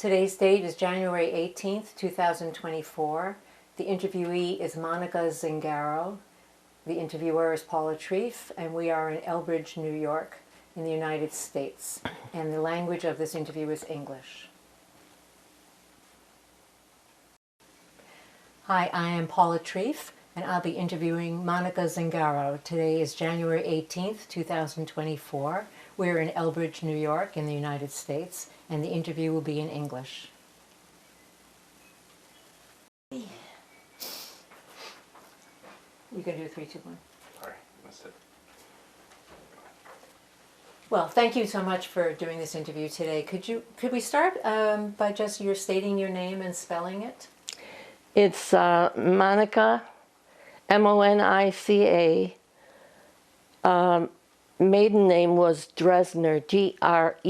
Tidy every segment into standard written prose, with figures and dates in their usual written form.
Today's date is January 18th, 2024. The interviewee is Monica Zingaro. The interviewer is Paula Treef, and we are in Elbridge, New York, in the United States. And the language of this interview is English. Hi, I am Paula Treef, and I'll be interviewing Monica Zingaro. Today is January 18th, 2024. We're in Elbridge, New York, in the United States, and the interview will be in English. You can do 3, 2, 1. Sorry, missed it. Well, thank you so much for doing this interview today. Could we start by just your stating your name and spelling it? It's Monica, M-O-N-I-C-A. Maiden name was Dresner, D-R-E-S-N-E-R.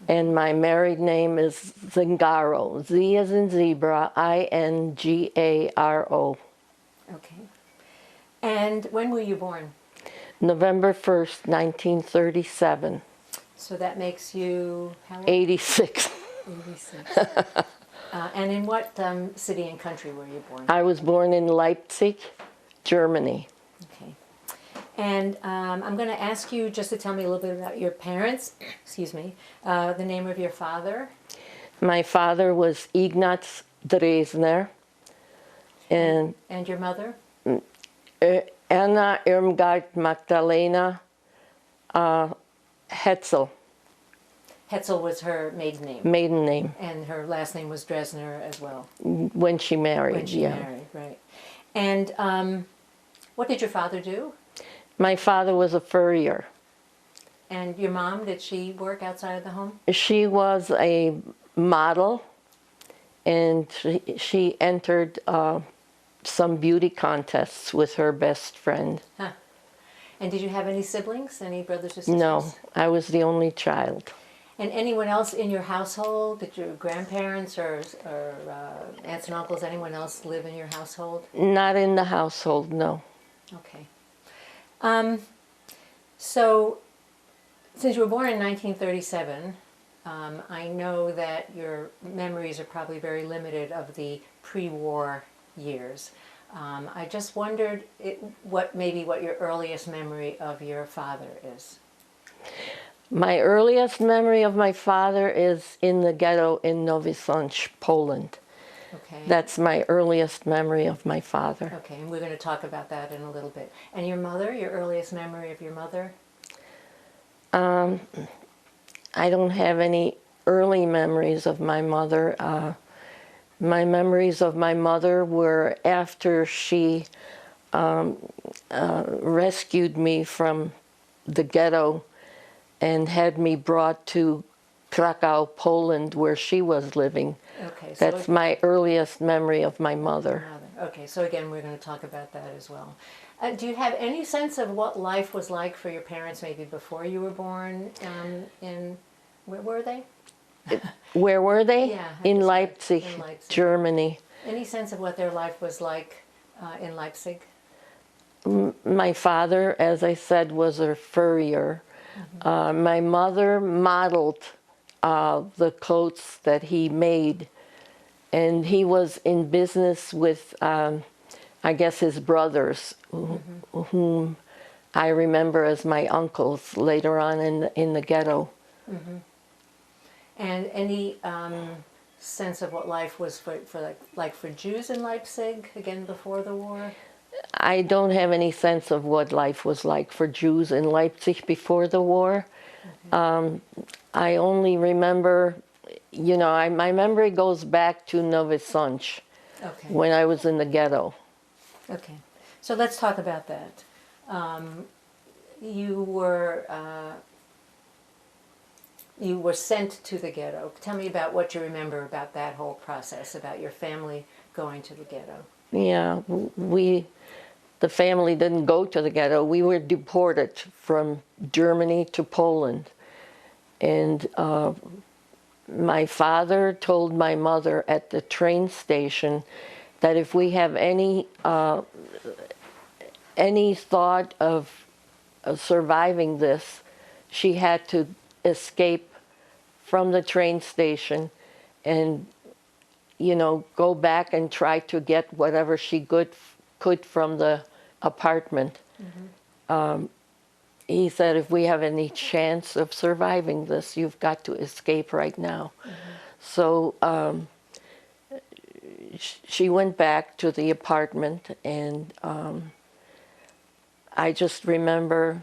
And my married name is Zingaro, Z as in zebra, I-N-G-A-R-O. Okay. And when were you born? November 1st, 1937. So that makes you how old? 86. 86. And in what city and country were you born? I was born in Leipzig, Germany. Okay. And I'm going to ask you just to tell me a little bit about your parents, excuse me, the name of your father. My father was Ignaz Dresner. And your mother? Anna Irmgard Magdalena Hetzel. Hetzel was her maiden name. Maiden name. And her last name was Dresner as well. When she married, When she married, right. And what did your father do? My father was a furrier. And your mom, did she work outside of the home? She was a model, and she entered some beauty contests with her best friend. Huh. And did you have any siblings, any brothers or sisters? No, I was the only child. And anyone else in your household? Did your grandparents or aunts and uncles, anyone else live in your household? Not in the household, no. Okay. So, since you were born in 1937, I know that your memories are probably very limited of the pre-war years. I just wondered what your earliest memory of your father is. My earliest memory of my father is in the ghetto in Nowy Sącz, Poland. Okay. That's my earliest memory of my father. Okay, and we're going to talk about that in a little bit. And your mother, your earliest memory of your mother? I don't have any early memories of my mother. My memories of my mother were after she rescued me from the ghetto and had me brought to Krakow, Poland, where she was living. Okay, so that's my earliest memory of my mother. Okay, so again, we're going to talk about that as well. Do you have any sense of what life was like for your parents maybe before you were born? Where were they? Where were they? Yeah, in Leipzig, Germany. Any sense of what their life was like in Leipzig? My father, as I said, was a furrier. Mm-hmm. My mother modeled the coats that he made, and he was in business with, I guess, his brothers, mm-hmm. whom I remember as my uncles later on in the ghetto. Mm-hmm. And any sense of what life was for Jews in Leipzig, again, before the war? I don't have any sense of what life was like for Jews in Leipzig before the war. Okay. I only remember, my memory goes back to Nowy Sącz, okay, when I was in the ghetto. Okay, so let's talk about that. You were sent to the ghetto. Tell me about what you remember about that whole process, about your family going to the ghetto. Yeah, the family didn't go to the ghetto. We were deported from Germany to Poland. And my father told my mother at the train station that if we have any thought of surviving this, she had to escape from the train station and, you know, go back and try to get whatever she could from the apartment. He said, if we have any chance of surviving this, you've got to escape right now. So she went back to the apartment, and I just remember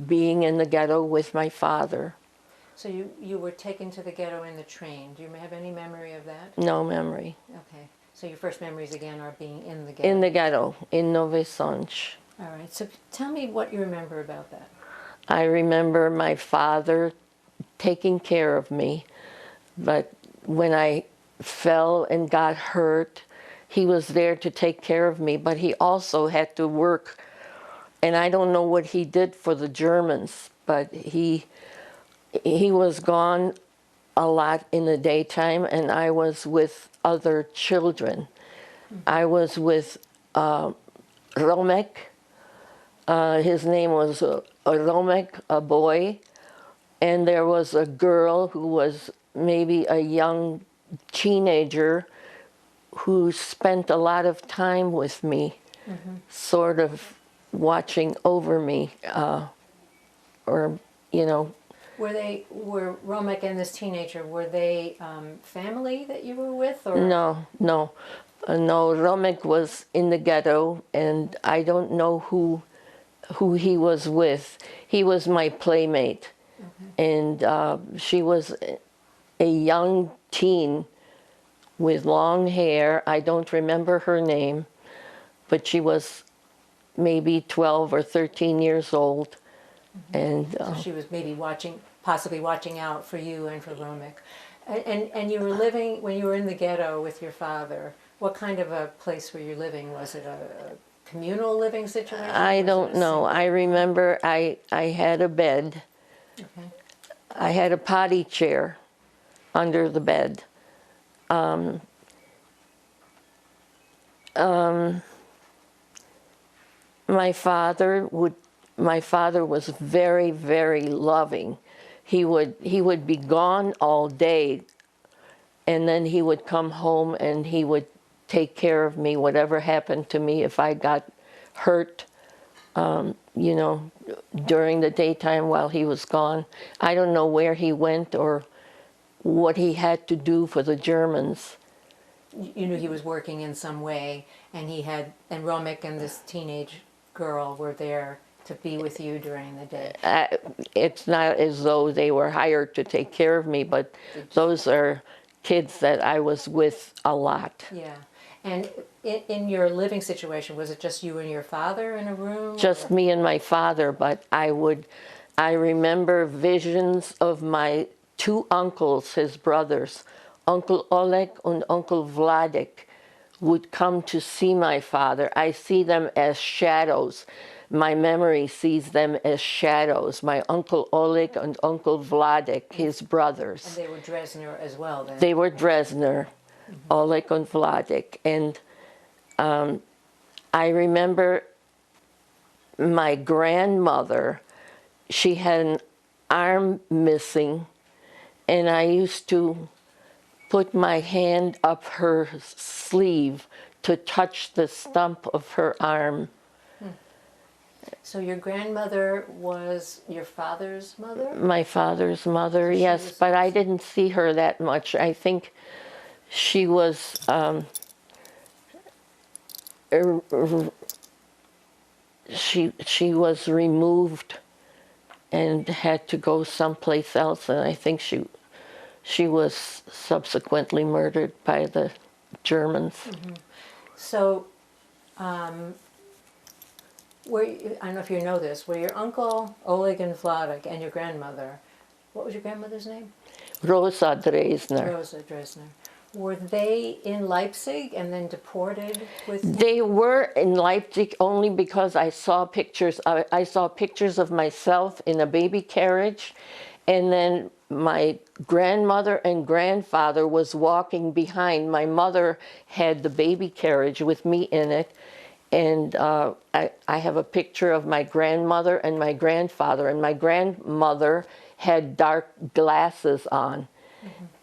being in the ghetto with my father. So you were taken to the ghetto in the train. Do you have any memory of that? No memory. Okay. So your first memories again are being in the ghetto. In the ghetto, in Novi Sad. All right. So tell me what you remember about that. I remember my father taking care of me, but when I fell and got hurt, he was there to take care of me, but he also had to work. And I don't know what he did for the Germans, but he was gone a lot in the daytime, and I was with other children. I was with Romek. His name was Romek, a boy, and there was a girl who was maybe a young teenager who spent a lot of time with me, sort of watching over me, or, you know. Were Romek and this teenager, were they family that you were with? Or? No. No, Romek was in the ghetto, and I don't know who he was with. He was my playmate. And she was a young teen with long hair. I don't remember her name, but she was maybe 12 or 13 years old. And So she was maybe possibly watching out for you and for Romek. And you were living, when you were in the ghetto with your father, what kind of a place were you living? Was it a communal living situation? I don't know. I remember I had a bed. Okay. I had a potty chair under the bed. My father was very, very loving. He would be gone all day, and then he would come home and he would take care of me, whatever happened to me if I got hurt, you know, during the daytime while he was gone. I don't know where he went or what he had to do for the Germans. You knew he was working in some way, and and Romek and this teenage girl were there to be with you during the day. It's not as though they were hired to take care of me, but those are kids that I was with a lot. Yeah. And in your living situation, was it just you and your father in a room? Just me and my father, but I remember visions of my two uncles, his brothers, Uncle Oleg and Uncle Vladek, would come to see my father. I see them as shadows. My memory sees them as shadows. My Uncle Oleg and Uncle Vladek, his brothers. And they were Dresdner as well then? They were Dresdner, Oleg and Vladek. And I remember my grandmother, she had an arm missing, and I used to put my hand up her sleeve to touch the stump of her arm. So your grandmother was your father's mother? My father's mother, So yes, but I didn't see her that much. I think she was she was removed and had to go someplace else, and I think she was subsequently murdered by the Germans. So, I don't know if you know this, were your uncle Oleg and Vladek and your grandmother, what was your grandmother's name? Rosa Dresdner. Rosa Dresdner. Were they in Leipzig and then deported with? They were in Leipzig only because I saw pictures. I saw pictures of myself in a baby carriage, and then my grandmother and grandfather was walking behind. My mother had the baby carriage with me in it, and I have a picture of my grandmother and my grandfather, and my grandmother had dark glasses on,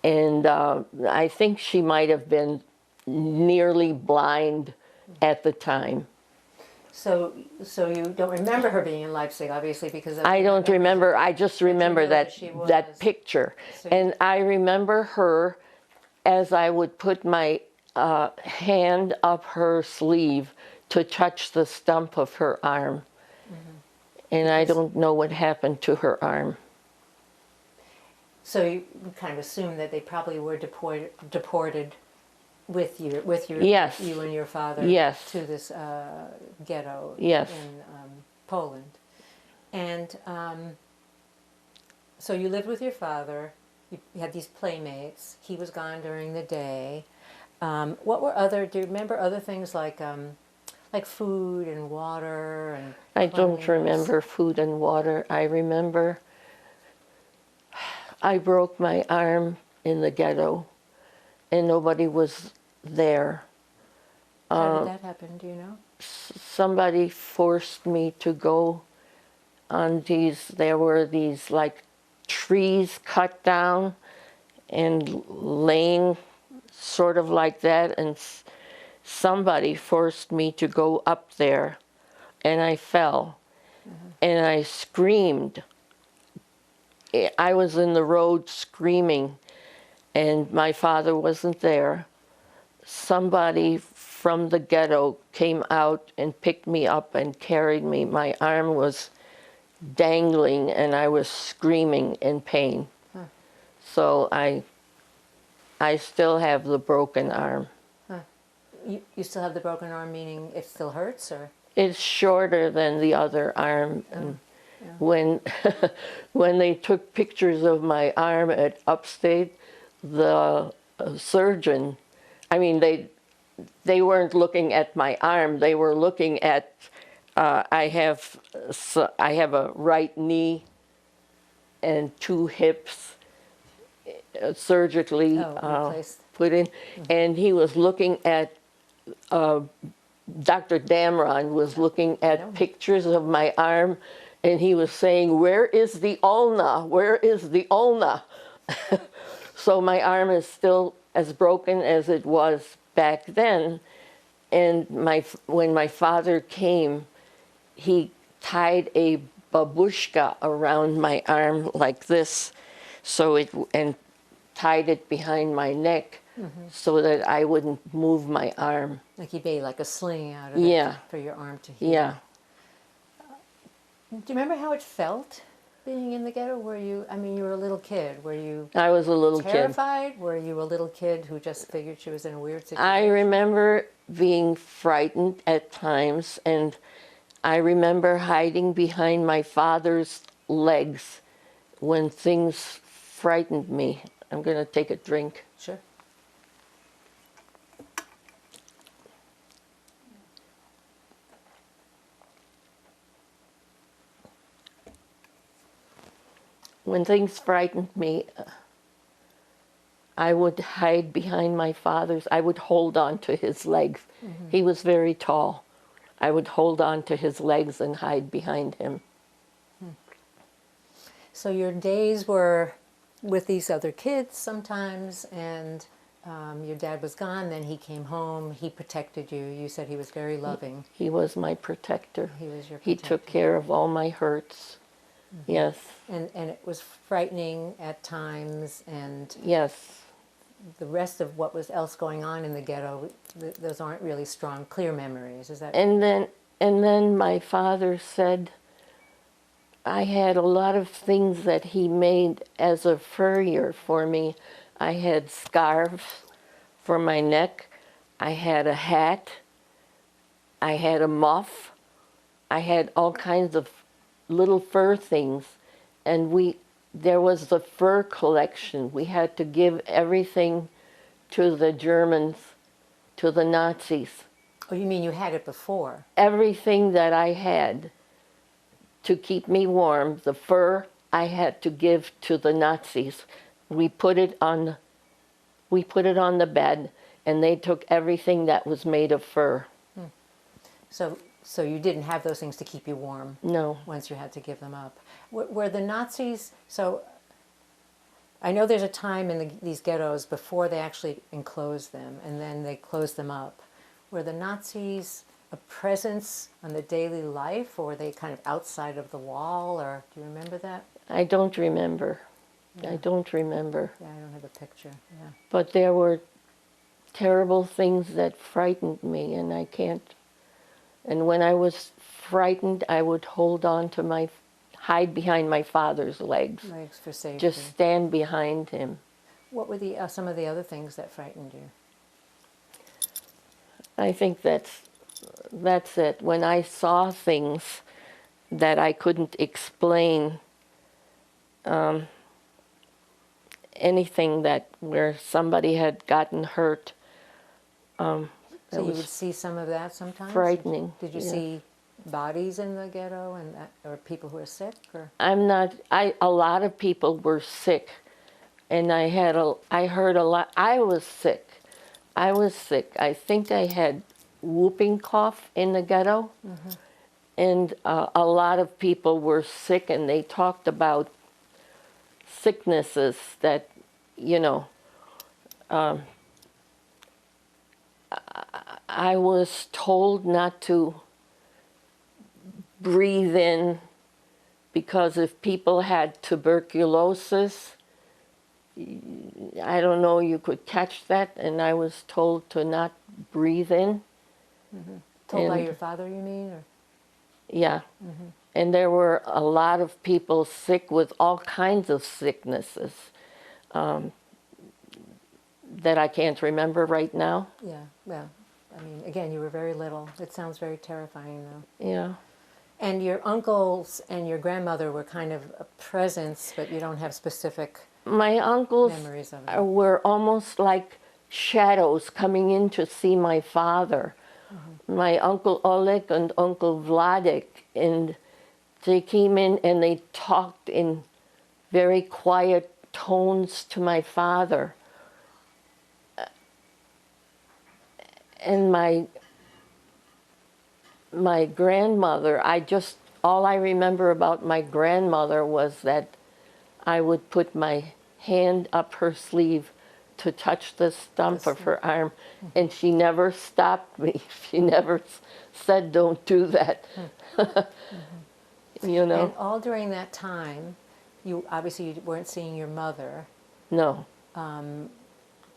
And I think she might have been nearly blind at the time. So you don't remember her being in Leipzig, obviously, because of I don't remember. I just remember know that she that was. picture, So- and I remember her as I would put my hand up her sleeve to touch the stump of her arm, and I don't know what happened to her arm. So you kind of assume that they probably were deported with your Yes. you and your father Yes. to this ghetto Yes. in Poland, and so you lived with your father. You had these playmates. He was gone during the day. What were other? Do you remember other things like food and water and? I don't cleanliness? remember food and water. I remember I broke my arm in the ghetto, and nobody was there. How did that happen? Do you know? Somebody forced me to go on there were these like trees cut down and laying sort of like that, and somebody forced me to go up there, and I fell, and I screamed. I was in the road screaming, and my father wasn't there. Somebody from the ghetto came out and picked me up and carried me. My arm was dangling, and I was screaming in pain. So I still have the broken arm. You still have the broken arm, meaning it still hurts, or? It's shorter than the other arm. And Yeah. when when they took pictures of my arm at Upstate, the surgeon, I mean, they weren't looking at my arm. They were looking at I have a right knee and two hips surgically Replaced. put in, and he was looking at Dr. Damron was looking at pictures of my arm, and he was saying, "Where is the ulna? Where is the ulna?" So my arm is still as broken as it was back then. And when my father came, he tied a babushka around my arm like this, and tied it behind my neck so that I wouldn't move my arm. Like he made like a sling out of Yeah. it for your arm to heal. Yeah. Do you remember how it felt being in the ghetto? I mean, you were a little kid. Were you I was a little kid. terrified? Were you a little kid who just figured she was in a weird situation? I remember being frightened at times, and I remember hiding behind my father's legs when things frightened me. I'm going to take a drink. Sure. When things frightened me, I would hide behind my father's. I would hold on to his legs. He was very tall. I would hold on to his legs and hide behind him. So your days were with these other kids sometimes, and your dad was gone. Then he came home. He protected you. You said he was very loving. He was my protector. He was your He protector. took care of all my hurts. Yes, And it was frightening at times, and yes. the rest of what was else going on in the ghetto, those aren't really strong, clear memories. Is that? And then my father said I had a lot of things that he made as a furrier for me. I had scarves for my neck. I had a hat. I had a muff. I had all kinds of little fur things. And there was the fur collection. We had to give everything to the Germans, to the Nazis. Oh, you mean you had it before? Everything that I had to keep me warm, the fur, I had to give to the Nazis. We put it on the bed, and they took everything that was made of fur. So you didn't have those things to keep you warm? No. Once you had to give them up. Were the Nazis, so I know there's a time in these ghettos before they actually enclosed them, and then they closed them up. Were the Nazis a presence on the daily life, or were they kind of outside of the wall, or do you remember that? I don't remember. Yeah. I don't remember. Yeah, I don't have a picture. Yeah. But there were terrible things that frightened me, and I can't. And when I was frightened, I would hide behind my father's legs, Legs for safety. just stand behind him. What were the some of the other things that frightened you? I think that's it. When I saw things that I couldn't explain, anything that where somebody had gotten hurt, So that you was would see some of that sometimes? frightening. Did you yeah. see bodies in the ghetto and or people who were sick? Or A lot of people were sick, and I heard a lot. I was sick. I think I had whooping cough in the ghetto, and a lot of people were sick, and they talked about sicknesses that, you know, I was told not to breathe in because if people had tuberculosis, I don't know, you could catch that, and I was told to not breathe in. told by And- your father, you mean? Or? Yeah. And there were a lot of people sick with all kinds of sicknesses that I can't remember right now. Yeah, well, I mean, again, you were very little. It sounds very terrifying, though. Yeah. And your uncles and your grandmother were kind of a presence, but you don't have specific My uncles memories of them. were almost like shadows coming in to see my father. My Uncle Oleg and Uncle Vladek, and they came in and they talked in very quiet tones to my father. And my grandmother, all I remember about my grandmother was that I would put my hand up her sleeve to touch the stump of her arm, and she never stopped me. She never said, "Don't do that." You know? And all during that time, you weren't seeing your mother. No,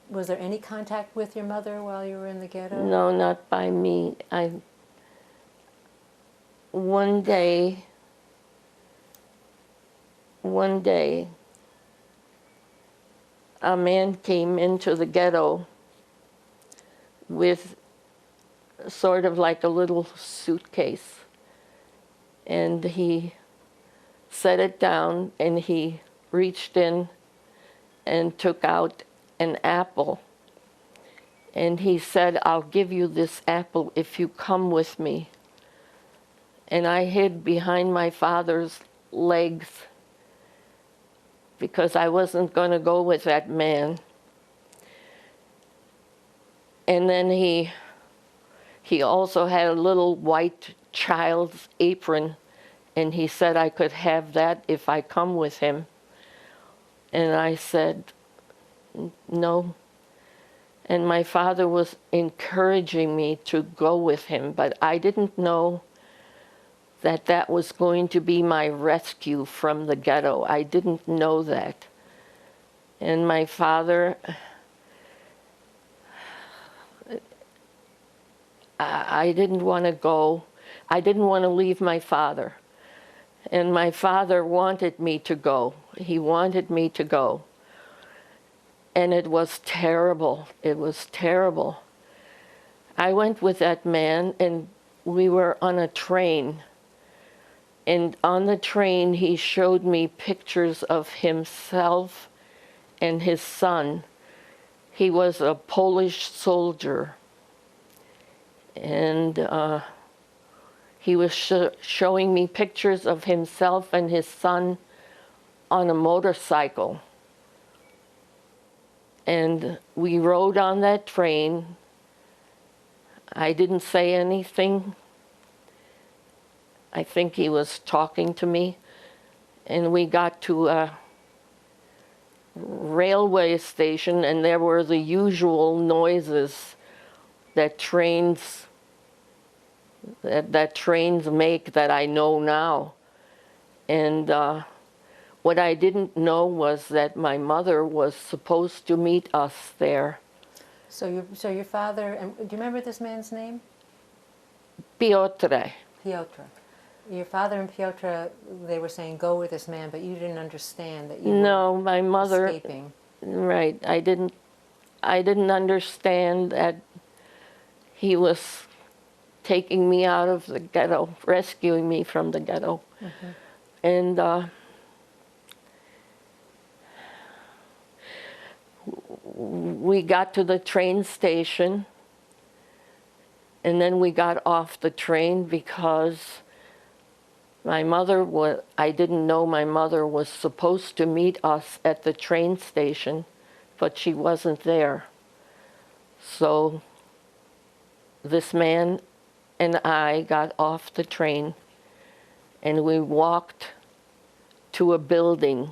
Was there any contact with your mother while you were in the ghetto? no, not by me. One day, a man came into the ghetto with sort of like a little suitcase, and he set it down and he reached in and took out an apple, and he said, "I'll give you this apple if you come with me." And I hid behind my father's legs because I wasn't going to go with that man. And then he also had a little white child's apron, and he said I could have that if I come with him. And I said, no. And my father was encouraging me to go with him, but I didn't know that that was going to be my rescue from the ghetto. I didn't know that. And my father, I didn't want to go. I didn't want to leave my father. And my father wanted me to go. He wanted me to go. And it was terrible. It was terrible. I went with that man, and we were on a train. And on the train, he showed me pictures of himself and his son. He was a Polish soldier. And he was showing me pictures of himself and his son on a motorcycle. And we rode on that train. I didn't say anything. I think he was talking to me. And we got to railway station, and there were the usual noises that trains make that I know now. And what I didn't know was that my mother was supposed to meet us there. So your father, and do you remember this man's name? Piotr. Piotr. Your father and Piotr, they were saying, go with this man, but you didn't understand that you No, were my mother. escaping. Right. I didn't understand that he was taking me out of the ghetto, rescuing me from the ghetto. And we got to the train station, and then we got off the train because I didn't know my mother was supposed to meet us at the train station, but she wasn't there. So this man and I got off the train, and we walked to a building,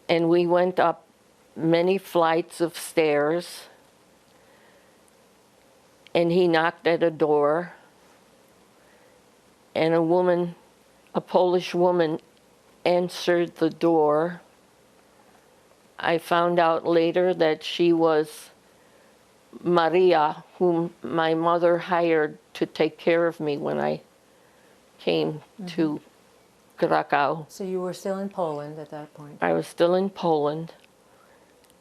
and we went up many flights of stairs, and he knocked at a door, and a Polish woman answered the door. I found out later that she was Maria, whom my mother hired to take care of me when I came to Krakow. So you were still in Poland at that point, I was still in Poland,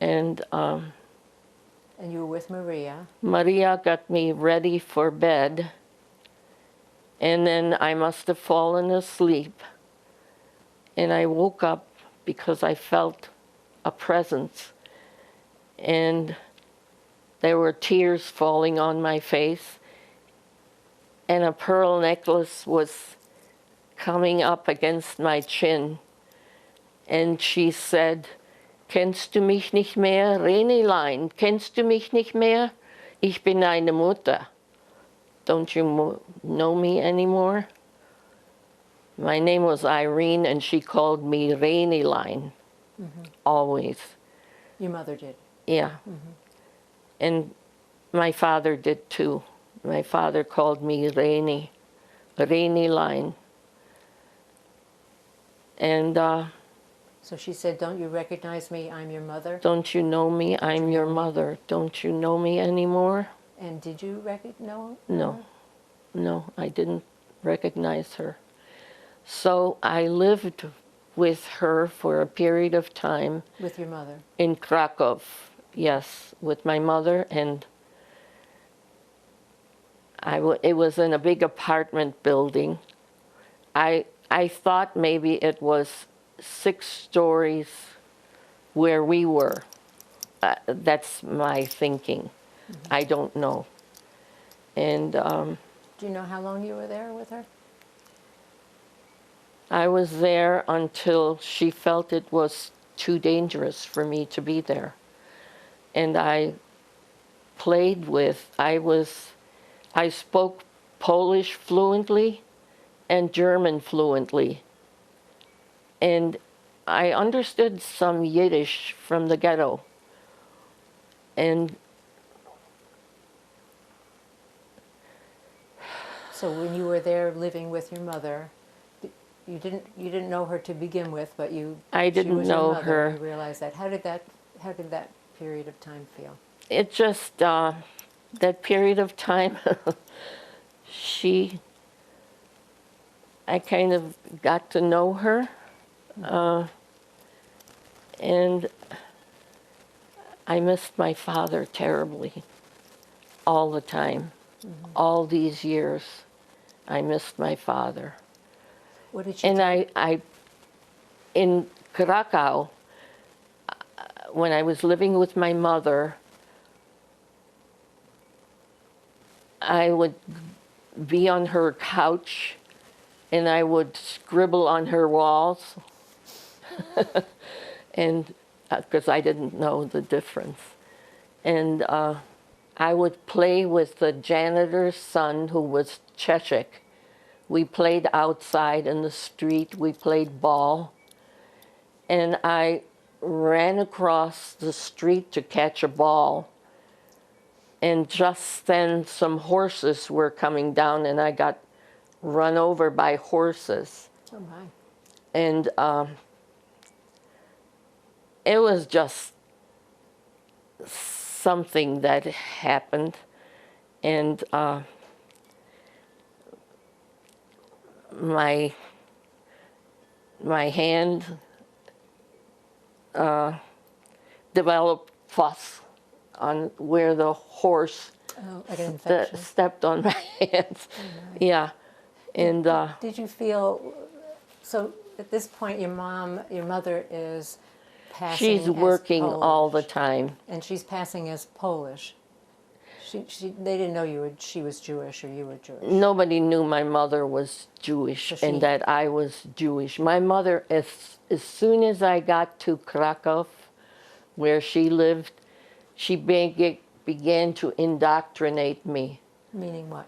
and and you were with Maria. Maria got me ready for bed, and then I must have fallen asleep, and I woke up because I felt a presence, and there were tears falling on my face, and a pearl necklace was coming up against my chin, and she said, "Kennst du mich nicht mehr, Renilein? Kennst du mich nicht mehr? Ich bin deine Mutter. Don't you know me anymore?" My name was Irene, and she called me Renilein, always. Your mother did. Yeah. And my father did too. My father called me Renilein. And So she said, don't you recognize me? I'm your mother. don't you know me? I'm your mother. Don't you know me anymore? And did you know? No, no, I didn't recognize her. So I lived with her for a period of time With your mother. in Krakow. Yes, with my mother, and it was in a big apartment building. I thought maybe it was 6 stories where we were. That's my thinking. I don't know. And Do you know how long you were there with her? I was there until she felt it was too dangerous for me to be there. And I spoke Polish fluently and German fluently. And I understood some Yiddish from the ghetto. And So when you were there living with your mother, you didn't know her to begin with, but I didn't she was your know mother. her. You realized that. How did that period of time feel? it just, that period of time, I kind of got to know her. And I missed my father terribly all the time. All these years, I missed my father. What did she And do? in Krakow, when I was living with my mother, I would be on her couch and I would scribble on her walls, and because I didn't know the difference. And I would play with the janitor's son, who was Czech. We played outside in the street. We played ball. and I ran across the street to catch a ball. And just then some horses were coming down, and I got run over by horses. Oh my. And it was just something that happened. And my hand developed pus on where the horse Oh, like an infection. stepped on my hands. Yeah. And Did you feel, so at this point your mother is passing she's as working all the Polish, time. and she's passing as Polish. They didn't know she was Jewish or you were Jewish. Nobody knew my mother was Jewish So she- and that I was Jewish. My mother, as soon as I got to Krakow, where she lived, she began to indoctrinate me. Meaning what?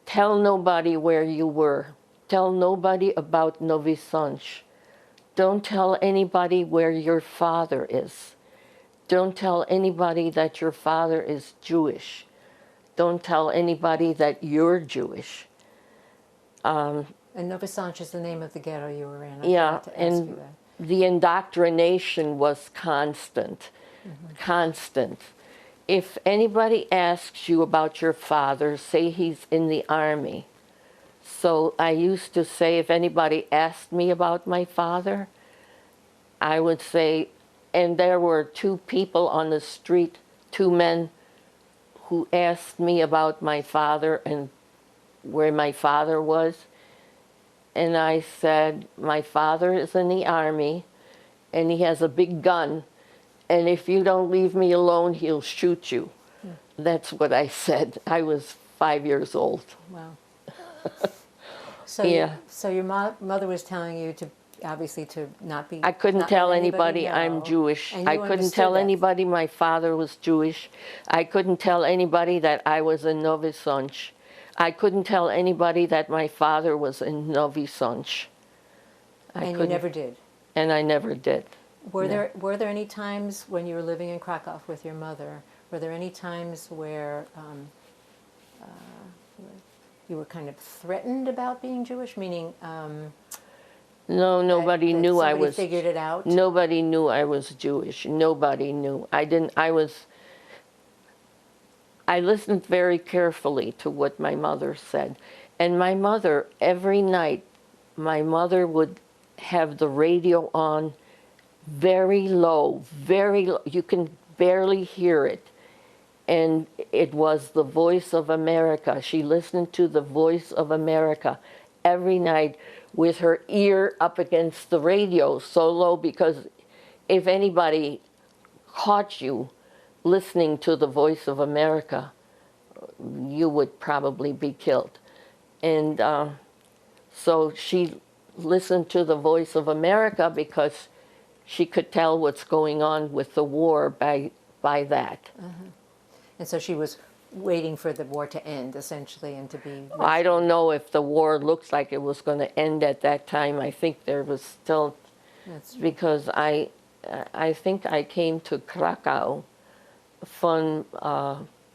Tell nobody where you were. Tell nobody about Novi Sącz. Don't tell anybody where your father is. Don't tell anybody that your father is Jewish. Don't tell anybody that you're Jewish. And Novi Sącz is the name of the ghetto you were in. I Yeah, forgot to ask you and that. the indoctrination was constant, constant. If anybody asks you about your father, say he's in the army. So I used to say, if anybody asked me about my father, I would say, and there were two people on the street, two men, who asked me about my father and where my father was. And I said, my father is in the army and he has a big gun. And if you don't leave me alone, he'll shoot you. That's what I said. I was 5 years old. Wow. So Yeah. so your mother was telling you to obviously to not be. I couldn't not tell let anybody I'm know, Jewish. and I you couldn't understood tell that. anybody my father was Jewish. I couldn't tell anybody that I was in Novi Sącz. I couldn't tell anybody that my father was in Novi Sącz. And you couldn't- never did. And I never did. Were No. there any times when you were living in Krakow with your mother? Were there any times where you were kind of threatened about being Jewish? Meaning, No, nobody that knew I somebody was. figured it out. Nobody knew I was Jewish. Nobody knew. I didn't. I listened very carefully to what my mother said, and my mother every night, my mother would have the radio on, very low, very low. You can barely hear it. And it was the Voice of America. She listened to the Voice of America every night with her ear up against the radio so low, because if anybody caught you listening to the Voice of America, you would probably be killed. And so she listened to the Voice of America because she could tell what's going on with the war by that. And so she was waiting for the war to end, essentially, and to be. I don't know if the war looks like it was going to end at that time. I think there was still, That's because I think I came to Krakow from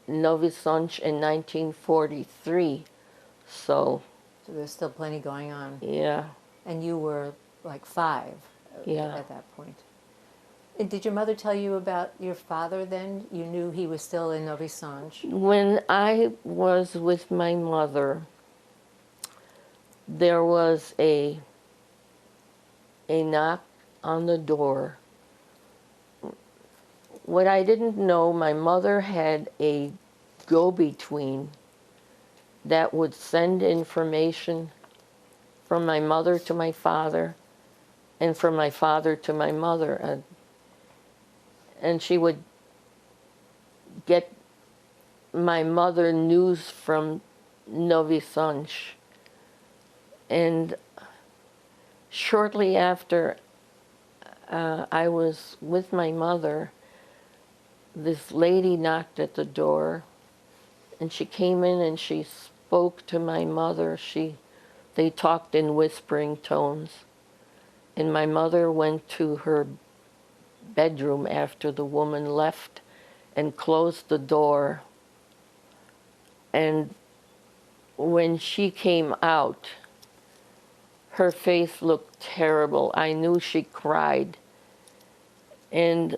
Novi Sącz in 1943. So So there's still plenty going on. yeah, And you were like 5 Yeah. at that point. And did your mother tell you about your father then? You knew he was still in Novi Sącz. when I was with my mother, there was a knock on the door. What I didn't know, my mother had a go-between that would send information from my mother to my father and from my father to my mother. And she would get my mother news from Novi Sącz. And shortly after I was with my mother, this lady knocked at the door, and she came in and she spoke to my mother. They talked in whispering tones, and my mother went to her bedroom after the woman left and closed the door. And when she came out, her face looked terrible. I knew she cried. And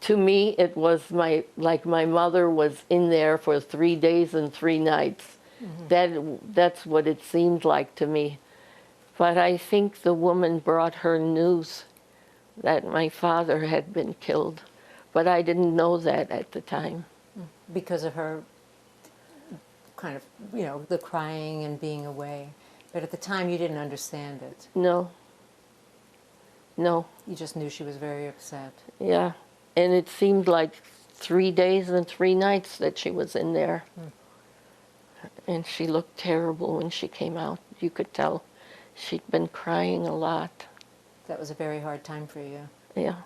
to me, it was like my mother was in there for 3 days and 3 nights. That's what it seemed like to me. But I think the woman brought her news that my father had been killed. But I didn't know that at the time. Because of her kind of, the crying and being away. But at the time you didn't understand it. No. No. You just knew she was very upset. Yeah. And it seemed like 3 days and 3 nights that she was in there. And she looked terrible when she came out. You could tell she'd been crying a lot. That was a very hard time for you. Yeah.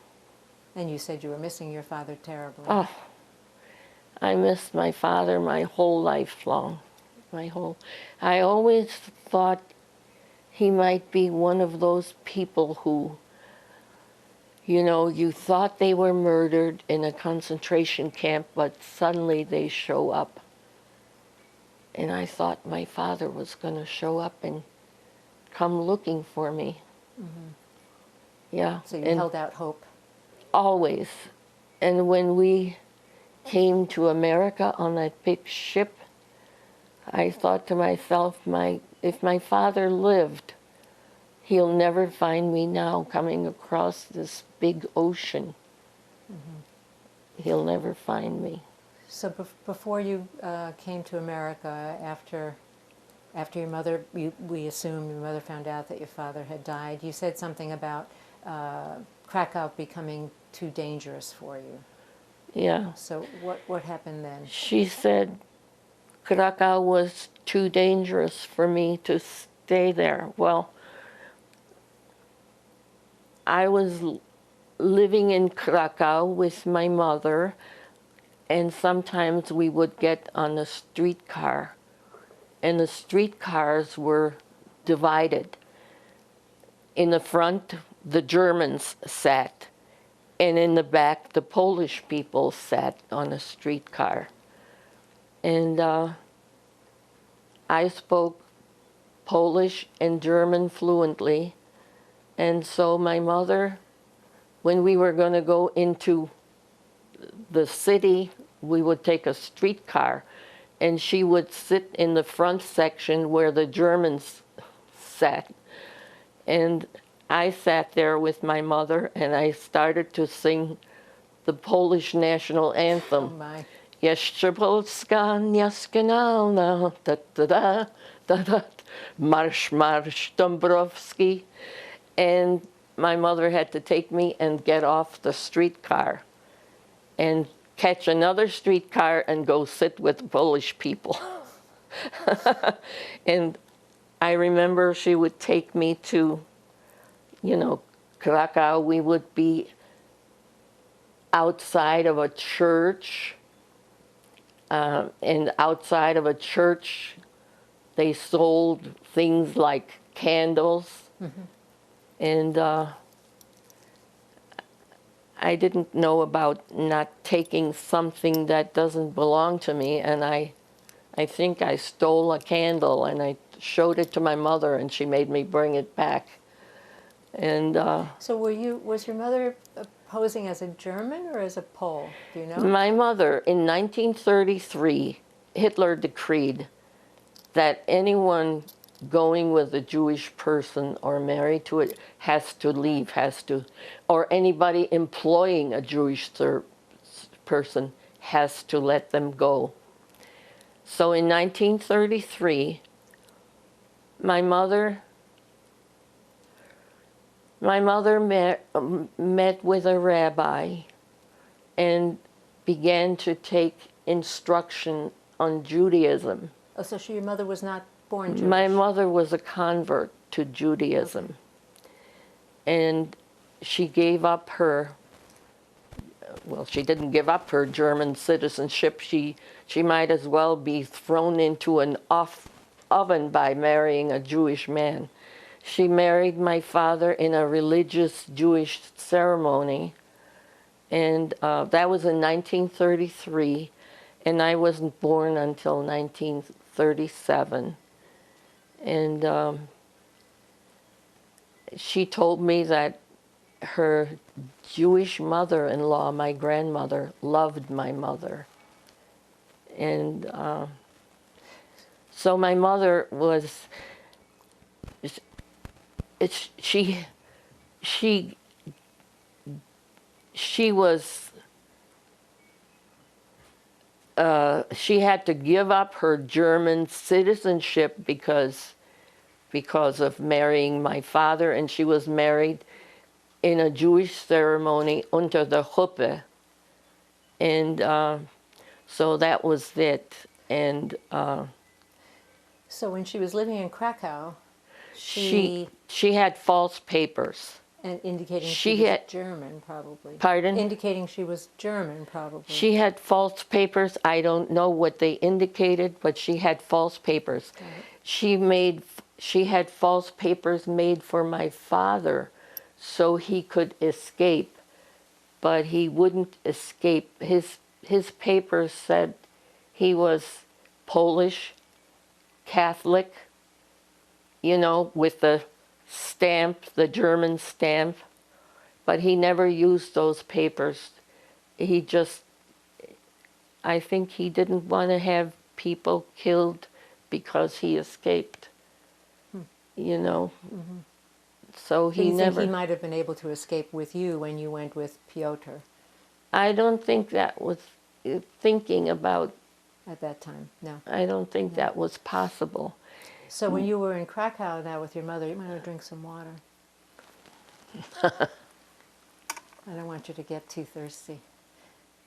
And you said you were missing your father terribly. Oh, I missed my father my whole life long. I always thought he might be one of those people who, you thought they were murdered in a concentration camp, but suddenly they show up. And I thought my father was going to show up and come looking for me. Yeah. So you held out hope. Always. And when we came to America on that big ship, I thought to myself, if my father lived, he'll never find me now coming across this big ocean. He'll never find me. So before you came to America, after your mother, we assume your mother found out that your father had died, you said something about Krakow becoming too dangerous for you. Yeah. So what happened then? She said Krakow was too dangerous for me to stay there. Well, I was living in Krakow with my mother, and sometimes we would get on a streetcar, and the streetcars were divided. In the front, the Germans sat, and in the back, the Polish people sat on a streetcar. And I spoke Polish and German fluently, and so my mother, when we were going to go into the city, we would take a streetcar, and she would sit in the front section where the Germans sat. And I sat there with my mother, and I started to sing the Polish national anthem. Oh my. Jeszcze Polska nieskonalna, da da da da da, Marsz, Marsz Dąbrowski. And my mother had to take me and get off the streetcar and catch another streetcar and go sit with the Polish people. And I remember she would take me to, Krakow. We would be outside of a church, and outside of a church, they sold things like candles. And I didn't know about not taking something that doesn't belong to me, and I think I stole a candle, and I showed it to my mother, and she made me bring it back. And So was your mother posing as a German or as a Pole? Do you know? my mother, in 1933, Hitler decreed that anyone going with a Jewish person or married to it has to leave, or anybody employing a Jewish person has to let them go. So in 1933, my mother met with a rabbi and began to take instruction on Judaism. Oh, so your mother was not born Jewish? My mother was a convert to Judaism. And she gave up she didn't give up her German citizenship. She might as well be thrown into an oven by marrying a Jewish man. She married my father in a religious Jewish ceremony, and that was in 1933, and I wasn't born until 1937. And she told me that her Jewish mother-in-law, my grandmother, loved my mother. And so my mother was, she was, she had to give up her German citizenship because of marrying my father, and she was married in a Jewish ceremony unter der Chuppe. And so that was it. And So when she was living in Krakow, she had false papers. and indicating she she was had- German, probably. Pardon? Indicating she was German, probably. She had false papers. I don't know what they indicated, but she had false papers. Right. She had false papers made for my father so he could escape, but he wouldn't escape. His papers said he was Polish, Catholic, you know, with the stamp, the German stamp, but he never used those papers. He just, I think he didn't want to have people killed because he escaped, you know. So So he you never, think he might have been able to escape with you when you went with Piotr I don't think that was thinking about, at that time? No. I don't think that was possible. So when you were in Krakow now with your mother, you might want to drink some water. I don't want you to get too thirsty.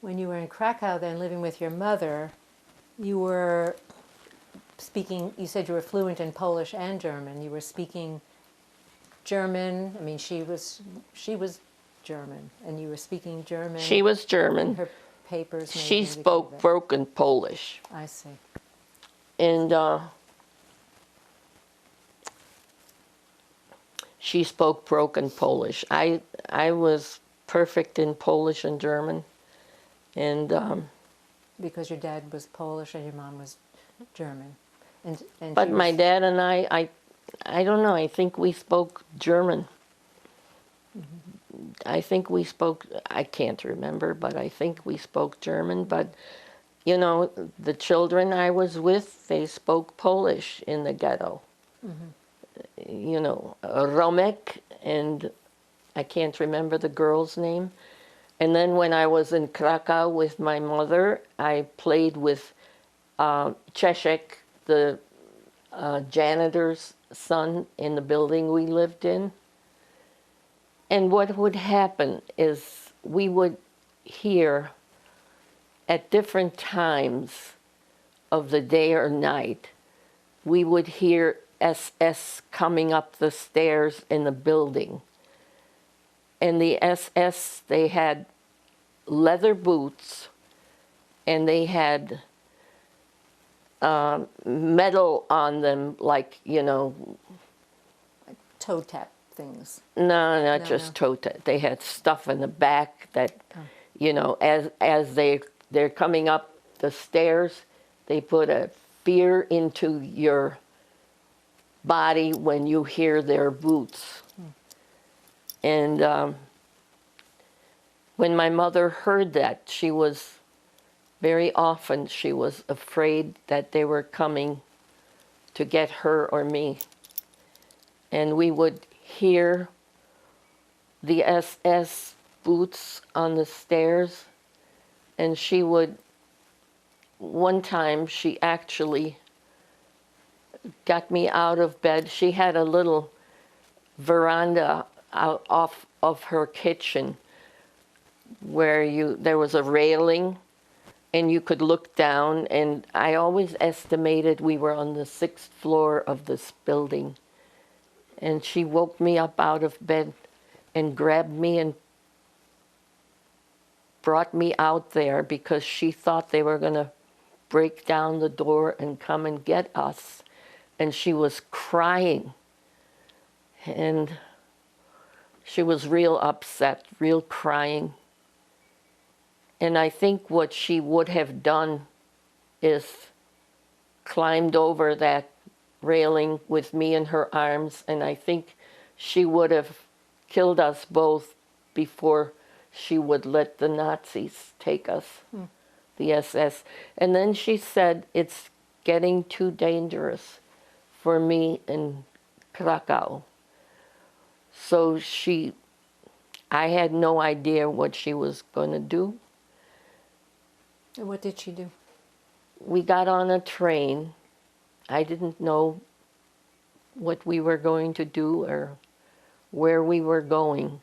When you were in Krakow then living with your mother, you were speaking, you said you were fluent in Polish and German. You were speaking German. I mean, she was German, and you were speaking German. She was German. Her papers made She indicate spoke that. broken Polish. I see. And she spoke broken Polish. I was perfect in Polish and German. And Because your dad was Polish and your mom was German. And but she my was- dad and I don't know, I think we spoke German. I think we spoke, I can't remember, but I think we spoke German. But, you know, the children I was with, they spoke Polish in the ghetto. You know, Romek, and I can't remember the girl's name. And then when I was in Krakow with my mother, I played with Czeszek, the janitor's son in the building we lived in. And what would happen is we would hear at different times of the day or night, we would hear SS coming up the stairs in the building. And the SS, they had leather boots and they had metal on them, like, you know, toe tap things. no, not No, just no. toe tap. They had stuff in the back that, you know, as they're coming up the stairs, they put a fear into your body when you hear their boots. And when my mother heard that, she was very often she was afraid that they were coming to get her or me. And we would hear the SS boots on the stairs, and she would, one time she actually got me out of bed. She had a little veranda out off of her kitchen where there was a railing and you could look down, and I always estimated we were on the 6th floor of this building. And she woke me up out of bed and grabbed me and brought me out there because she thought they were going to break down the door and come and get us. And she was crying. And she was real upset, real crying. And I think what she would have done is climbed over that railing with me in her arms, and I think she would have killed us both before she would let the Nazis take us, the SS. And then she said, it's getting too dangerous for me in Krakow. So I had no idea what she was going to do. And what did she do? We got on a train. I didn't know what we were going to do or where we were going.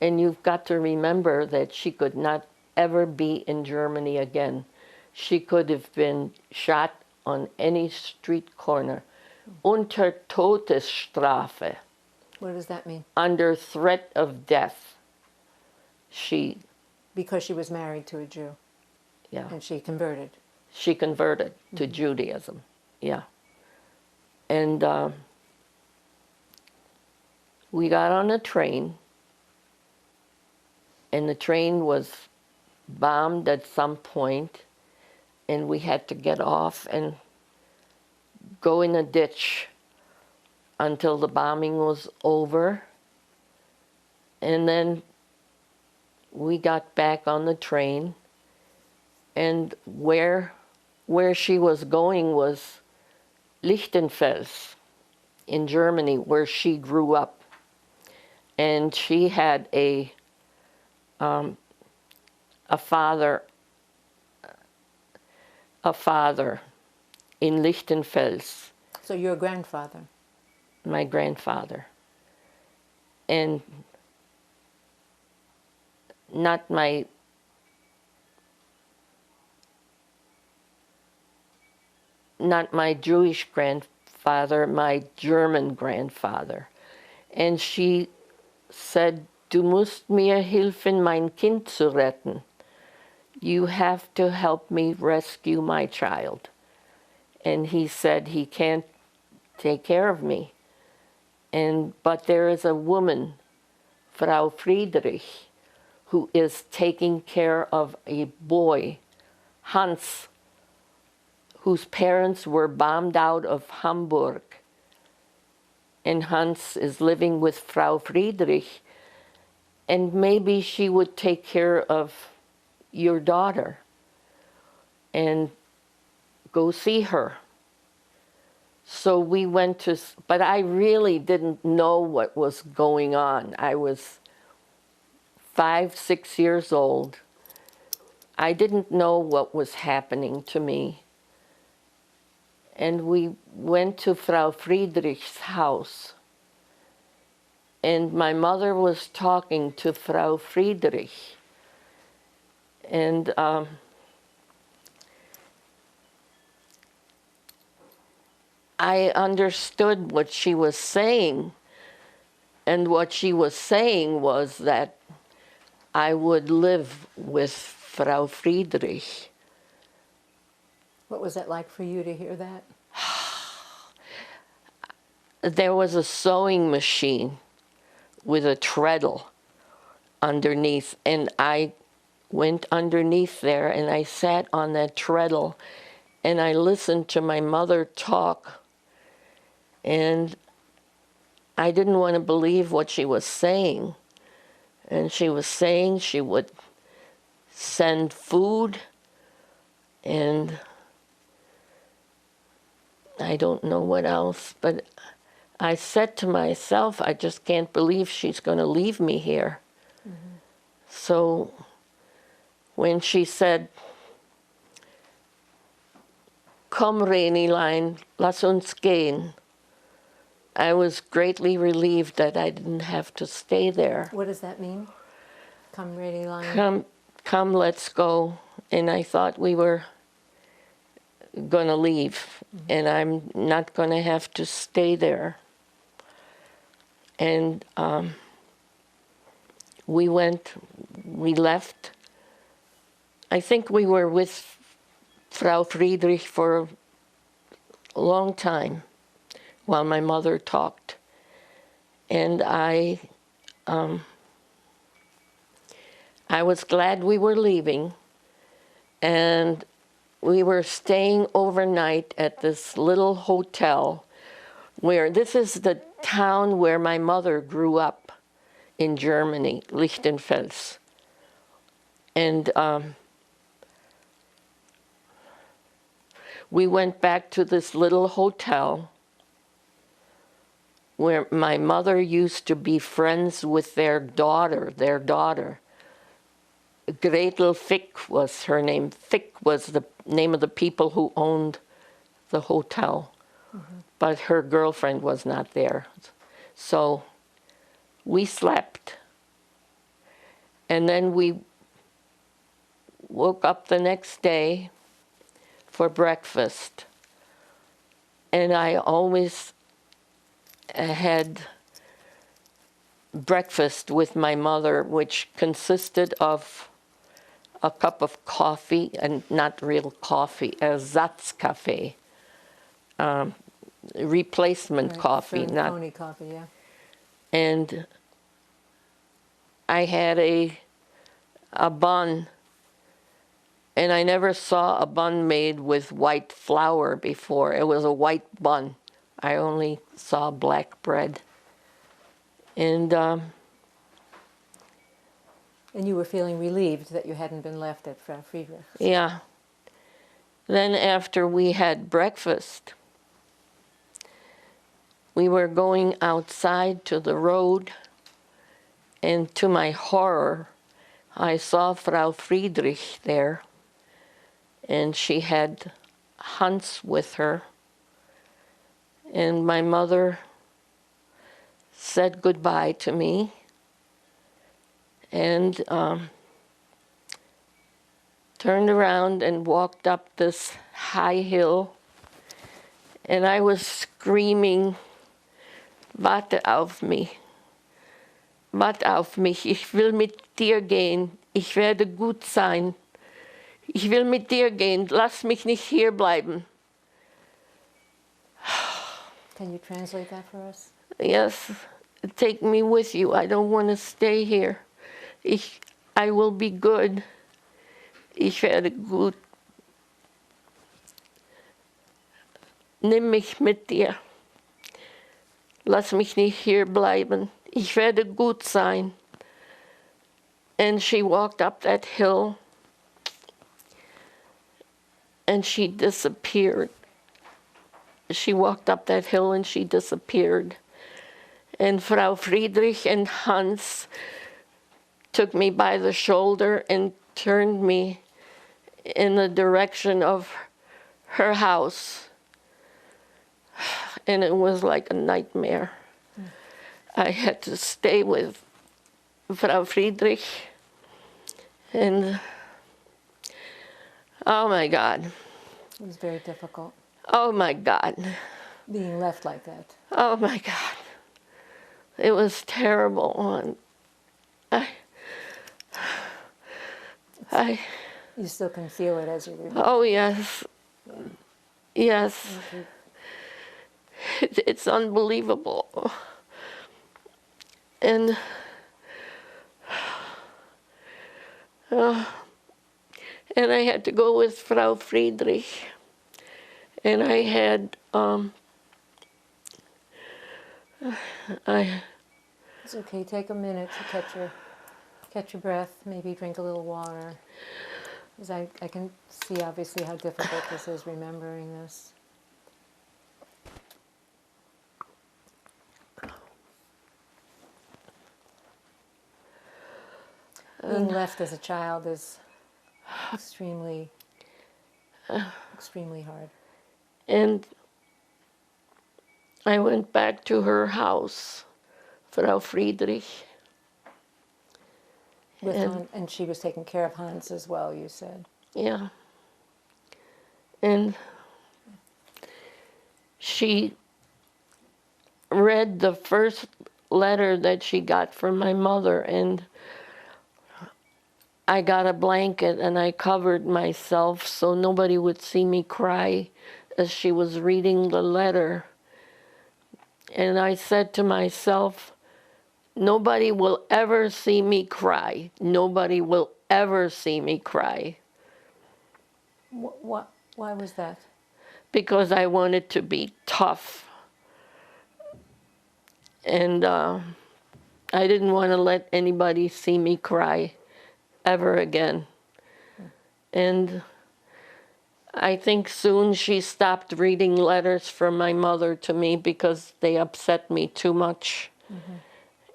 And you've got to remember that she could not ever be in Germany again. She could have been shot on any street corner. Unter Todesstrafe. What does that mean? Under threat of death. Because she was married to a Jew. Yeah. And she converted. She converted to Judaism. Yeah. And we got on a train, and the train was bombed at some point, and we had to get off and go in a ditch until the bombing was over. And then we got back on the train, and where she was going was Lichtenfels in Germany, where she grew up. And she had a father in Lichtenfels. So your grandfather? My grandfather. And not my Jewish grandfather, my German grandfather. And she said, "Du musst mir helfen, mein Kind zu retten. You have to help me rescue my child." And he said he can't take care of me. But there is a woman, Frau Friedrich, who is taking care of a boy, Hans, whose parents were bombed out of Hamburg. And Hans is living with Frau Friedrich, and maybe she would take care of your daughter and go see her. So we went to, but I really didn't know what was going on. I was 5, 6 years old. I didn't know what was happening to me. And we went to Frau Friedrich's house. And my mother was talking to Frau Friedrich. And I understood what she was saying. And what she was saying was that I would live with Frau Friedrich. What was it like for you to hear that? There was a sewing machine with a treadle underneath, and I went underneath there and I sat on that treadle and I listened to my mother talk, and I didn't want to believe what she was saying. And she was saying she would send food, and I don't know what else, but I said to myself, I just can't believe she's going to leave me here. Mm-hmm. So when she said, "Komm, Renilein, lass uns gehen," I was greatly relieved that I didn't have to stay there. What does that mean? Come, Renilein. Come, let's go. And I thought we were going to leave, and I'm not going to have to stay there. And we left. I think we were with Frau Friedrich for a long time while my mother talked. And I was glad we were leaving, and we were staying overnight at this little hotel where this is the town where my mother grew up in Germany, Lichtenfels. And we went back to this little hotel where my mother used to be friends with their daughter. Gretel Fick was her name. Fick was the name of the people who owned the hotel. But her girlfriend was not there. So we slept. And then we woke up the next day for breakfast. And I always had breakfast with my mother, which consisted of a cup of coffee, and not real coffee, Ersatzkaffee, replacement Right, coffee, not. phony coffee, yeah. And I had a bun, and I never saw a bun made with white flour before. It was a white bun. I only saw black bread. And you were feeling relieved that you hadn't been left at Frau Friedrich. yeah. Then after we had breakfast, we were going outside to the road, and to my horror, I saw Frau Friedrich there, and she had Hans with her. And my mother said goodbye to me, and turned around and walked up this high hill, and I was screaming, "Warte auf mich, warte auf mich, ich will mit dir gehen, ich werde gut sein, ich will mit dir gehen, lass mich nicht hier bleiben." Can you translate that for us? Yes, take me with you. I don't want to stay here. I will be good. Ich werde gut. Nimm mich mit dir. Lass mich nicht hier bleiben. Ich werde gut sein. And she walked up that hill, and she disappeared. She walked up that hill and she disappeared. And Frau Friedrich and Hans took me by the shoulder and turned me in the direction of her house. And it was like a nightmare. I had to stay with Frau Friedrich. And oh my God. It was very difficult Oh my God. being left like that. Oh my God. It was terrible. And I You still can feel it as you remember. oh yes. Yes. It's unbelievable. And I had to go with Frau Friedrich. And I had It's okay. Take a minute to catch your breath. Maybe drink a little water. Because I can see obviously how difficult this is, remembering this. Being left as a child is extremely, extremely hard. And I went back to her house, Frau Friedrich. With and she was taking care of Hans as well, you said. Yeah. And she read the first letter that she got from my mother, and I got a blanket and I covered myself so nobody would see me cry as she was reading the letter. And I said to myself, Nobody will ever see me cry. Nobody will ever see me cry. Why was that? Because I wanted to be tough. And I didn't want to let anybody see me cry ever again. And I think soon she stopped reading letters from my mother to me because they upset me too much.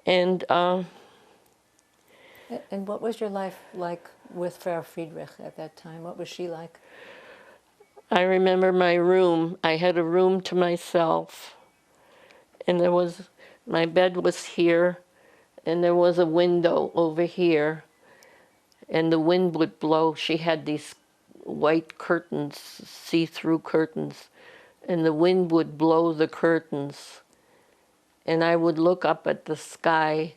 And And what was your life like with Frau Friedrich at that time? What was she like? I remember my room. I had a room to myself. And my bed was here, and there was a window over here. And the wind would blow. She had these white curtains, see-through curtains. And the wind would blow the curtains. And I would look up at the sky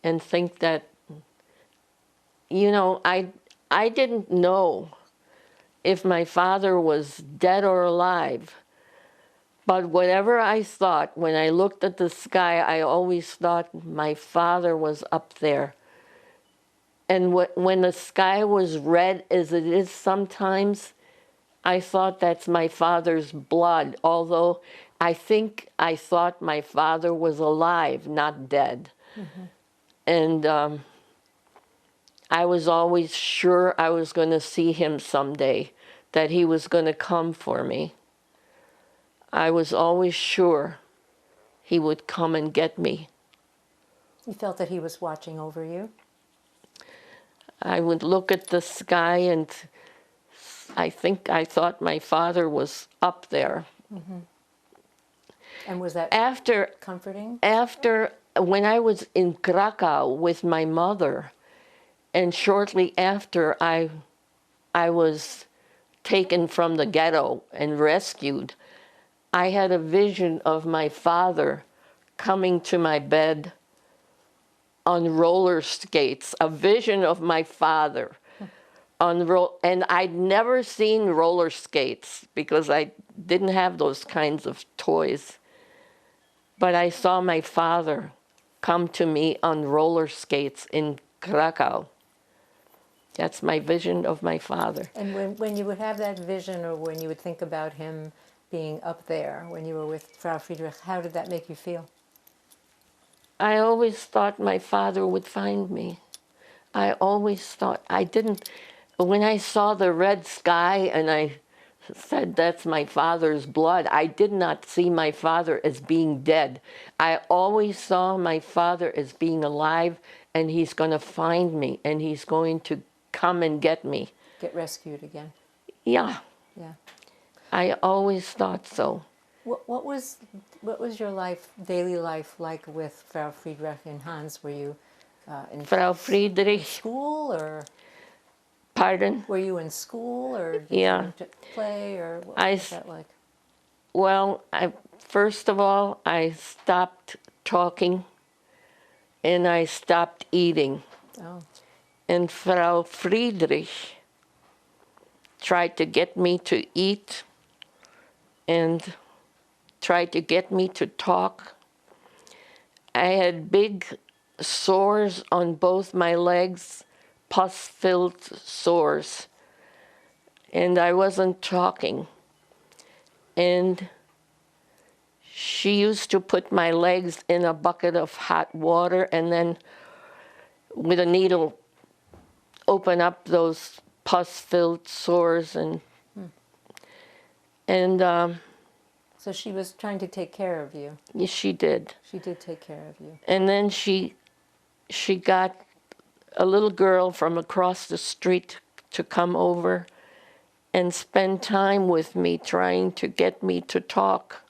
and think that, I didn't know if my father was dead or alive. But whatever I thought, when I looked at the sky, I always thought my father was up there. And when the sky was red, as it is sometimes, I thought that's my father's blood, although I think I thought my father was alive, not dead. And I was always sure I was going to see him someday, that he was going to come for me. I was always sure he would come and get me. You felt that he was watching over you? I would look at the sky and I think I thought my father was up there. And was that comforting? When I was in Krakow with my mother, and shortly after I was taken from the ghetto and rescued, I had a vision of my father coming to my bed on roller skates, a vision of my father and I'd never seen roller skates because I didn't have those kinds of toys. But I saw my father come to me on roller skates in Krakow. That's my vision of my father. And when you would have that vision, or when you would think about him being up there when you were with Frau Friedrich, how did that make you feel? I always thought my father would find me. I always thought, when I saw the red sky and I said that's my father's blood, I did not see my father as being dead. I always saw my father as being alive, and he's going to find me and he's going to come and get me. Get rescued again. Yeah. Yeah. I always thought so. What was your daily life like with Frau Friedrich and Hans? Were you in Frau Friedrich. school, or Pardon? were you in school, or did Yeah. you learn to play, or what was that like? Well, first of all, I stopped talking and I stopped eating. Oh. And Frau Friedrich tried to get me to eat and tried to get me to talk. I had big sores on both my legs, pus-filled sores, and I wasn't talking. And she used to put my legs in a bucket of hot water and then with a needle open up those pus-filled sores and So she was trying to take care of you. yes, she did. She did take care of you. And then she got a little girl from across the street to come over and spend time with me, trying to get me to talk.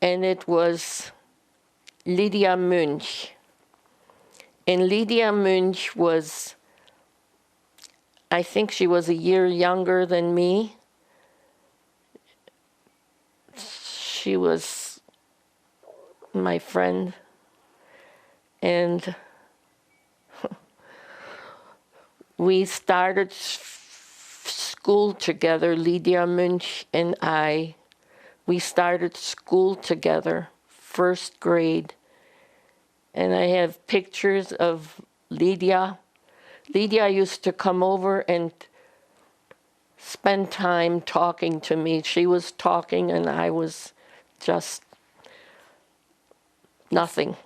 And it was Lydia Munch. And Lydia Munch was, I think she was a year younger than me. She was my friend. And we started school together, Lydia Munch and I. We started school together, first grade. And I have pictures of Lydia. Lydia used to come over and spend time talking to me. She was talking and I was just nothing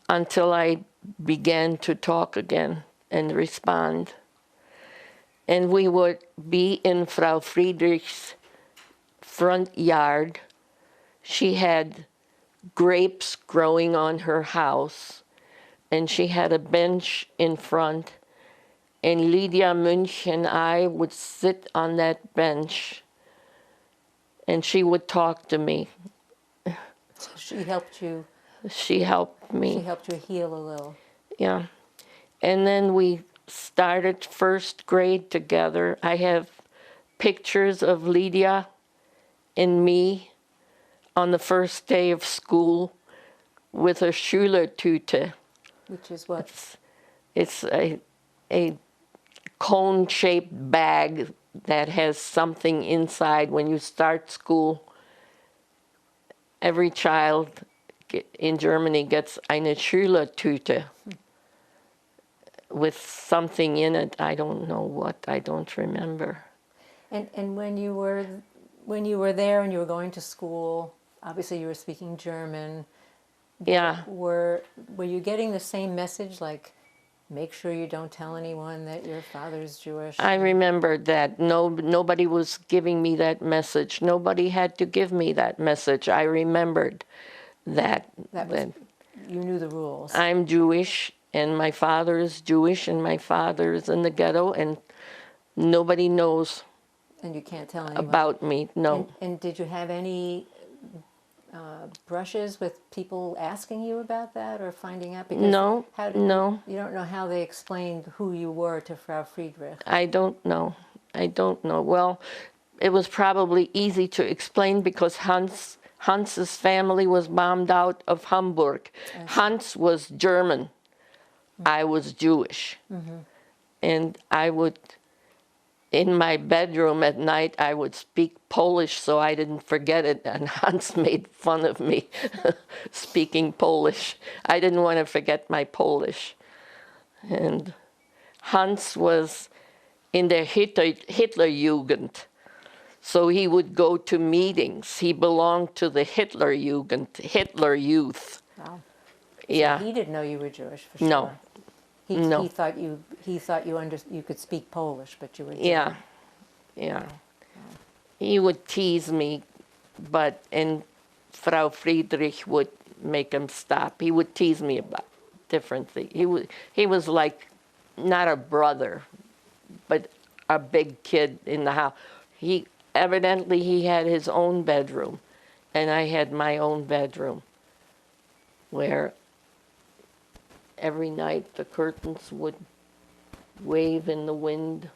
until I began to talk again and respond. And we would be in Frau Friedrich's front yard. She had grapes growing on her house, and she had a bench in front, and Lydia Munch and I would sit on that bench, and she would talk to me. So she helped you. She helped She me, helped you heal a little. yeah. And then we started first grade together. I have pictures of Lydia and me on the first day of school with a Schülertüte. Which is what? It's a cone-shaped bag that has something inside. When you start school, every child in Germany gets eine Schülertüte with something in it. I don't know what. I don't remember. And when you were there and you were going to school, obviously you were speaking German. Yeah. Were you getting the same message, like, make sure you don't tell anyone that your father's Jewish? I remembered that. Nobody was giving me that message. Nobody had to give me that message. I remembered that. That was, you knew the rules. I'm Jewish, and my father is Jewish, and my father is in the ghetto, and nobody knows And you can't tell anyone. about me. No. And did you have any brushes with people asking you about that or finding out? Because No, no. You don't know how they explained who you were to Frau Friedrich. I don't know. I don't know. Well, it was probably easy to explain because Hans's family was bombed out of Hamburg. Hans was German. I was Jewish. And I would, in my bedroom at night, I would speak Polish so I didn't forget it. And Hans made fun of me speaking Polish. I didn't want to forget my Polish. And Hans was in the Hitlerjugend. So he would go to meetings. He belonged to the Hitlerjugend, Hitler Youth. Wow. Yeah. He didn't know you were Jewish, for sure. No. No. He thought you could speak Polish, but you were Jewish. Yeah. Yeah. He would tease me, and Frau Friedrich would make him stop. He would tease me about different things. He was like not a brother, but a big kid in the house. Evidently he had his own bedroom, and I had my own bedroom, where every night the curtains would wave in the wind.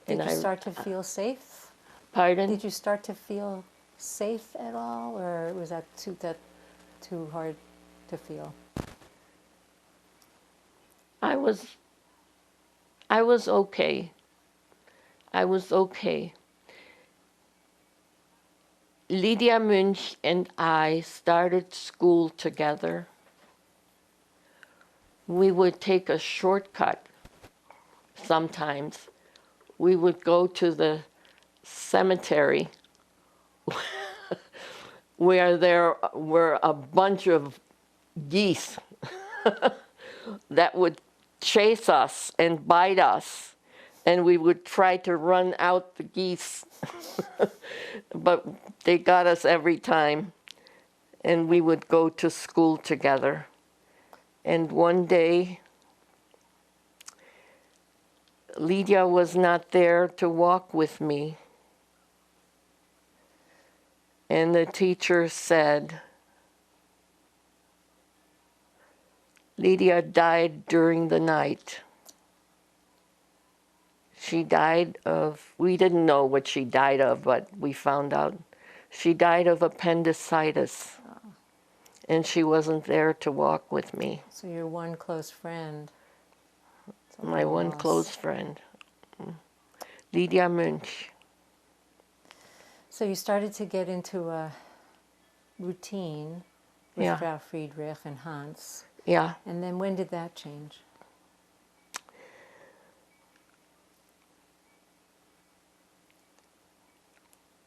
Did you start to feel safe? Pardon? Did you start to feel safe at all, or was that too hard to feel? I was okay. I was okay. Lydia Munch and I started school together. We would take a shortcut sometimes. We would go to the cemetery where there were a bunch of geese that would chase us and bite us. And we would try to run out the geese, but they got us every time. And we would go to school together. And one day, Lydia was not there to walk with me. And the teacher said, Lydia died during the night. She died of, we didn't know what she died of, but we found out. She died of appendicitis. And she wasn't there to walk with me. So your one close friend. My one loss. close friend, Lydia Munch. So you started to get into a routine with Yeah. Frau Friedrich and Hans. Yeah. And then when did that change?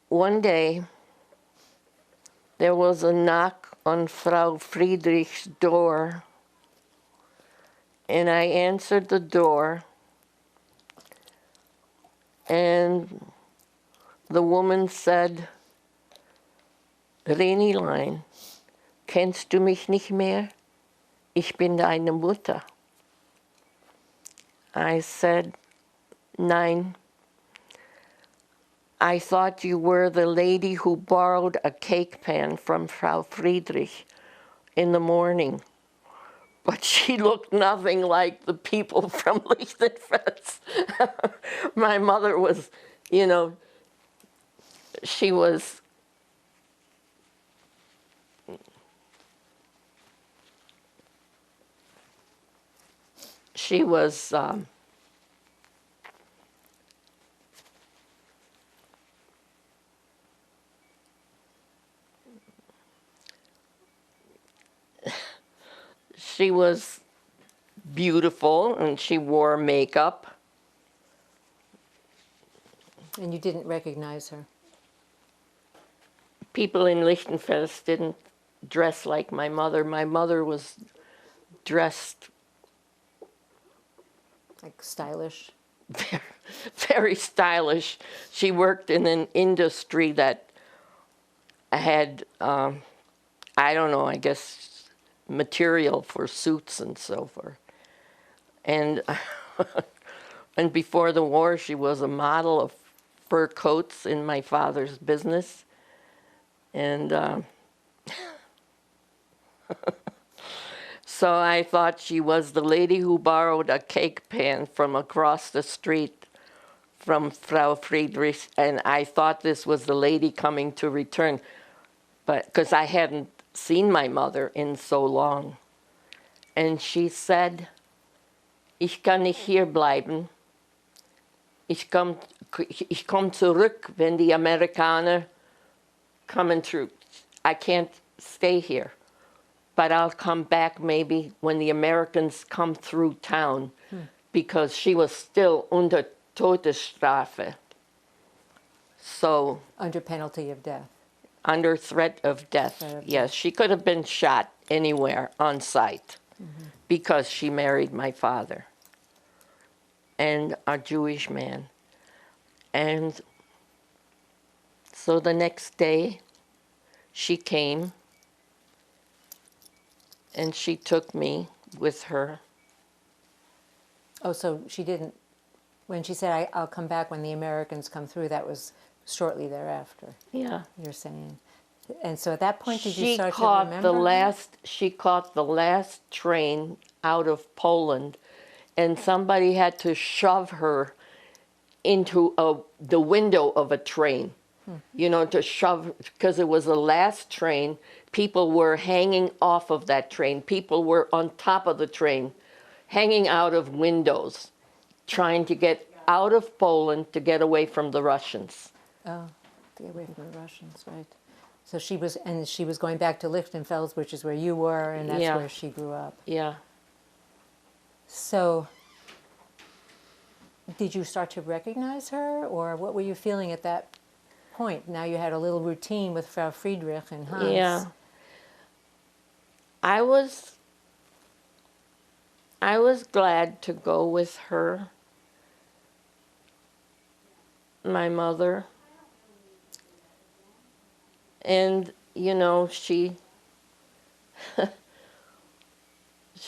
One day, there was a knock on Frau Friedrich's door, and I answered the door, and the woman said, Renilein, kennst du mich nicht mehr? Ich bin deine Mutter. I said, Nein. I thought you were the lady who borrowed a cake pan from Frau Friedrich in the morning. But she looked nothing like the people from Lichtenfels. My mother was, you know, she was she was she was beautiful, and she wore makeup. And you didn't recognize her? People in Lichtenfels didn't dress like my mother. My mother was dressed Like stylish? very, very stylish. She worked in an industry that had, I don't know, I guess, material for suits and so forth. And, and before the war, she was a model of fur coats in my father's business. And so I thought she was the lady who borrowed a cake pan from across the street from Frau Friedrich, and I thought this was the lady coming to return, but because I hadn't seen my mother in so long. And she said, ich kann nicht hier bleiben. Ich komm zurück, wenn die Amerikaner coming through. I can't stay here, but I'll come back maybe when the Americans come through town, because she was still unter Todesstrafe. So Under penalty of death? under threat of death, Threat of yes. She could have been shot anywhere on sight because she married my father and a Jewish man. And so the next day, she came and she took me with her. Oh, so she didn't, when she said, I'll come back when the Americans come through, that was shortly thereafter, Yeah. you're saying. And so at that point, did you She start to caught remember the her? she caught the last train out of Poland, and somebody had to shove her into the window of a train. You know, to shove, because it was the last train. People were hanging off of that train. People were on top of the train, hanging out of windows, trying to get out of Poland to get away from the Russians. Oh, to get away from the Russians, right. So she was going back to Lichtenfels, which is where you were, and that's Yeah. where she grew up. Yeah. So did you start to recognize her, or what were you feeling at that point? Now you had a little routine with Frau Friedrich and Hans. Yeah. I was glad to go with her, my mother. And, you know, she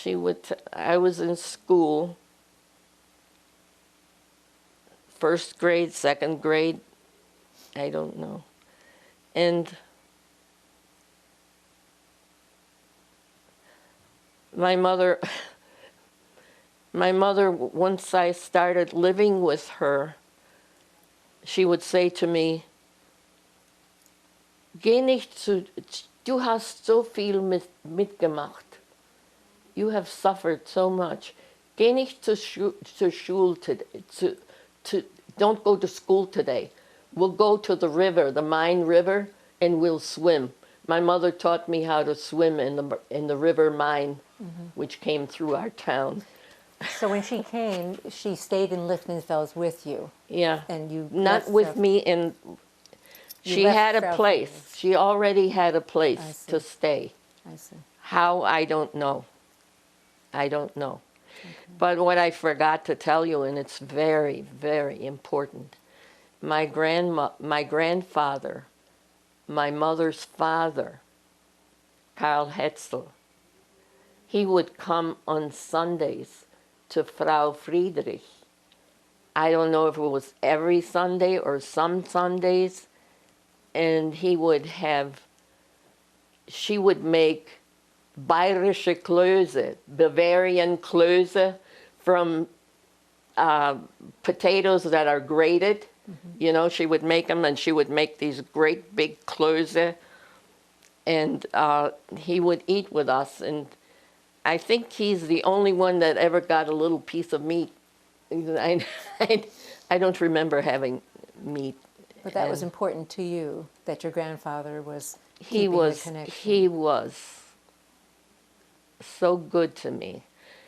would, I was in school, first grade, second grade, I don't know. And my mother, once I started living with her, she would say to me, geh nicht zu, du hast so viel mitgemacht. You have suffered so much. Geh nicht zur Schule today. Don't go to school today. We'll go to the river, the Main River, and we'll swim. My mother taught me how to swim in the river Main, which came through our town. So when she came, she stayed in Lichtenfels with you. Yeah. And you Not left with Frau- me in. You She left had a Frau place. Friedrichs. She already had a I place see. to stay. I see. How, I don't know. I don't know. But what I forgot to tell you, and it's very, very important, my grandfather, my mother's father, Karl Hetzel, he would come on Sundays to Frau Friedrich. I don't know if it was every Sunday or some Sundays, and she would make bayerische Klöße, Bavarian Klöße, from potatoes that are grated. You know, she would make them, and she would make these great big Klöße, and he would eat with us. And I think he's the only one that ever got a little piece of meat. I don't remember having meat. But that was And important to you, that your grandfather was he keeping was the connection. he was so good to me.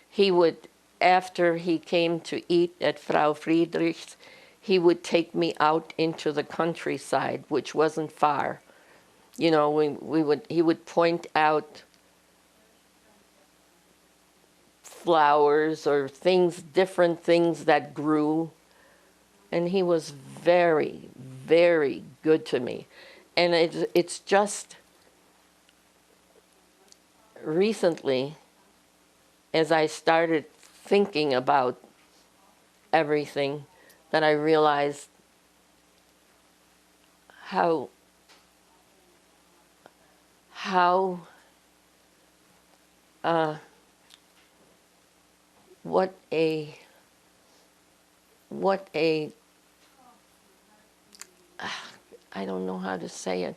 He would, after he came to eat at Frau Friedrich's, he would take me out into the countryside, which wasn't far. You know, he would point out flowers or things, different things that grew. And he was very, very good to me. And it's just recently, as I started thinking about everything, that I realized how what a I don't know how to say it.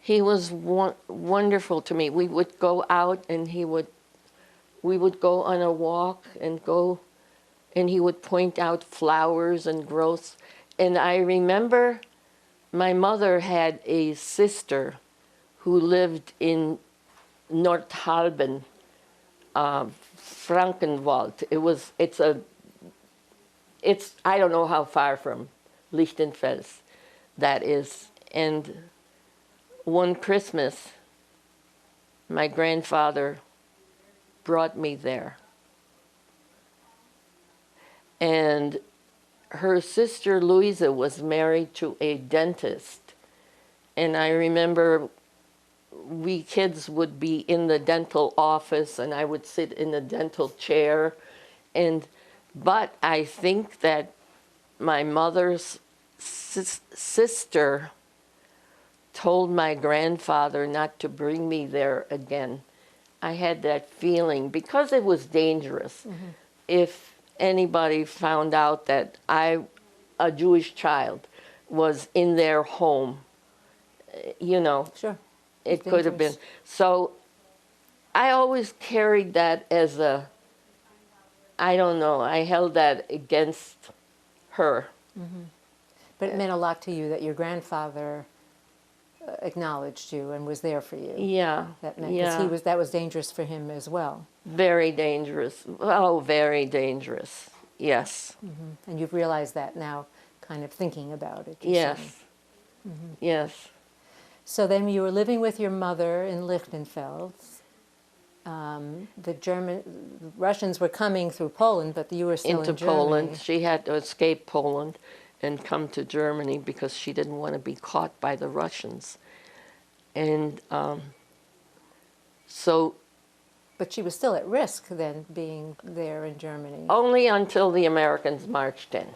He was wonderful to me. We would go out and we would go on a walk and he would point out flowers and growths. And I remember my mother had a sister who lived in Nordhalben, Frankenwald. It's I don't know how far from Lichtenfels that is. And one Christmas, my grandfather brought me there. And her sister Louisa was married to a dentist. And I remember we kids would be in the dental office and I would sit in the dental chair. But I think that my mother's sister told my grandfather not to bring me there again. I had that feeling because it was dangerous. Mm-hmm. If anybody found out that a Jewish child, was in their home, you know, Sure. it could have been. So I always carried that as I don't know, I held that against her. Mm-hmm. But it meant a lot to you that your grandfather acknowledged you and was there for you. Yeah. That meant, yeah. because that was dangerous for him as well. Very dangerous. Oh, very dangerous. Yes. Mm-hmm. And you've realized that now, kind of thinking about it. Yes. Mm-hmm. Yes. So then you were living with your mother in Lichtenfels. The Russians were coming through Poland, but you were still in Germany. Into Poland. She had to escape Poland and come to Germany because she didn't want to be caught by the Russians. And so... But she was still at risk then, being there in Germany. Only until the Americans marched in.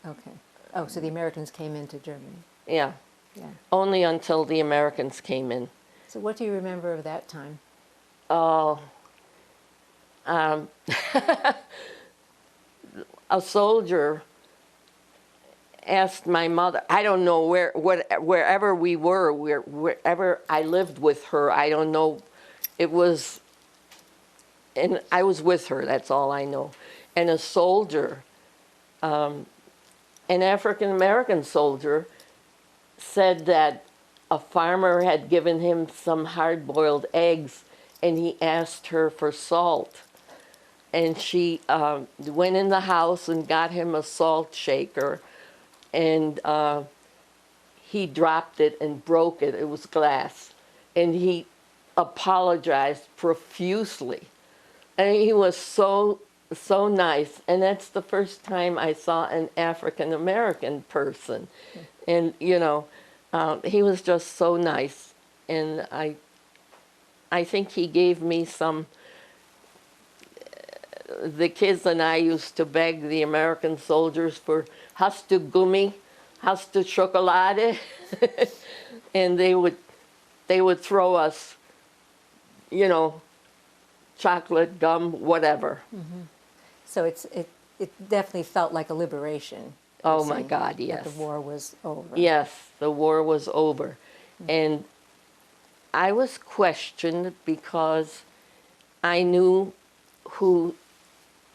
Okay. Oh, so the Americans came into Germany. Yeah. Yeah. Only until the Americans came in. So what do you remember of that time? Oh, a soldier asked my mother, I don't know wherever we were, wherever I lived with her, I don't know, it was, and I was with her, that's all I know. And a soldier, an African-American soldier, said that a farmer had given him some hard-boiled eggs, and he asked her for salt. And she went in the house and got him a salt shaker, and he dropped it and broke it. It was glass. And he apologized profusely. And he was so nice. And that's the first time I saw an African American person. And, you know, he was just so nice. And I think he gave me some. The kids and I used to beg the American soldiers for hast du Gummi, hast du Schokolade, and they would throw us, you know, chocolate, gum, whatever. So it definitely felt like a liberation. Oh you're my saying, God, that yes. the war was over. Yes, the war was over, and I was questioned because I knew who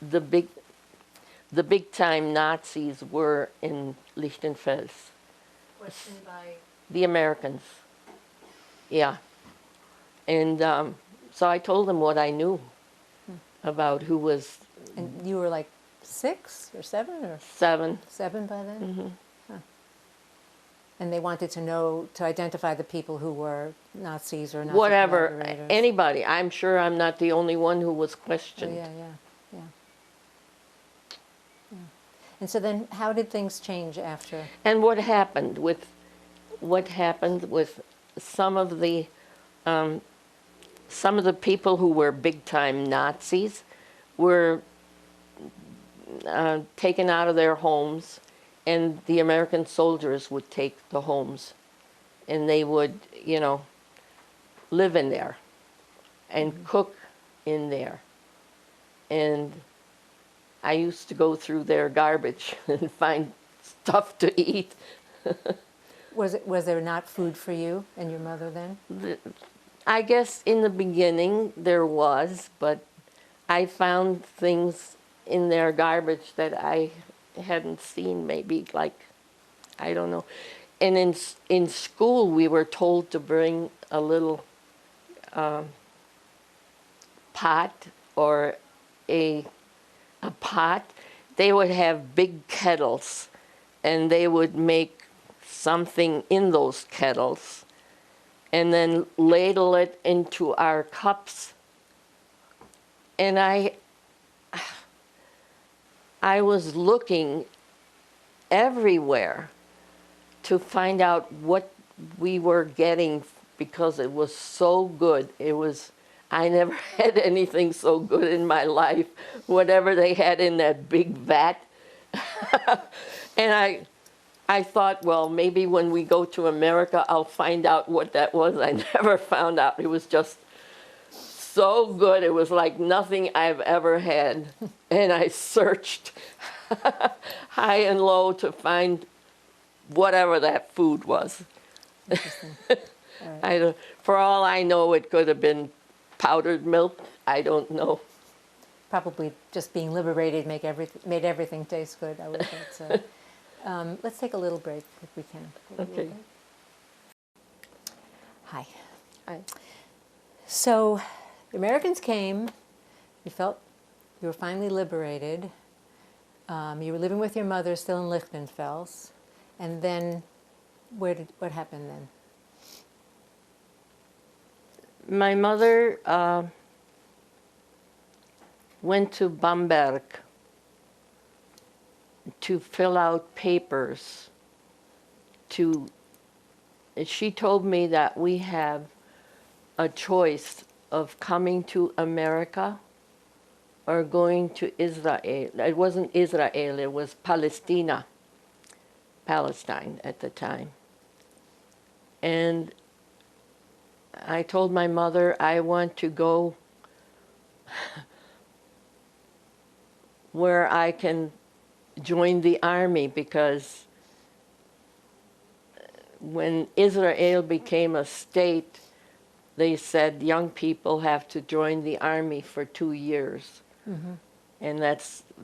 the big time Nazis were in Lichtenfels. Questioned by. The Americans. Yeah. And so I told them what I knew about who was And you were like 6 or 7 or 7. 7 by then? Huh. And they wanted to know, to identify the people who were Nazis or Nazi Whatever, collaborators. anybody. I'm sure I'm not the only one who was Oh, questioned. yeah. And so then how did things change after? And what happened with some of the people who were big time Nazis were taken out of their homes, and the American soldiers would take the homes, and they would, you know, live in there and cook in there. And I used to go through their garbage and find stuff to eat. Was there not food for you and your mother then? I guess in the beginning there was, but I found things in their garbage that I hadn't seen, maybe, like, I don't know. And in school we were told to bring a little pot or a pot. They would have big kettles, and they would make something in those kettles and then ladle it into our cups. And I was looking everywhere to find out what we were getting, because it was so good. I never had anything so good in my life, whatever they had in that big vat. And I thought, well, maybe when we go to America, I'll find out what that was. I never found out. It was just so good. It was like nothing I've ever had. And I searched high and low to find whatever that food was. Interesting. All right. For all I know, it could have been powdered milk. I don't know. Probably just being liberated made everything taste good, I would think so. Let's take a little break if we can. Okay. Hi. Hi. So the Americans came, you felt you were finally liberated. You were living with your mother still in Lichtenfels. And then what happened then? My mother went to Bamberg to fill out papers. She told me that we have a choice of coming to America or going to Israel. It wasn't Israel, it was Palestine at the time. And I told my mother I want to go where I can join the army, because when Israel became a state, they said young people have to join the army for 2 years. Mm-hmm. And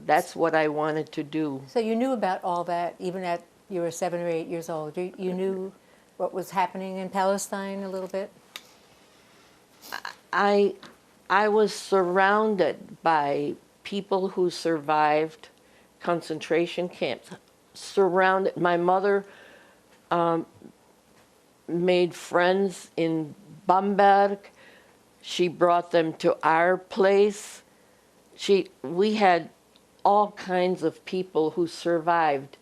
that's what I wanted to do. So you knew about all that even at you were 7 or 8 years old. You knew what was happening in Palestine a little bit? I was surrounded by people who survived concentration camps. Surrounded. My mother made friends in Bamberg. She brought them to our place. We had all kinds of people who survived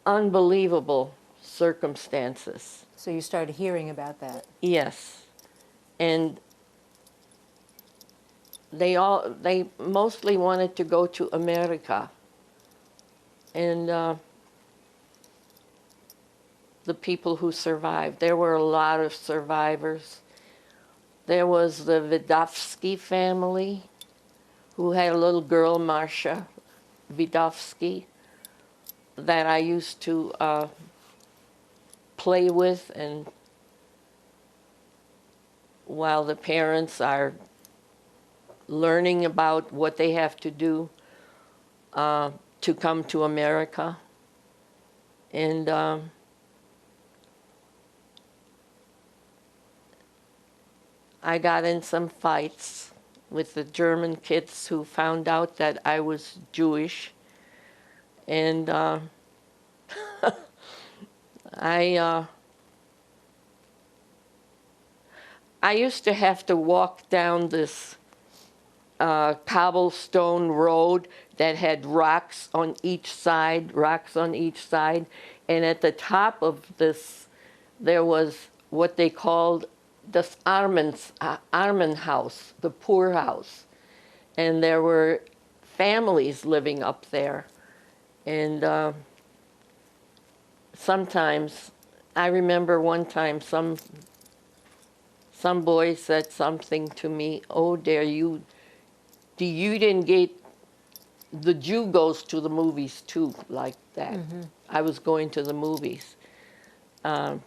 unbelievable circumstances. So you started hearing about that. Yes. And they mostly wanted to go to America. And the people who survived, there were a lot of survivors. There was the Vidovsky family, who had a little girl, Marcia Vidovsky, that I used to play with, and while the parents are learning about what they have to do to come to America. And I got in some fights with the German kids who found out that I was Jewish. And I used to have to walk down this cobblestone road that had rocks on each side, and at the top of this there was what they called das Armenhaus, the poor house, and there were families living up there. And sometimes, I remember one time some boy said something to me, "Oh, dear, you didn't get, the Jew goes to the movies too," like that. Mm-hmm. I was going to the movies. And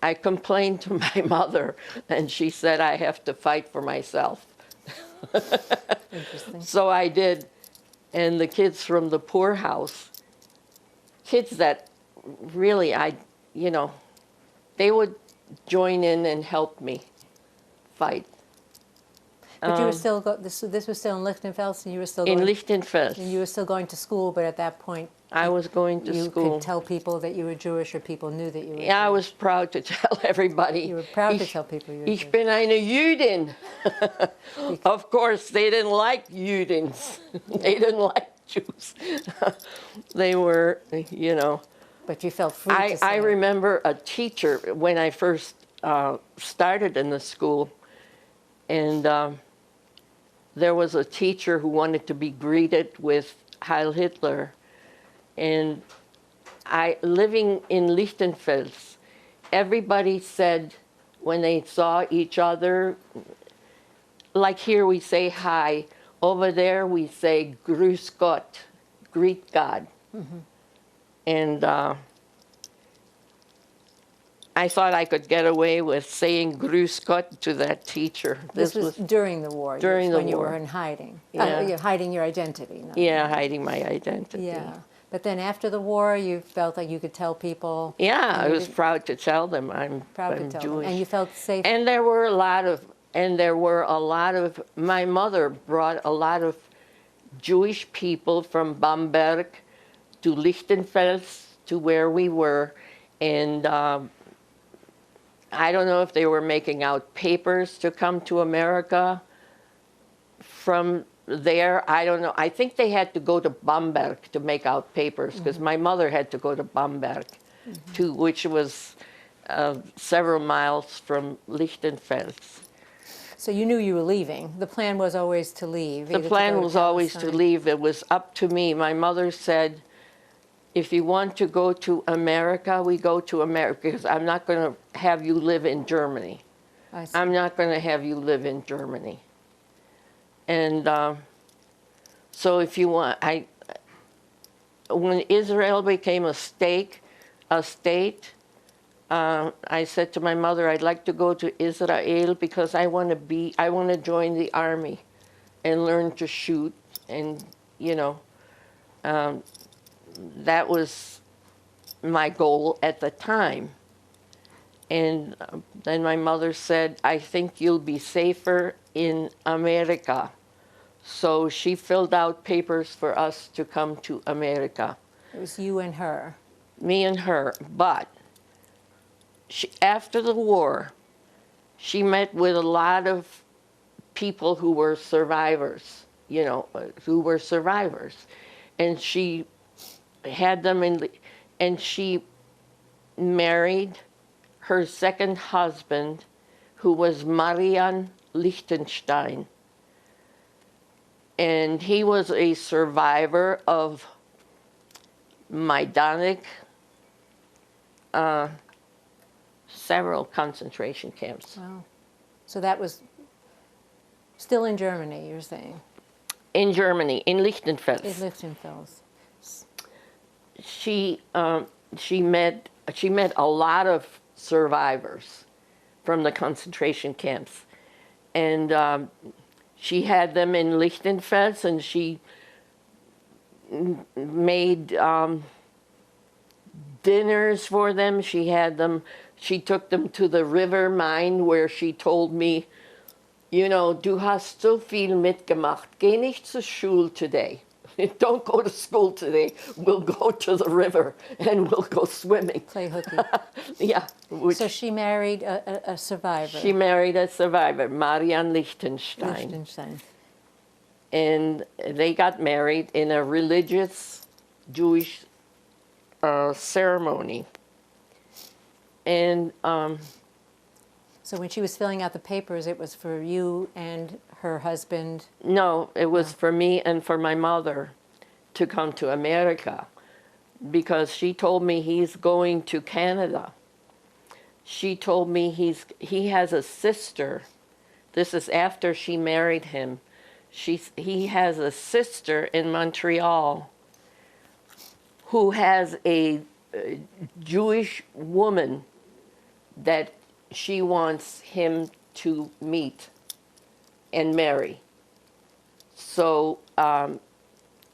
I complained to my mother, and she said I have to fight for myself. Interesting. So I did. And the kids from the poor house, kids that really they would join in and help me fight. But you were still this was still in Lichtenfels, and you were still going, in Lichtenfels. And you were still going to school, but at that point I was going to school. You could tell people that you were Jewish, or people knew that you were Jewish. Yeah, I was proud to tell everybody. You were proud to tell people you were Jewish. Ich bin eine Jüdin. Of course, they didn't like Jüdins. They didn't like Jews. They were, But you felt free to say I remember a teacher when I first started in the school, and there was a teacher who wanted to be greeted with Heil Hitler. And living in Lichtenfels, everybody said when they saw each other, like here we say hi, over there we say Grüß Gott, greet God. Mm-hmm. And I thought I could get away with saying Grüß Gott to that teacher. This was during the war. During the when war. You were in hiding. Yeah. You're hiding your identity. Hiding my identity. Yeah. But then after the war, you felt like you could tell people. Yeah, I was proud to tell them I'm Jewish. And you felt safe. And there were a lot of, my mother brought a lot of Jewish people from Bamberg to Lichtenfels, to where we were. And I don't know if they were making out papers to come to America from there. I don't know. I think they had to go to Bamberg to make out papers, because my mother had to go to Bamberg, too, which was several miles from Lichtenfels. So you knew you were leaving. The plan was always to leave. The plan was always to leave. It was up to me. My mother said, if you want to go to America, we go to America, because I'm not going to have you live in Germany. I see. I'm not going to have you live in Germany. And so if you want, when Israel became a state, I said to my mother, I'd like to go to Israel because I want to join the army and learn to shoot and, that was my goal at the time. And then my mother said, I think you'll be safer in America. So she filled out papers for us to come to America, It was you and her. me and her. But after the war, she met with a lot of people who were survivors, who were survivors. And she had them and she married her second husband, who was Marian Lichtenstein. And he was a survivor of Majdanek, several concentration camps. Wow. So that was still in Germany, you're saying? In Germany, in Lichtenfels. In Lichtenfels. She met a lot of survivors from the concentration camps, and she had them in Lichtenfels, and she made dinners for them. She took them to the river Main, where she told me, du hast so viel mitgemacht. Geh nicht zur Schule today. Don't go to school today. We'll go to the river and we'll go swimming. Play hooky. Yeah. So she married a survivor. She married a survivor, Marian Lichtenstein. Lichtenstein. And they got married in a religious Jewish ceremony. And so when she was filling out the papers, it was for you and her husband? No, it was for me and for my mother to come to America, because she told me he's going to Canada. She told me he has a sister. This is after she married him. He has a sister in Montreal who has a Jewish woman that she wants him to meet and marry. So I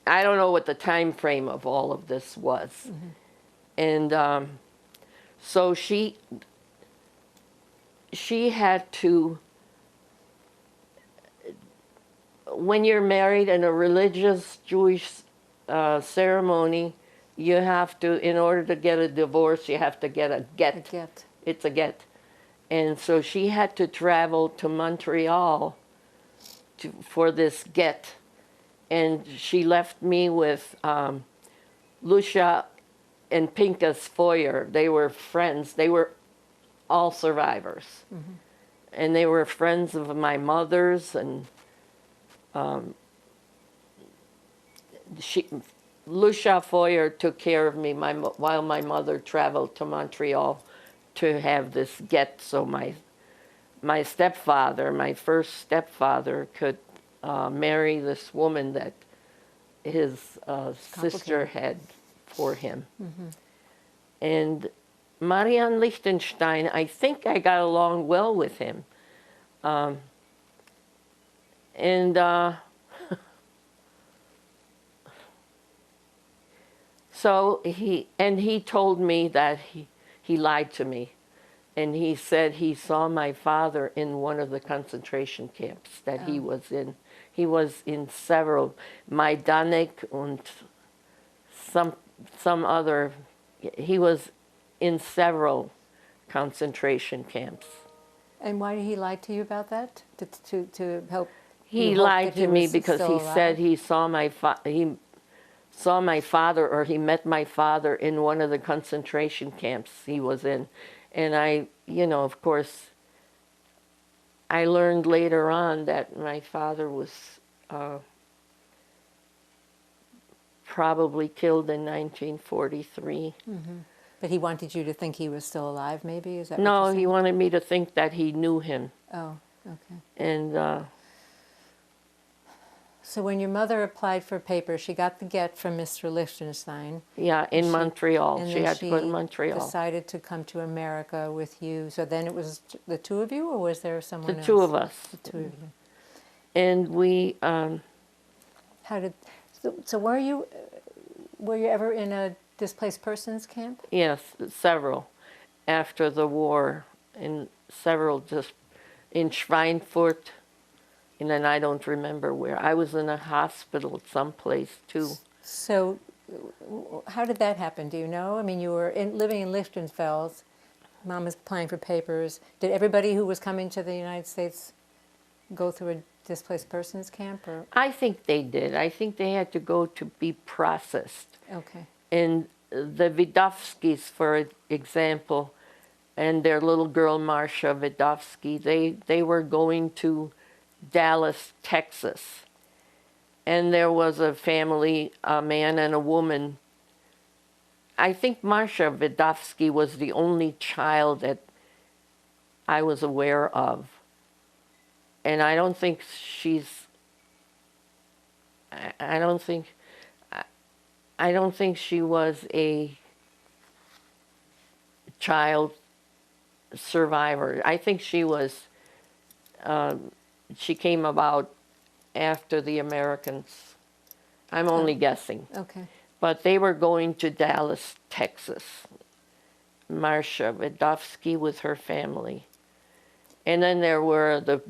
don't know what the time frame of all of this was. Mm-hmm. And so she had to, when you're married in a religious Jewish ceremony, you have to, in order to get a divorce, you have to get a get. A get. It's a get. And so she had to travel to Montreal for this get. And she left me with Lucia and Pinkas Foyer. They were friends. They were all survivors. Mm-hmm. And they were friends of my mother's. And Lucia Foyer took care of me while my mother traveled to Montreal to have this get, so my stepfather, my first stepfather, could marry this woman that his sister had for him. Mm-hmm. And Marian Lichtenstein, I think I got along well with him. So he told me that he lied to me, and he said he saw my father in one of the concentration camps that he was in. He was in several, Majdanek and some other, he was in several concentration camps. And why did he lie to you about that? To help? He lied to me because he said he saw my father, or he met my father in one of the concentration camps he was in. And I, of course, I learned later on that my father was probably killed in 1943. Mm-hmm. But he wanted you to think he was still alive, maybe? Is that No, what you're saying? he wanted me to think that he knew him. Oh, okay. And so when your mother applied for papers, she got the get from Mr. Lichtenstein. yeah, in Montreal. And She had to go to Montreal. Decided to come to America with you. So then it was the two of you, or was there someone else? The two of us. The two of you. And we, How did? So were you? Were you ever in a displaced persons camp? Yes, several after the war, and several just in Schweinfurt, and then I don't remember where. I was in a hospital someplace too. So, how did that happen? Do you know? I mean, you were living in Lichtenfeld. Mom was applying for papers. Did everybody who was coming to the United States go through a displaced persons camp? Or I think they did. I think they had to go to be processed. okay, And the Vidovskis, for example, and their little girl Marcia Vidovsky, they were going to Dallas, Texas. And there was a family, a man and a woman. I think Marcia Vidovsky was the only child that I was aware of. And I don't think I don't think, I don't think she was a child survivor. I think she was, she came about after the Americans. I'm only guessing. okay. But they were going to Dallas, Texas. Marcia Vidovsky with her family. And then there were the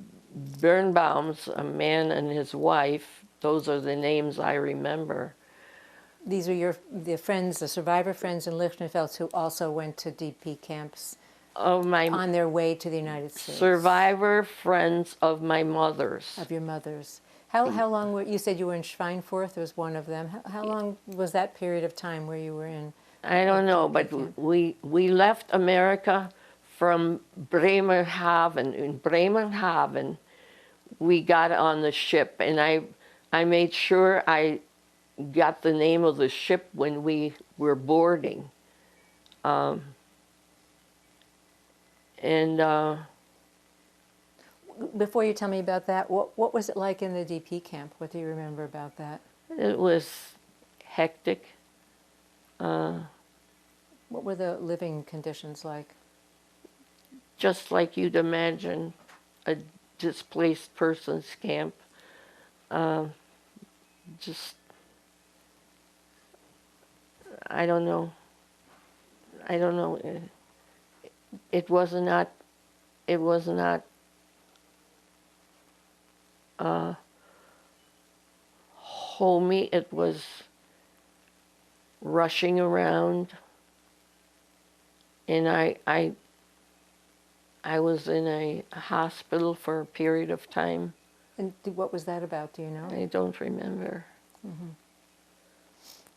Birnbaums, a man and his wife. Those are the names I remember. These are the friends, the survivor friends in Lichtenfeld who also went to DP camps Of my on their way to the United States. survivor friends of my mother's. Of your mother's. How long were you said you were in Schweinfurth? Was one of them. How long was that period of time where you were in? I don't know, but we left America from Bremerhaven. In Bremerhaven, we got on the ship, and I made sure I got the name of the ship when we were boarding. Before you tell me about that, what was it like in the DP camp? What do you remember about that? It was hectic. What were the living conditions like? Just like you'd imagine a displaced persons camp. Just, I don't know. I don't know. It was not homey. It was rushing around. And I was in a hospital for a period of time. And what was that about? Do you know? I don't remember.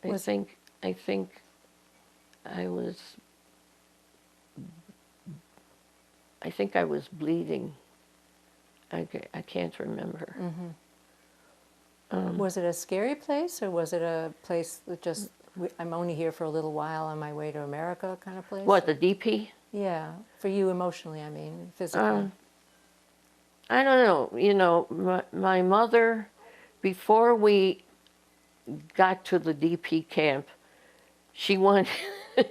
I think I was bleeding. I can't remember. Was it a scary place, or was it a place that just I'm only here for a little while on my way to America kind of place? What, the DP? Yeah, for you emotionally, I mean, physically. I don't know. You know, my mother, before we got to the DP camp, she wanted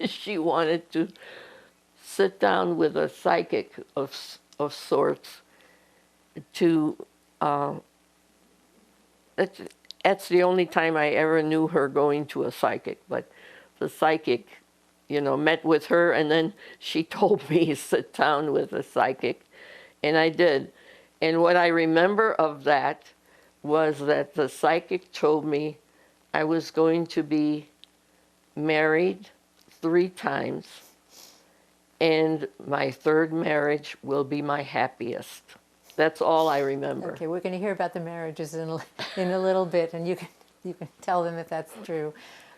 she wanted to sit down with a psychic of sorts to. That's the only time I ever knew her going to a psychic. But the psychic, you know, met with her, and then she told me to sit down with a psychic, and I did. And what I remember of that was that the psychic told me I was going to be married 3 times, and my 3rd marriage will be my happiest. That's all I remember. Okay, we're going to hear about the marriages in a little bit, and you can tell them if that's true.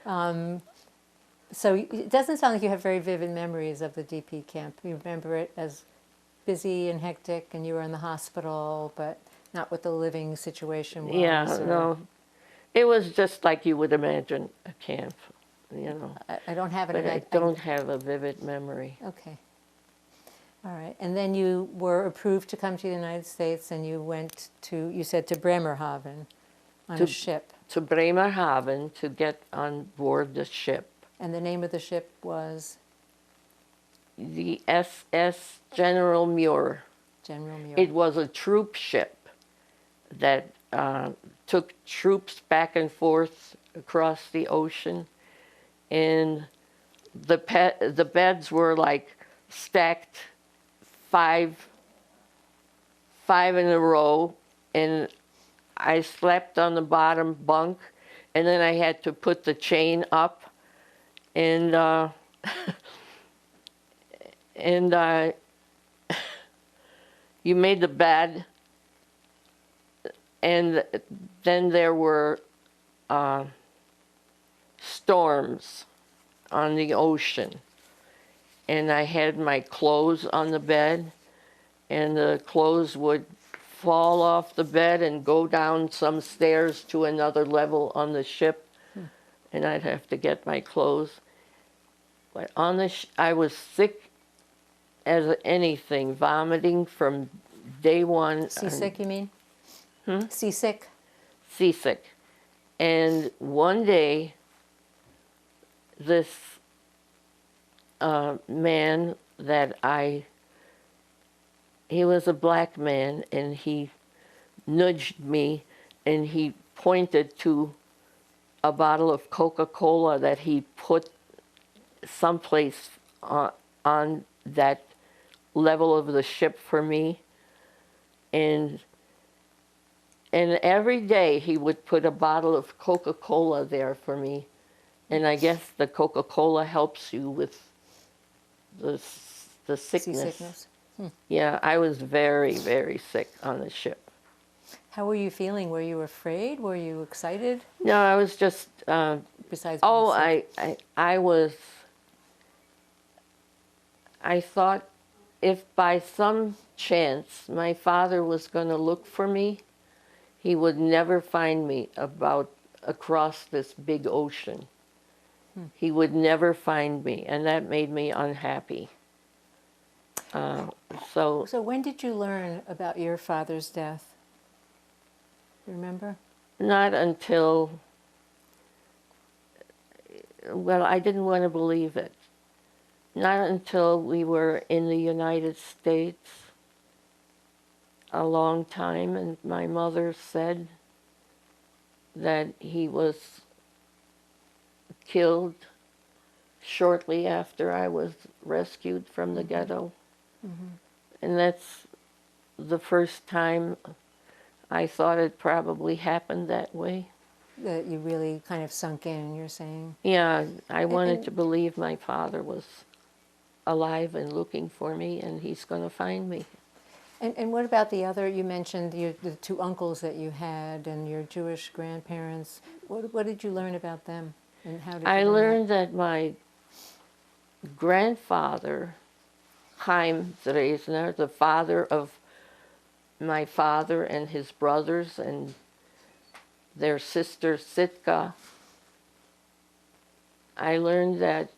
So it doesn't sound like you have very vivid memories of the DP camp. You remember it as busy and hectic, and you were in the hospital, but not what the living situation was. Yeah, no. It was just like you would imagine a camp, you know. I don't have it. But I don't have a vivid memory. Okay. All right. And then you were approved to come to the United States, and you went to, you said, to Bremerhaven on a ship. To Bremerhaven to get on board the ship. And the name of the ship was? The SS General Muir. General Muir. It was a troop ship that took troops back and forth across the ocean. and the beds were like stacked five in a row, and I slept on the bottom bunk, and then I had to put the chain up, and and you made the bed, and then there were storms on the ocean, and I had my clothes on the bed, and the clothes would fall off the bed and go down some stairs to another level on the ship, and I'd have to get my clothes. But on the I was sick as anything, vomiting from day one. Seasick, you mean? Seasick? Seasick. And one day, this man that he was a black man, and he nudged me, and he pointed to a bottle of Coca-Cola that he put someplace on that level of the ship for me. And every day he would put a bottle of Coca-Cola there for me. And I guess the Coca-Cola helps you with the sickness. Seasickness. Yeah, I was very, very sick on the ship. How were you feeling? Were you afraid? Were you excited? No, I was just, Besides being oh, sick? I thought if by some chance my father was going to look for me, he would never find me across this big ocean. He would never find me, and that made me unhappy. So when did you learn about your father's death? You remember? not until, well, I didn't want to believe it. Not until we were in the United States a long time, and my mother said that he was killed shortly after I was rescued from the ghetto. And that's the first time I thought it probably happened that way. That you really kind of sunk in, you're saying? Yeah, I wanted to believe my father was alive and looking for me, and he's going to find me. And what about the other, you mentioned the two uncles that you had and your Jewish grandparents. What did you learn about them? And how did I you learn learned that my grandfather, Chaim Dresner, the father of my father and his brothers and their sister Sitka, I learned that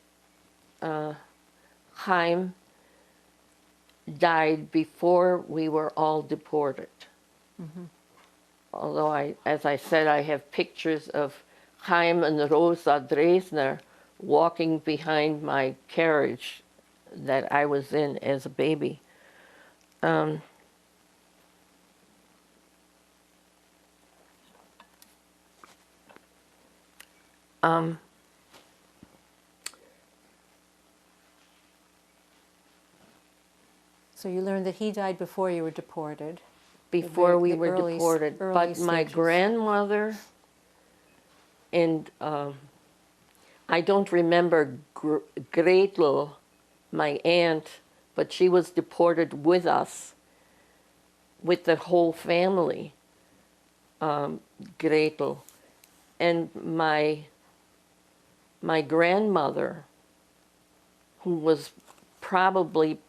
Chaim died before we were all deported. Although, as I said, I have pictures of Chaim and Rosa Dresner walking behind my carriage that I was in as a baby. So you learned that he died before you were deported. Before we the were early- deported. early But my stages. grandmother, and I don't remember Gretel, my aunt, but she was deported with us, with the whole family, Gretel. And my grandmother, who was probably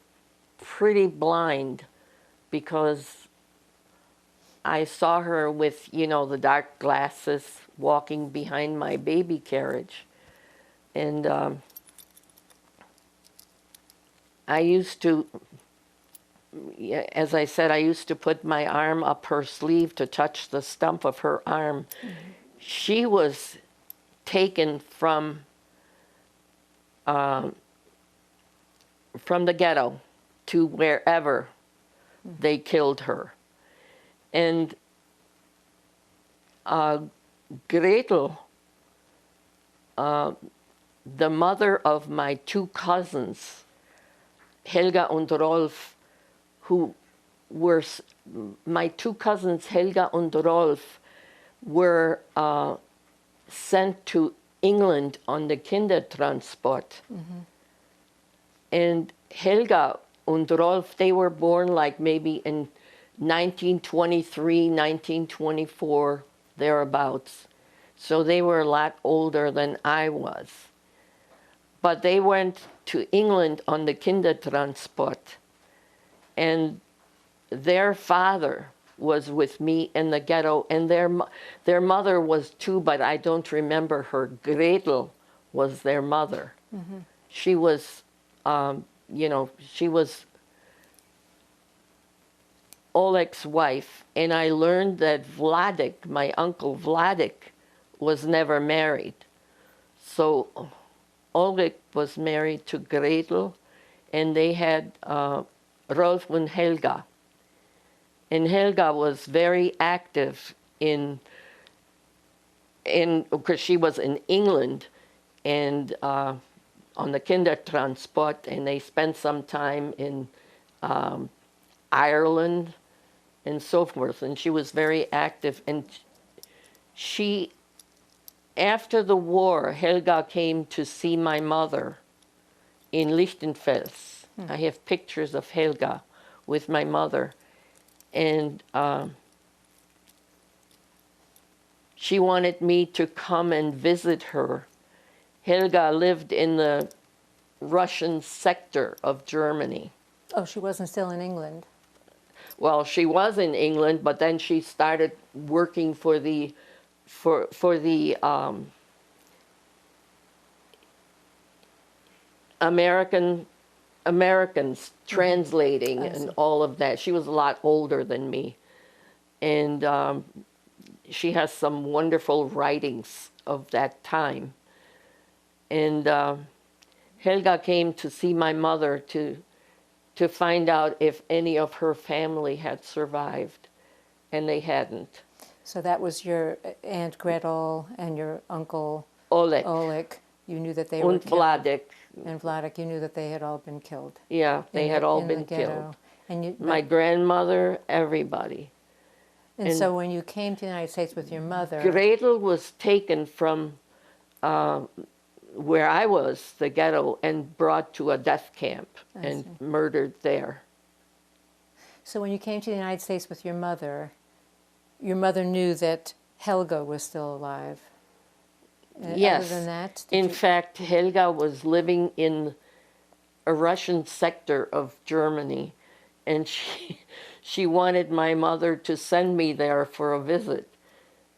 pretty blind, because I saw her with, the dark glasses walking behind my baby carriage. And I used to, as I said, I used to put my arm up her sleeve to touch the stump of her arm. She was taken from the ghetto to wherever they killed her. And Gretel the mother of my two cousins, Helga und Rolf, who were my two cousins, Helga and Rolf, were sent to England on the Kindertransport. And Helga and Rolf, they were born like maybe in 1923, 1924, thereabouts. So they were a lot older than I was. But they went to England on the Kindertransport. And their father was with me in the ghetto, and their mother was too, but I don't remember her. Gretel was their mother. She was, she was Oleg's wife, and I learned that Vladek, my uncle Vladek, was never married. So Oleg was married to Gretel, and they had Rolf and Helga. And Helga was very active because she was in England and on the Kindertransport, and they spent some time in Ireland and so forth. And she was very active. And she, after the war, Helga came to see my mother in Lichtenfels. I have pictures of Helga with my mother. And she wanted me to come and visit her. Helga lived in the Russian sector of Germany. Oh, she wasn't still in England. Well, she was in England, but then she started working for the Americans translating and all of that. She was a lot older than me, and she has some wonderful writings of that time. And Helga came to see my mother to find out if any of her family had survived, and they hadn't. So that was your Aunt Gretel and your uncle Oleg. You knew that they were And killed. Vladek. And Vladek, you knew that they had all been killed. Yeah, they had all in been the ghetto. killed. And My grandmother, everybody. and so when you came to the United States with your mother, Gretel was taken from where I was, the ghetto, and brought to a death camp and murdered there. so when you came to the United States with your mother knew that Helga was still alive. Yes. Other than that, In fact, Helga was living in a Russian sector of Germany, and she wanted my mother to send me there for a visit.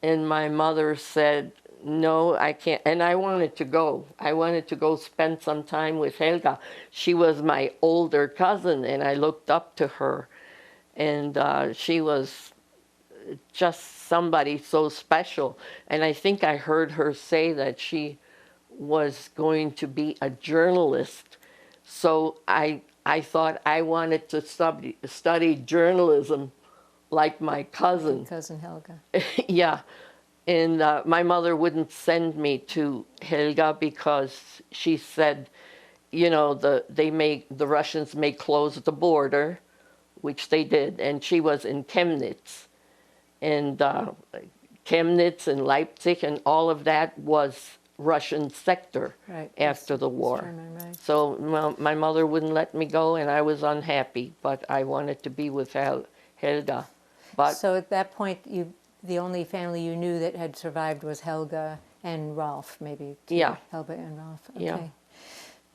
And my mother said, no, I can't. And I wanted to go. I wanted to go spend some time with Helga. She was my older cousin, and I looked up to her. And she was just somebody so special. And I think I heard her say that she was going to be a journalist. So I thought I wanted to study journalism like my cousin. Cousin Helga. Yeah. And my mother wouldn't send me to Helga because she said, the Russians may close the border, which they did, and she was in Chemnitz. And Chemnitz and Leipzig and all of that was Russian sector after the war. German, right. So my mother wouldn't let me go, and I was unhappy, but I wanted to be with Helga. But So at that point, the only family you knew that had survived was Helga and Rolf, maybe. Yeah. Helga and Rolf. Okay. Yeah.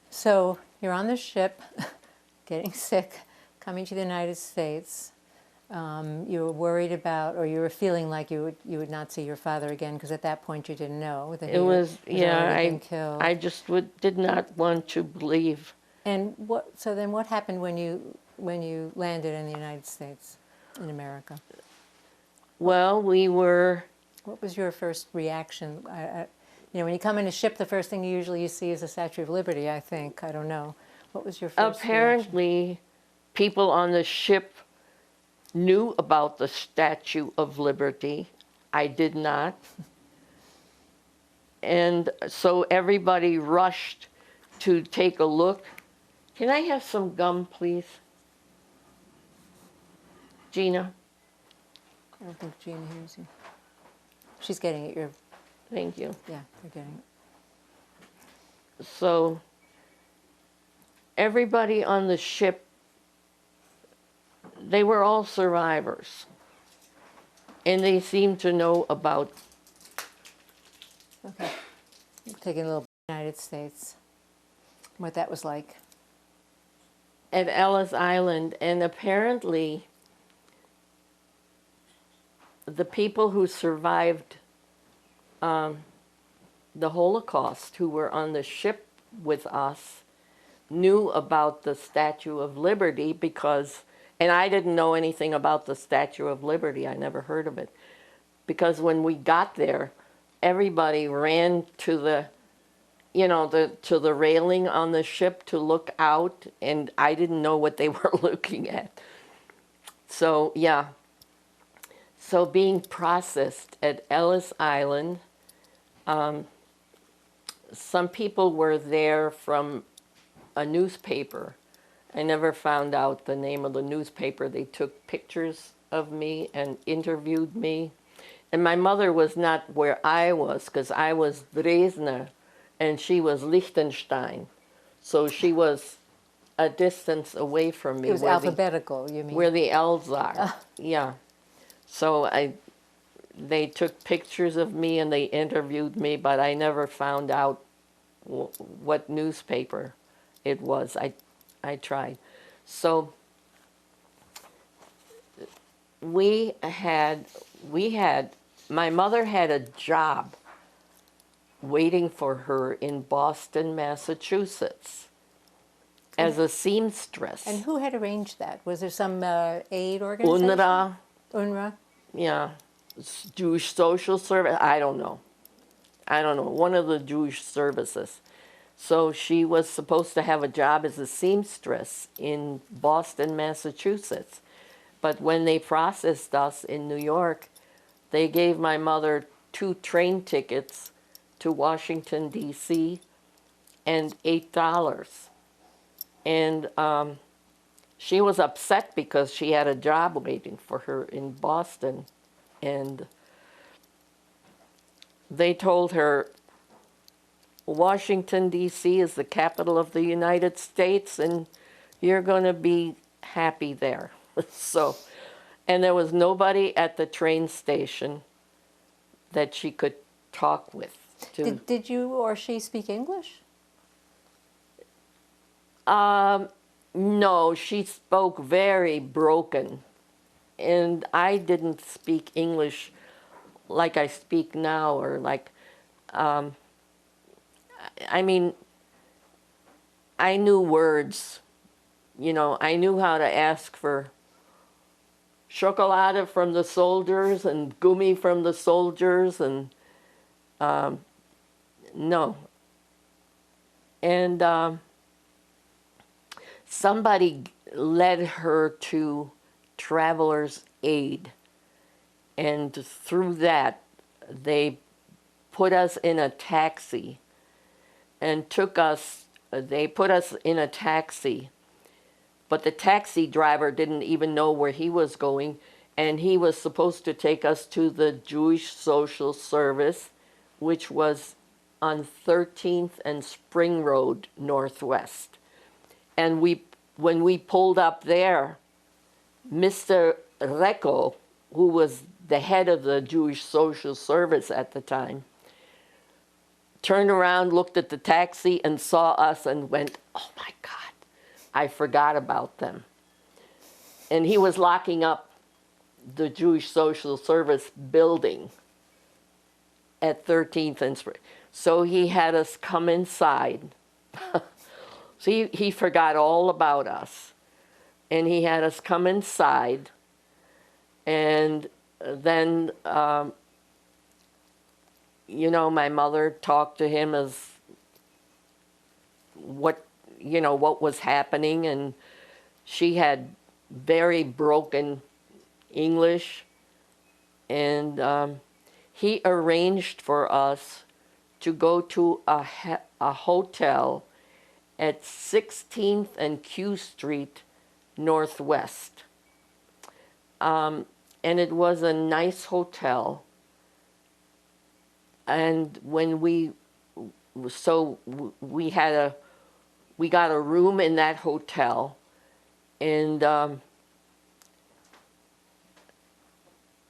So you're on the ship, getting sick, coming to the United States. You were worried about, or you were feeling like you would not see your father again, because at that point you didn't know that he was already been killed. I just did not want to believe. And so then what happened when you landed in the United States, in America? Well, we were. What was your first reaction? When you come in a ship, the first thing you see is the Statue of Liberty, I think. I don't know. What was your first reaction? Apparently, people on the ship knew about the Statue of Liberty. I did not. And so everybody rushed to take a look. Can I have some gum, please? Gina, I don't think Gina hears you. She's getting it. thank you. Yeah, you're getting it. So everybody on the ship, they were all survivors. And they seemed to know about, Okay. Taking a little United States, what that was like. at Ellis Island, and apparently the people who survived the Holocaust, who were on the ship with us, knew about the Statue of Liberty because, and I didn't know anything about the Statue of Liberty, I never heard of it, because when we got there, everybody ran to the, to the railing on the ship to look out, and I didn't know what they were looking at. So, yeah. So being processed at Ellis Island, some people were there from a newspaper. I never found out the name of the newspaper. They took pictures of me and interviewed me. And my mother was not where I was, because I was Dresdner and she was Liechtenstein. So she was a distance away from me. It was alphabetical, you mean? Where the L's are. Yeah. So they took pictures of me and they interviewed me, but I never found out what newspaper it was. I tried. So my mother had a job waiting for her in Boston, Massachusetts, as a seamstress. And who had arranged that? Was there some aid organization? UNRWA, UNRWA? yeah, Jewish Social Service, I don't know, one of the Jewish services. So she was supposed to have a job as a seamstress in Boston, Massachusetts. But when they processed us in New York, they gave my mother 2 train tickets to Washington, D.C., and $8. And she was upset because she had a job waiting for her in Boston. And they told her, Washington, D.C. is the capital of the United States, and you're going to be happy there. So, and there was nobody at the train station that she could talk with. Did you or she speak English? No, she spoke very broken, and I didn't speak English like I speak now, or like, I mean, I knew words, I knew how to ask for chocolate from the soldiers and gummy from the soldiers, and no. And somebody led her to Travelers Aid, and through that they put us in a taxi and they put us in a taxi, but the taxi driver didn't even know where he was going, and he was supposed to take us to the Jewish Social Service, which was on 13th and Spring Road Northwest. And when we pulled up there, Mr. Recko, who was the head of the Jewish Social Service at the time, turned around, looked at the taxi, and saw us and went, "Oh my God, I forgot about them." And he was locking up the Jewish Social Service building at 13th and Spring. So he had us come inside. So he forgot all about us. And he had us come inside. And then, my mother talked to him as what was happening. And she had very broken English. And he arranged for us to go to a hotel at 16th and Q Street Northwest. And it was a nice hotel. And when we got a room in that hotel, and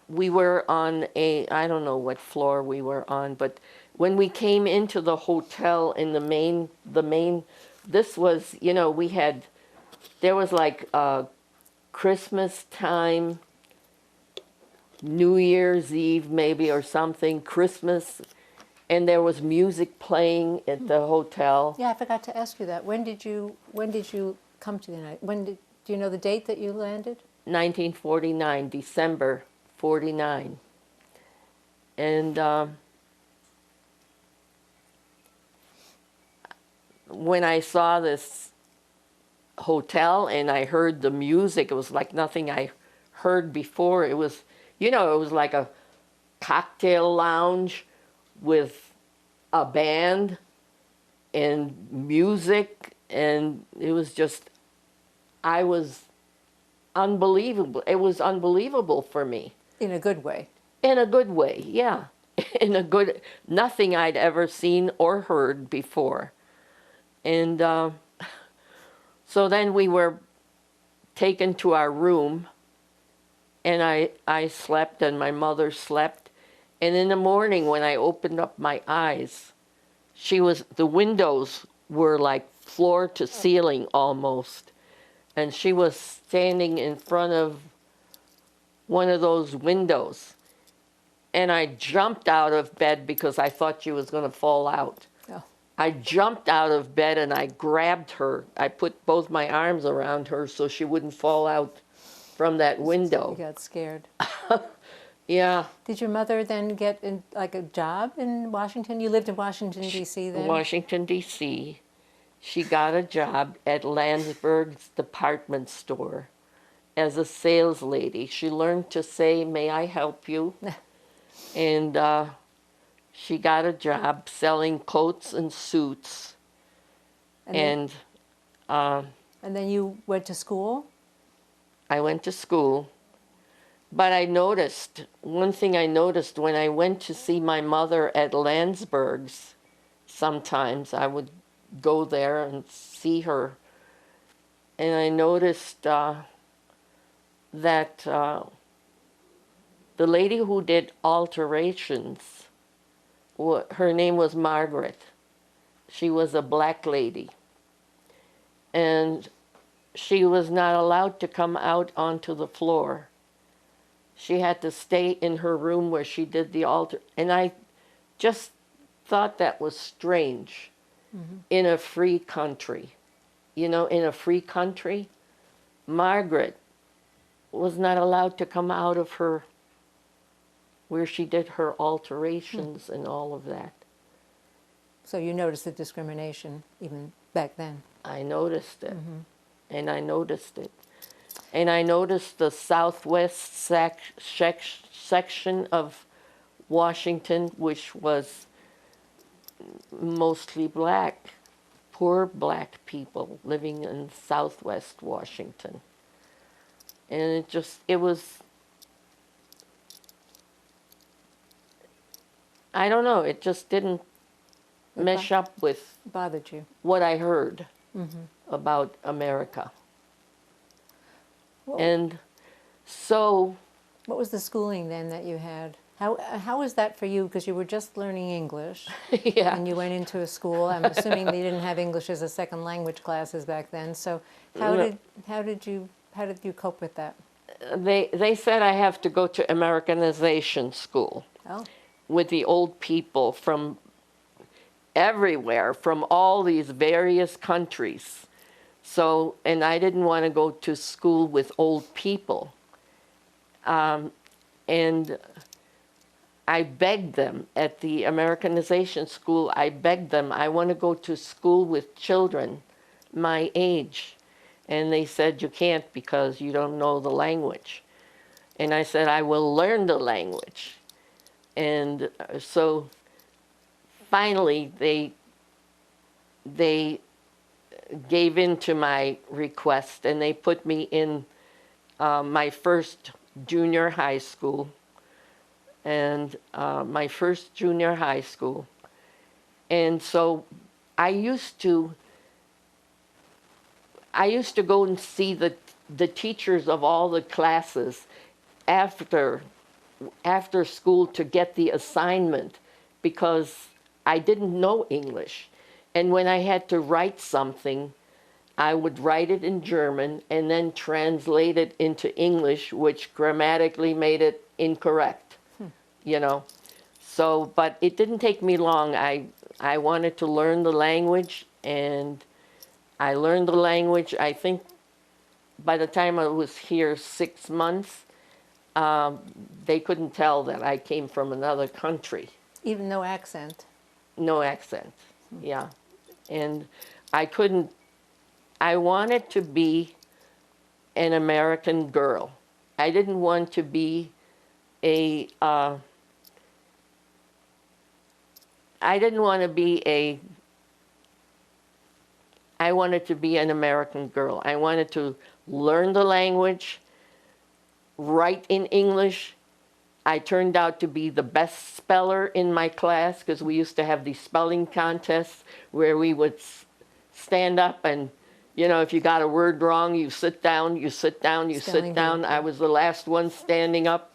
we were on I don't know what floor we were on, but when we came into the hotel in the main, this was, there was like Christmas time, New Year's Eve maybe or something, Christmas, and there was music playing at the hotel. Yeah, I forgot to ask you that. When did you come to the United? Do you know the date that you landed? 1949, December 49. And when I saw this hotel and I heard the music, it was like nothing I heard before. It was, it was like a cocktail lounge with a band and music, and it was just, I was unbelievable. It was unbelievable for me. In a good way. In a good way, yeah. Nothing I'd ever seen or heard before. And so then we were taken to our room, and I slept and my mother slept. And in the morning when I opened up my eyes, the windows were like floor to ceiling almost. And she was standing in front of one of those windows. And I jumped out of bed because I thought she was going to fall out. Oh. I jumped out of bed and I grabbed her. I put both my arms around her so she wouldn't fall out from that window. You got scared. Yeah. Did your mother then get a job in Washington? You lived in Washington, D.C. then? Washington, D.C. She got a job at Landsberg's department store as a sales lady. She learned to say, "May I help you?" And she got a job selling coats and suits. And then you went to school? I went to school. But one thing I noticed when I went to see my mother at Landsberg's, sometimes I would go there and see her. And I noticed that the lady who did alterations, her name was Margaret. She was a black lady. And she was not allowed to come out onto the floor. She had to stay in her room where she did the altar. And I just thought that was strange in a free country. In a free country, Margaret was not allowed to come out of her, where she did her alterations and all of that. So you noticed the discrimination even back then? I noticed it. And I noticed it. And I noticed the southwest section of Washington, which was mostly black, poor black people living in southwest Washington. And it was, I don't know, it just didn't mesh up with bothered you. What I heard about America. Whoa. And so... What was the schooling then that you had? How was that for you? Because you were just learning English. Yeah. And you went into a school. I'm assuming they didn't have English as a second language classes back then. So how did you cope with that? They said I have to go to Americanization school. Oh. With the old people from everywhere, from all these various countries. So, and I didn't want to go to school with old people. And I begged them at the Americanization school, I want to go to school with children my age. And they said, you can't because you don't know the language. And I said, I will learn the language. And so finally they gave in to my request, and they put me in my first junior high school, and my first junior high school. And so I used to go and see the teachers of all the classes after school to get the assignment, because I didn't know English. And when I had to write something, I would write it in German and then translate it into English, which grammatically made it incorrect, you know. So, but it didn't take me long. I wanted to learn the language, and I learned the language. I think by the time I was here 6 months, they couldn't tell that I came from another country. Even no accent. No accent, yeah. And I couldn't, I wanted to be an American girl. I didn't want to be a, I didn't want to be a, I wanted to be an American girl. I wanted to learn the language, write in English. I turned out to be the best speller in my class, because we used to have these spelling contests where we would stand up and, you know, if you got a word wrong, you sit down, you sit down, you Spelling sit down. bee, I was the last one standing up,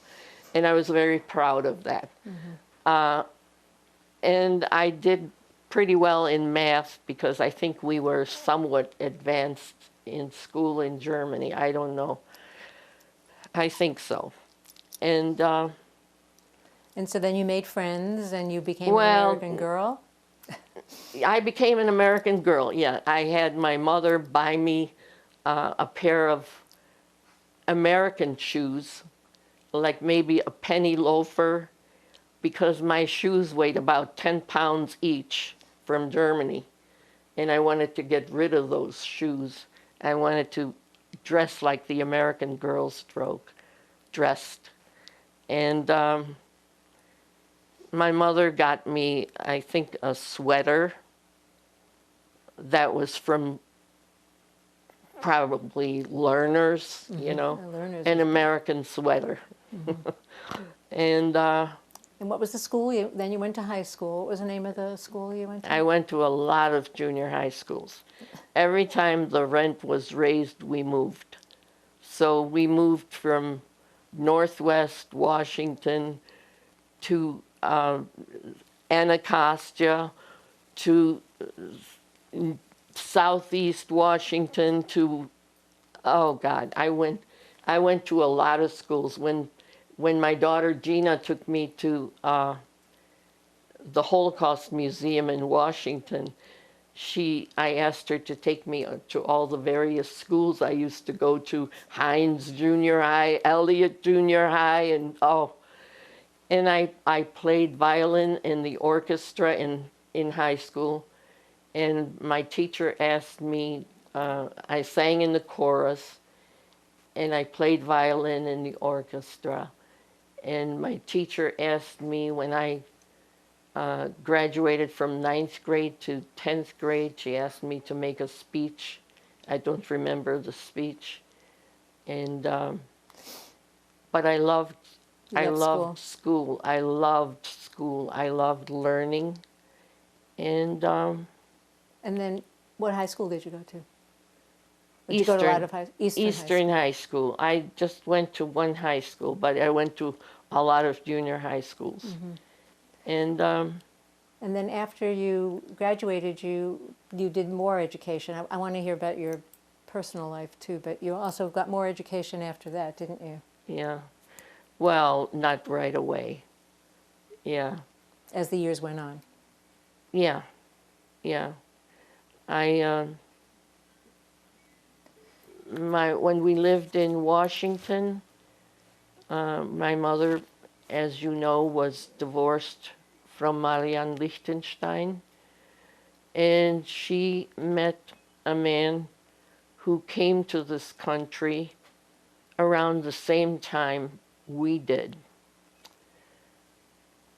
and I was very proud of that. And I did pretty well in math, because I think we were somewhat advanced in school in Germany. I don't know. I think so. And so then you made friends and you became Well, an American girl? I became an American girl, yeah. I had my mother buy me a pair of American shoes, like maybe a penny loafer, because my shoes weighed about 10 pounds each from Germany. And I wanted to get rid of those shoes. I wanted to dress like the American girls dressed. And my mother got me, I think, a sweater that was from probably Learners, you know, Learners an is- American sweater. And And what was the school? Then you went to high school. What was the name of the school you went to? I went to a lot of junior high schools. Every time the rent was raised, we moved. So we moved from Northwest Washington to Anacostia, to Southeast Washington, to, oh God, I went to a lot of schools. When my daughter Gina took me to the Holocaust Museum in Washington, I asked her to take me to all the various schools I used to go to, Hines Junior High, Elliott Junior High, and I played violin in the orchestra in high school. And my teacher asked me, I sang in the chorus, and I played violin in the orchestra. And my teacher asked me, when I graduated from 9th grade to 10th grade, she asked me to make a speech. I don't remember the speech. And but I loved school. I loved school. I loved learning. And And then what high school did you go to? Did you go to a lot of Eastern High School. I just went to one high school, but I went to a lot of junior high schools. And And then after you graduated, you did more education. I want to hear about your personal life too, but you also got more education after that, didn't you? yeah, well, not right away. Yeah, As the years went on. yeah, yeah. I when we lived in Washington, my mother, as you know, was divorced from Marianne Lichtenstein, and she met a man who came to this country around the same time we did.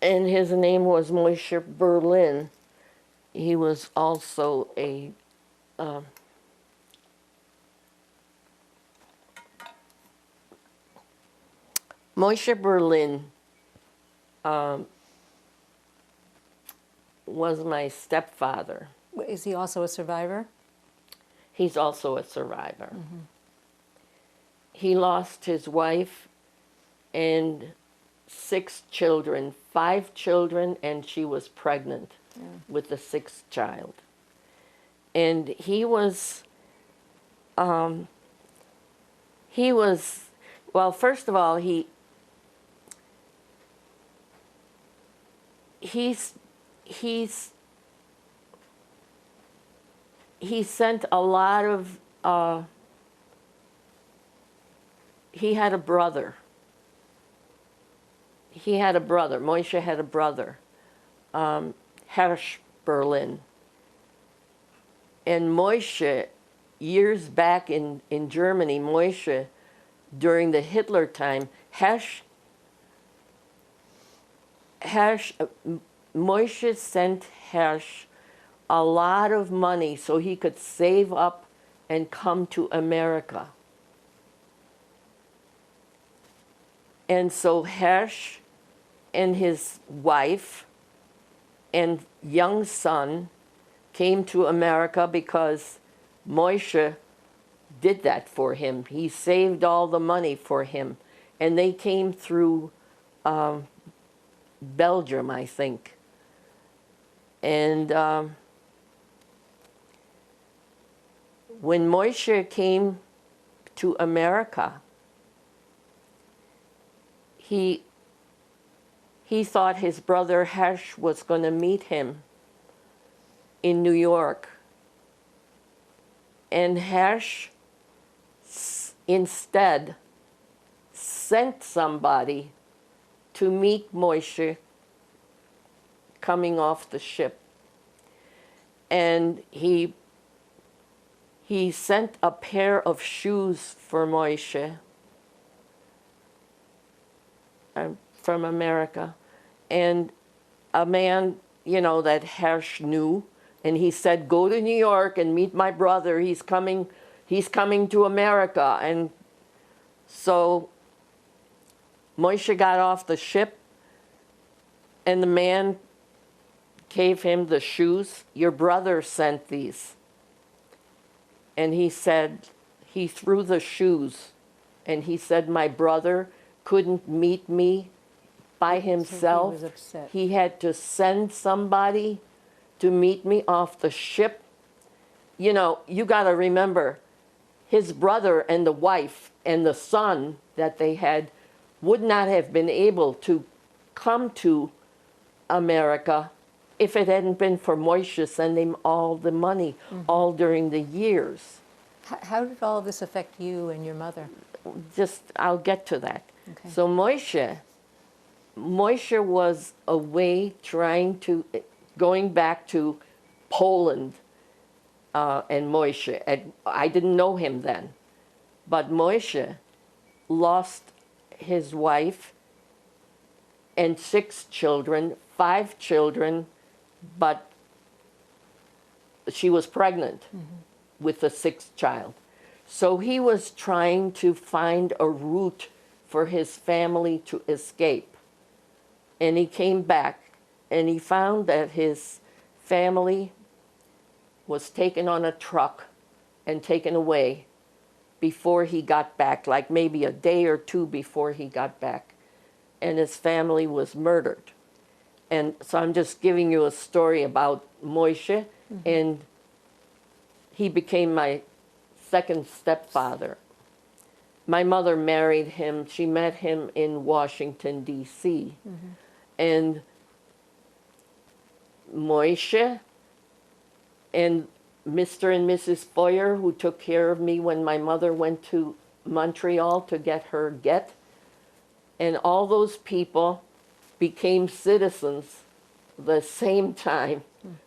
and his name was Moshe Berlin. He was also a Moshe Berlin was my stepfather. Is he also a survivor? He's also a survivor. He lost his wife and 6 children, 5 children, and she was pregnant with the 6th child. And he was, well, first of all, he's he sent a lot of he had a brother. Moshe had a brother, Hersh Berlin. And Moshe, years back in Germany, Moshe, during the Hitler time, Moshe sent Hersh a lot of money so he could save up and come to America. And so Hersh and his wife and young son came to America because Moshe did that for him. He saved all the money for him. And they came through Belgium, I think. And when Moshe came to America, he thought his brother Hersh was going to meet him in New York. And Hersh instead sent somebody to meet Moshe coming off the ship. And he sent a pair of shoes for Moshe from America. And a man, that Hersh knew, and he said, go to New York and meet my brother. He's coming to America. And so Moshe got off the ship, and the man gave him the shoes. Your brother sent these. And he said, he threw the shoes, and he said, my brother couldn't meet me by himself. So he was upset. He had to send somebody to meet me off the ship. You got to remember, his brother and the wife and the son that they had would not have been able to come to America if it hadn't been for Moshe sending all the money, all during the years. How did all of this affect you and your mother? I'll get to that. Okay. So Moshe was away going back to Poland, and Moshe, I didn't know him then, but Moshe lost his wife and 6 children, 5 children, but she was pregnant with the 6th child. So he was trying to find a route for his family to escape. And he came back, and he found that his family was taken on a truck and taken away before he got back, like maybe a day or 2 before he got back. And his family was murdered. And so I'm just giving you a story about Moshe, and he became my second stepfather. My mother married him. She met him in Washington, D.C. And Moshe and Mr. and Mrs. Boyer, who took care of me when my mother went to Montreal to get her get, and all those people became citizens the same time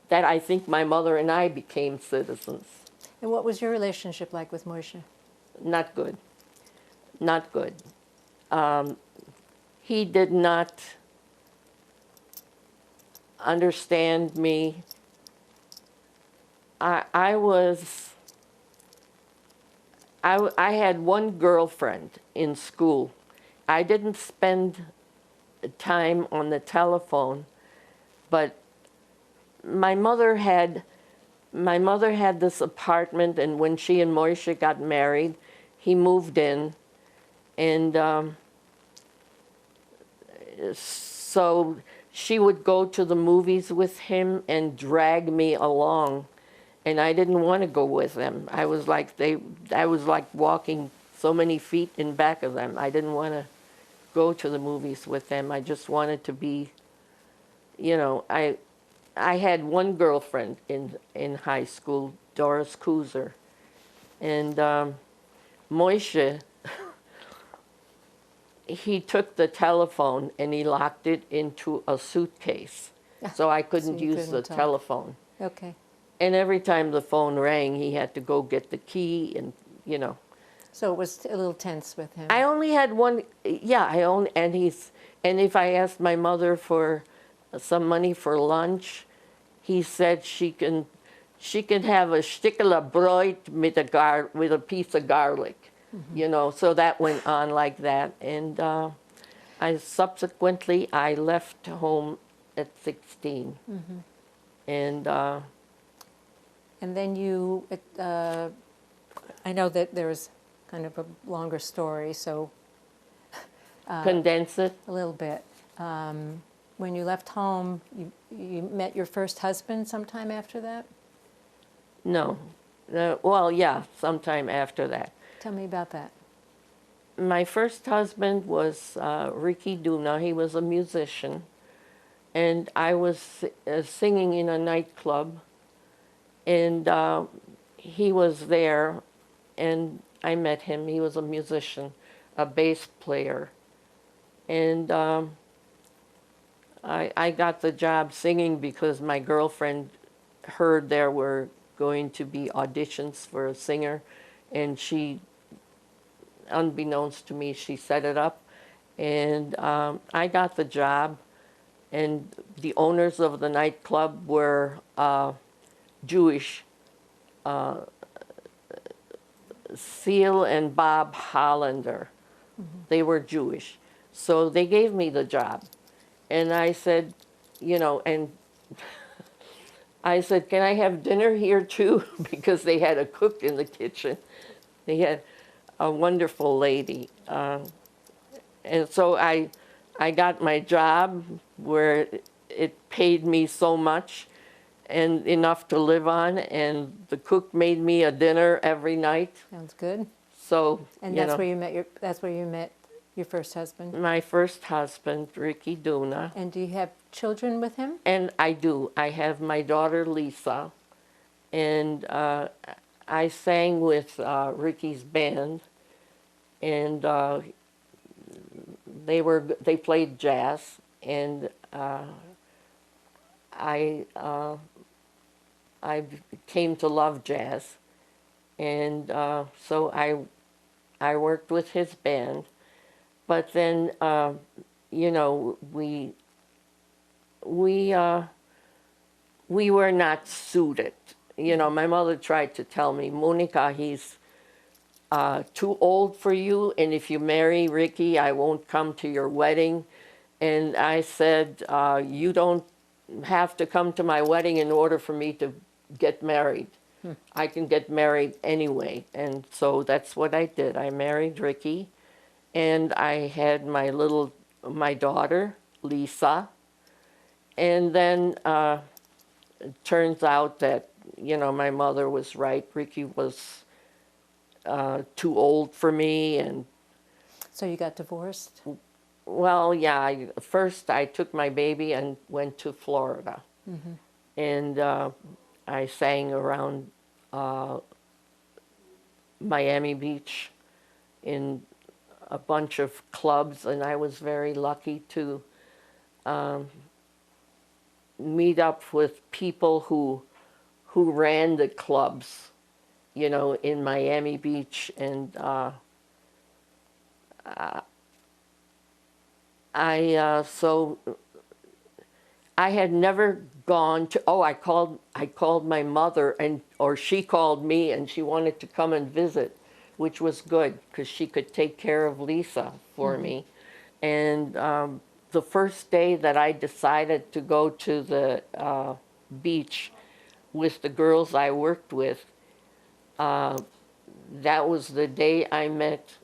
that I think my mother and I became citizens. And what was your relationship like with Moshe? Not good. Not good. He did not understand me. I was, I had one girlfriend in school. I didn't spend time on the telephone, but my mother had my mother had this apartment, and when she and Moishe got married, he moved in, and so she would go to the movies with him and drag me along, and I didn't want to go with them. I was like walking so many feet in back of them. I didn't want to go to the movies with them. I just wanted to be, you know, I had one girlfriend in high school, Doris Kuzer, and Moishe, he took the telephone and he locked it into a suitcase, so I couldn't you use the couldn't talk. telephone. Okay. And every time the phone rang, he had to go get the key, and you know. So it was a little tense with him. I only had one. Yeah, and if I asked my mother for some money for lunch, he said she can have a stickel of bread with a piece of garlic, you know. So that went on like that, and I subsequently I left home at 16, and And then you, I know that there's kind of a longer story, so condense it. a little bit. When you left home, you met your first husband sometime after that? No, well, yeah, sometime after that. Tell me about that. My first husband was Ricky Duna. He was a musician, and I was singing in a nightclub, and he was there, and I met him. He was a musician, a bass player, and I got the job singing because my girlfriend heard there were going to be auditions for a singer, and she, unbeknownst to me, she set it up, and I got the job, and the owners of the nightclub were Jewish, Seal and Bob Hollander. They were Jewish, so they gave me the job, and I said, you know, and I said, can I have dinner here too? Because they had a cook in the kitchen. They had a wonderful lady. And so I got my job where it paid me so much and enough to live on, and the cook made me a dinner every night. Sounds good. So, And you that's know, where you met your first husband. my first husband, Ricky Duna. And do you have children with him? And I do. I have my daughter, Lisa, and I sang with Ricky's band, and they played jazz, and I came to love jazz, and so I worked with his band, but then you know, we were not suited. You know, my mother tried to tell me, Monica, he's too old for you, and if you marry Ricky, I won't come to your wedding. And I said, you don't have to come to my wedding in order for me to get married. I can get married anyway. And so that's what I did. I married Ricky, and I had my daughter, Lisa. And then it turns out that, you know, my mother was right. Ricky was too old for me, and So you got divorced? well, yeah. First, I took my baby and went to Florida, and I sang around Miami Beach in a bunch of clubs, and I was very lucky to meet up with people who ran the clubs, you know, in Miami Beach, and I I had never gone to. Oh, I called my mother, or she called me, and she wanted to come and visit, which was good because she could take care of Lisa for me. And the first day that I decided to go to the beach with the girls I worked with, that was the day I met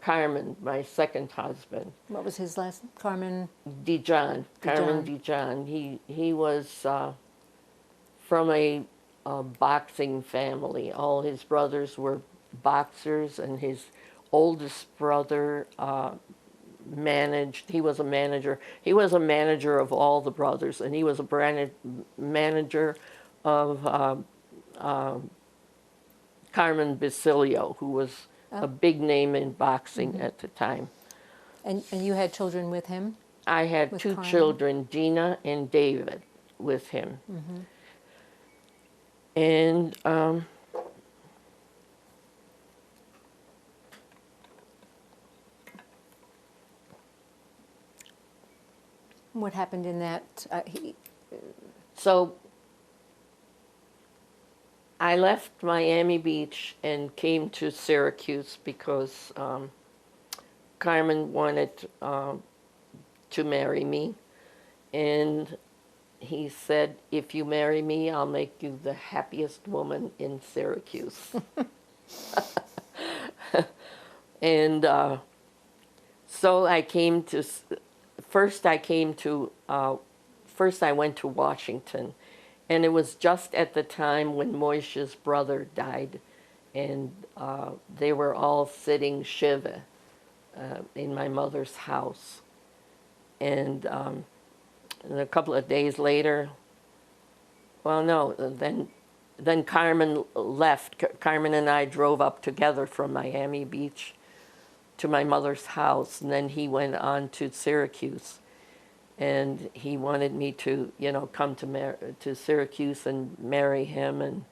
Carmen, my second husband. What was his last? Carmen. Dijon, Carmen Dijon. Dijon. He was from a boxing family. All his brothers were boxers, and his oldest brother managed. He was a manager. He was a manager of all the brothers, and he was a manager of Carmen Basilio, who was a big name in boxing at the time. And you had children with him? I had With two Carmen? children, Dina and David, with him. And What happened in that? so I left Miami Beach and came to Syracuse because Carmen wanted to marry me. And he said, if you marry me, I'll make you the happiest woman in Syracuse. And so I came to, first I came to, first I went to Washington. And it was just at the time when Moishe's brother died. And they were all sitting Shiva in my mother's house. And a couple of days later, well, no, then Carmen left. Carmen and I drove up together from Miami Beach to my mother's house, and then he went on to Syracuse. And he wanted me to, come to Syracuse and marry him, and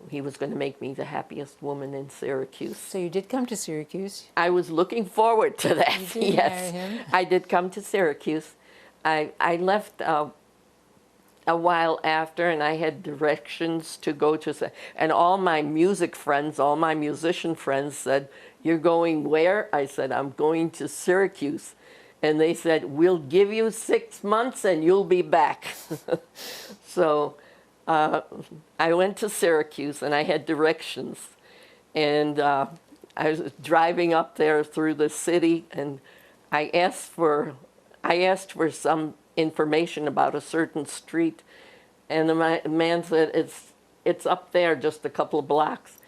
he was going to make me the happiest woman in Syracuse. So you did come to Syracuse. I was looking forward to that. You did Yes, marry him. I did come to Syracuse. I left a while after, and I had directions to go to, and all my music friends, all my musician friends said, "You're going where?" I said, "I'm going to Syracuse." And they said, "We'll give you 6 months and you'll be back." So I went to Syracuse, and I had directions. And I was driving up there through the city, and I asked for some information about a certain street, and the man said, it's up there just a couple of blocks.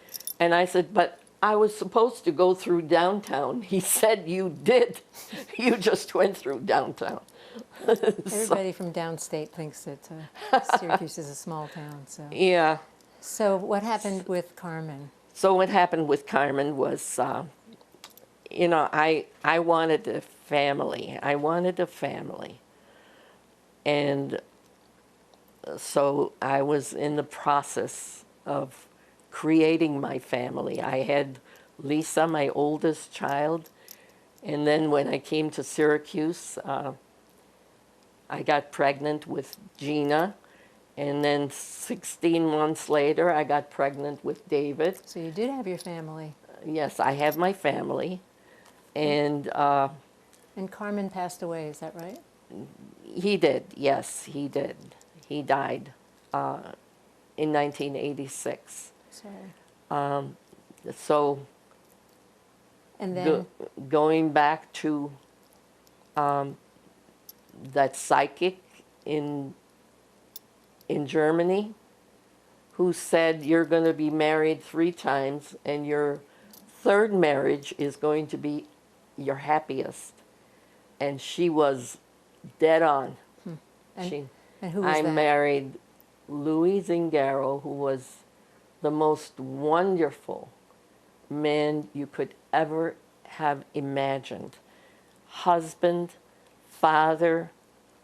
And I said, "But I was supposed to go through downtown." He said, "You did. You just went through downtown." Everybody from downstate thinks that Syracuse is a small town. So. Yeah. So what happened with Carmen? So what happened with Carmen was, I wanted a family. I wanted a family. And so I was in the process of creating my family. I had Lisa, my oldest child, and then when I came to Syracuse, I got pregnant with Gina, and then 16 months later, I got pregnant with David. So you did have your family. Yes, I have my family, and And Carmen passed away, is that right? he did. Yes, he did. He died in 1986. Sorry. So And then, going back to that psychic in Germany who said, "You're going to be married 3 times, and your 3rd marriage is going to be your happiest." And she was dead on. and, and who was I that? married Louis Zingaro, who was the most wonderful man you could ever have imagined. Husband, father,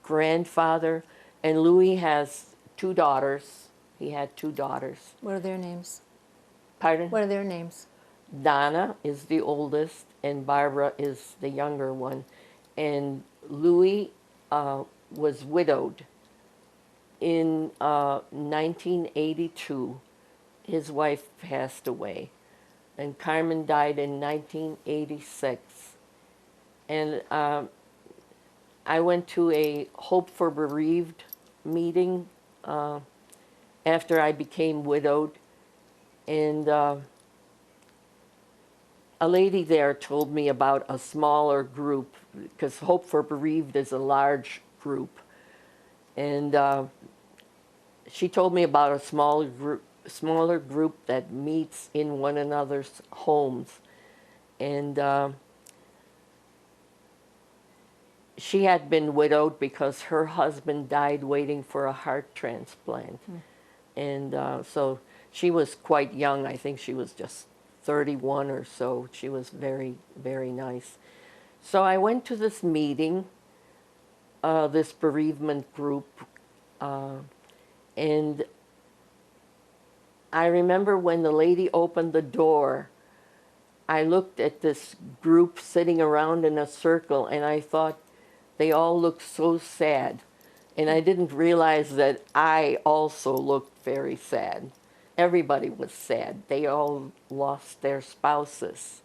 grandfather, and Louis has 2 daughters. He had 2 daughters. What are their names? Pardon? What are their names? Donna is the oldest, and Barbara is the younger one. And Louis was widowed. In 1982, his wife passed away, and Carmen died in 1986. And I went to a Hope for Bereaved meeting after I became widowed, and a lady there told me about a smaller group, because Hope for Bereaved is a large group, and she told me about a smaller group that meets in one another's homes, and she had been widowed because her husband died waiting for a heart transplant. And so she was quite young. I think she was just 31 or so. She was very, very nice. So I went to this meeting, this bereavement group, and I remember when the lady opened the door, I looked at this group sitting around in a circle, and I thought, they all looked so sad. And I didn't realize that I also looked very sad. Everybody was sad. They all lost their spouses.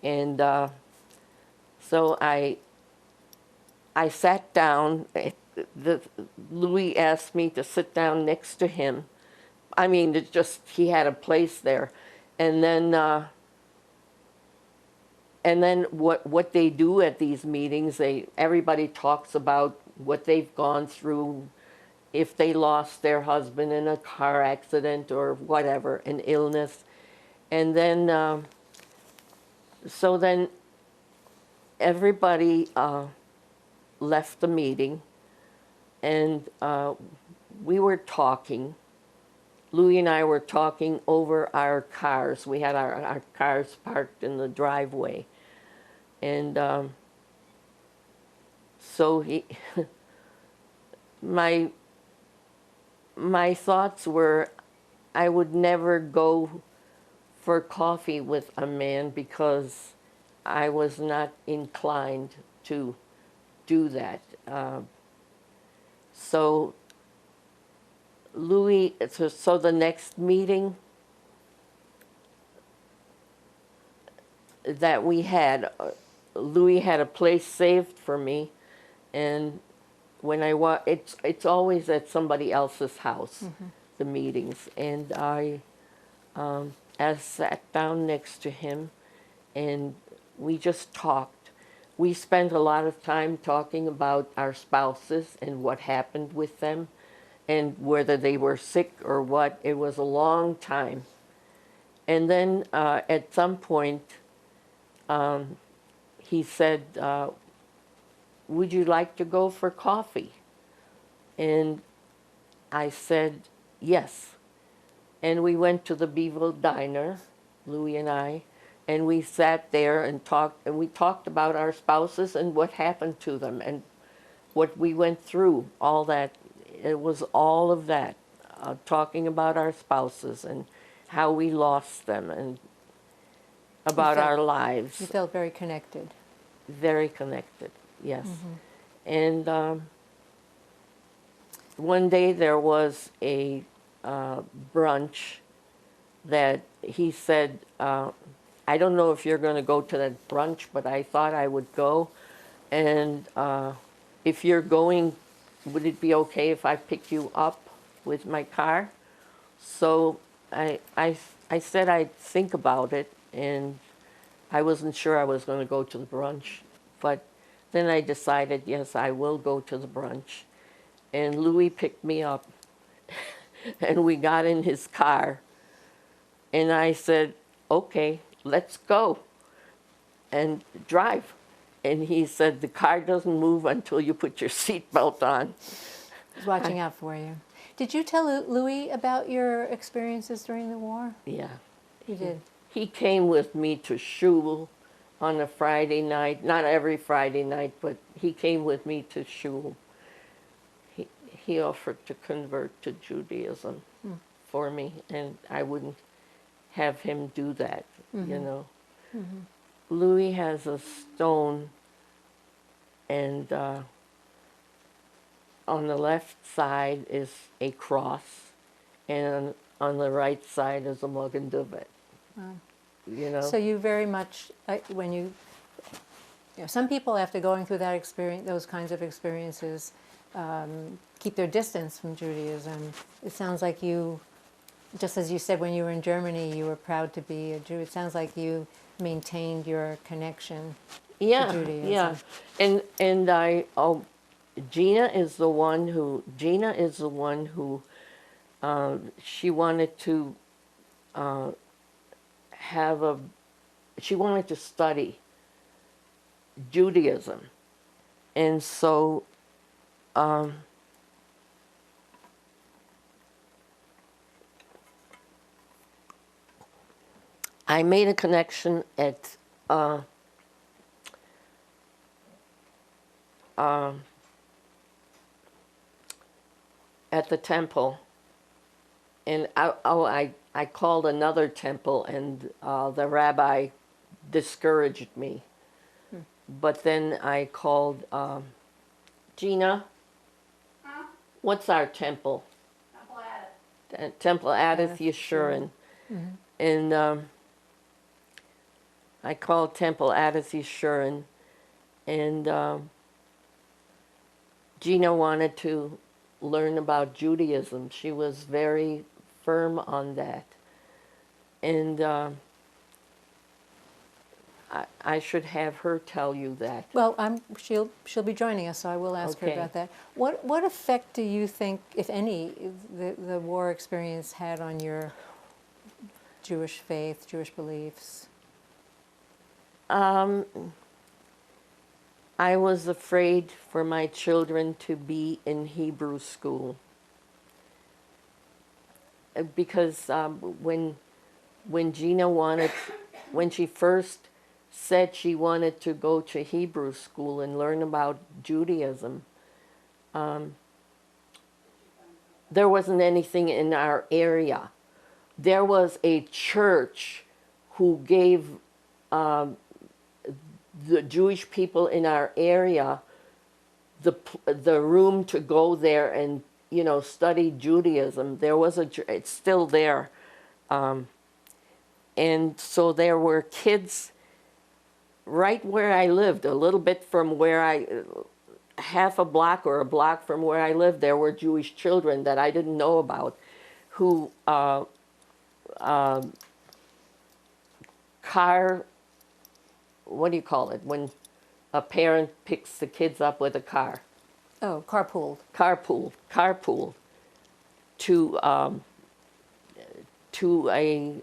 And so I sat down. Louis asked me to sit down next to him. I mean, it just, he had a place there. And then what they do at these meetings, everybody talks about what they've gone through, if they lost their husband in a car accident or whatever, an illness. And then, so then everybody left the meeting, and we were talking. Louis and I were talking over our cars. We had our cars parked in the driveway. And so he, my thoughts were, I would never go for coffee with a man because I was not inclined to do that. So Louis, so the next meeting that we had, Louis had a place saved for me, and when it's always at somebody else's house, the meetings, and I sat down next to him, and we just talked. We spent a lot of time talking about our spouses and what happened with them, and whether they were sick or what. It was a long time. And then at some point, he said, would you like to go for coffee? And I said, yes. And we went to the Beeville Diner, Louis and I, and we sat there and talked, and we talked about our spouses and what happened to them and what we went through, all that. It was all of that, talking about our spouses and how we lost them and about our lives. You felt very connected. Very connected, yes. And one day there was a brunch that he said, I don't know if you're going to go to that brunch, but I thought I would go. And if you're going, would it be okay if I pick you up with my car? So I said I'd think about it, and I wasn't sure I was going to go to the brunch. But then I decided, yes, I will go to the brunch. And Louis picked me up, and we got in his car. And I said, okay, let's go and drive. And he said, the car doesn't move until you put your seatbelt on. He's watching out for you. Did you tell Louis about your experiences during the war? Yeah. You did. He came with me to shul on a Friday night. Not every Friday night, but he came with me to shul. He offered to convert to Judaism for me, and I wouldn't have him do that, you know. Louis has a stone, and on the left side is a cross, and on the right side is a Magen David. You know. So you very much, when some people after going through that experience, those kinds of experiences, keep their distance from Judaism. It sounds like you, just as you said when you were in Germany, you were proud to be a Jew. It sounds like you maintained your connection Yeah, to Judaism. yeah, and Gina is the one who she wanted to she wanted to study Judaism, and so I made a connection at the temple, and I called another temple, and the rabbi discouraged me. But then I called Gina. Huh? What's our temple? Temple Addis. Temple Adith Adith Yeshurun. And I called Temple Adith Yeshurun, and Gina wanted to learn about Judaism. She was very firm on that. And I should have her tell you that. Well, she'll be joining us, so I will ask her Okay. about that. What effect do you think, if any, the war experience had on your Jewish faith, Jewish beliefs? I was afraid for my children to be in Hebrew school. Because when Gina when she first said she wanted to go to Hebrew school and learn about Judaism, there wasn't anything in our area. There was a church who gave the Jewish people in our area the room to go there and study Judaism. There was it's still there, and so there were kids right where I lived, a little bit from where half a block or a block from where I lived. There were Jewish children that I didn't know about, who what do you call it when a parent picks the kids up with a car? Oh, carpooled. Carpool to a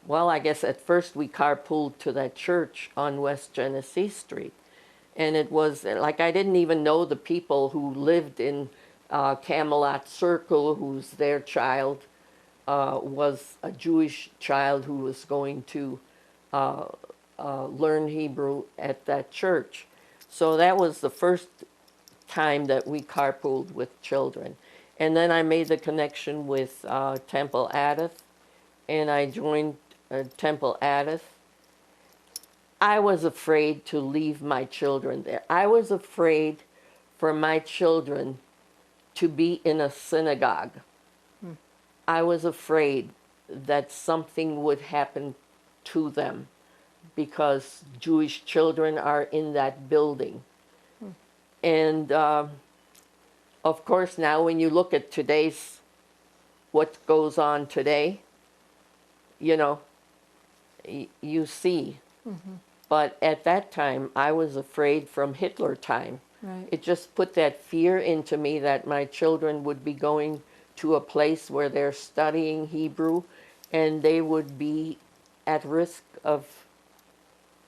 well, I guess at first we carpooled to that church on West Genesee Street, and it was like I didn't even know the people who lived in Camelot Circle, whose their child was a Jewish child who was going to learn Hebrew at that church. So that was the first time that we carpooled with children. And then I made the connection with Temple Adith, and I joined Temple Adith. I was afraid to leave my children there. I was afraid for my children to be in a synagogue. I was afraid that something would happen to them because Jewish children are in that building. And of course, now when you look at what goes on today, you see. But at that time, I was afraid from Hitler time. Right. It just put that fear into me that my children would be going to a place where they're studying Hebrew and they would be at risk of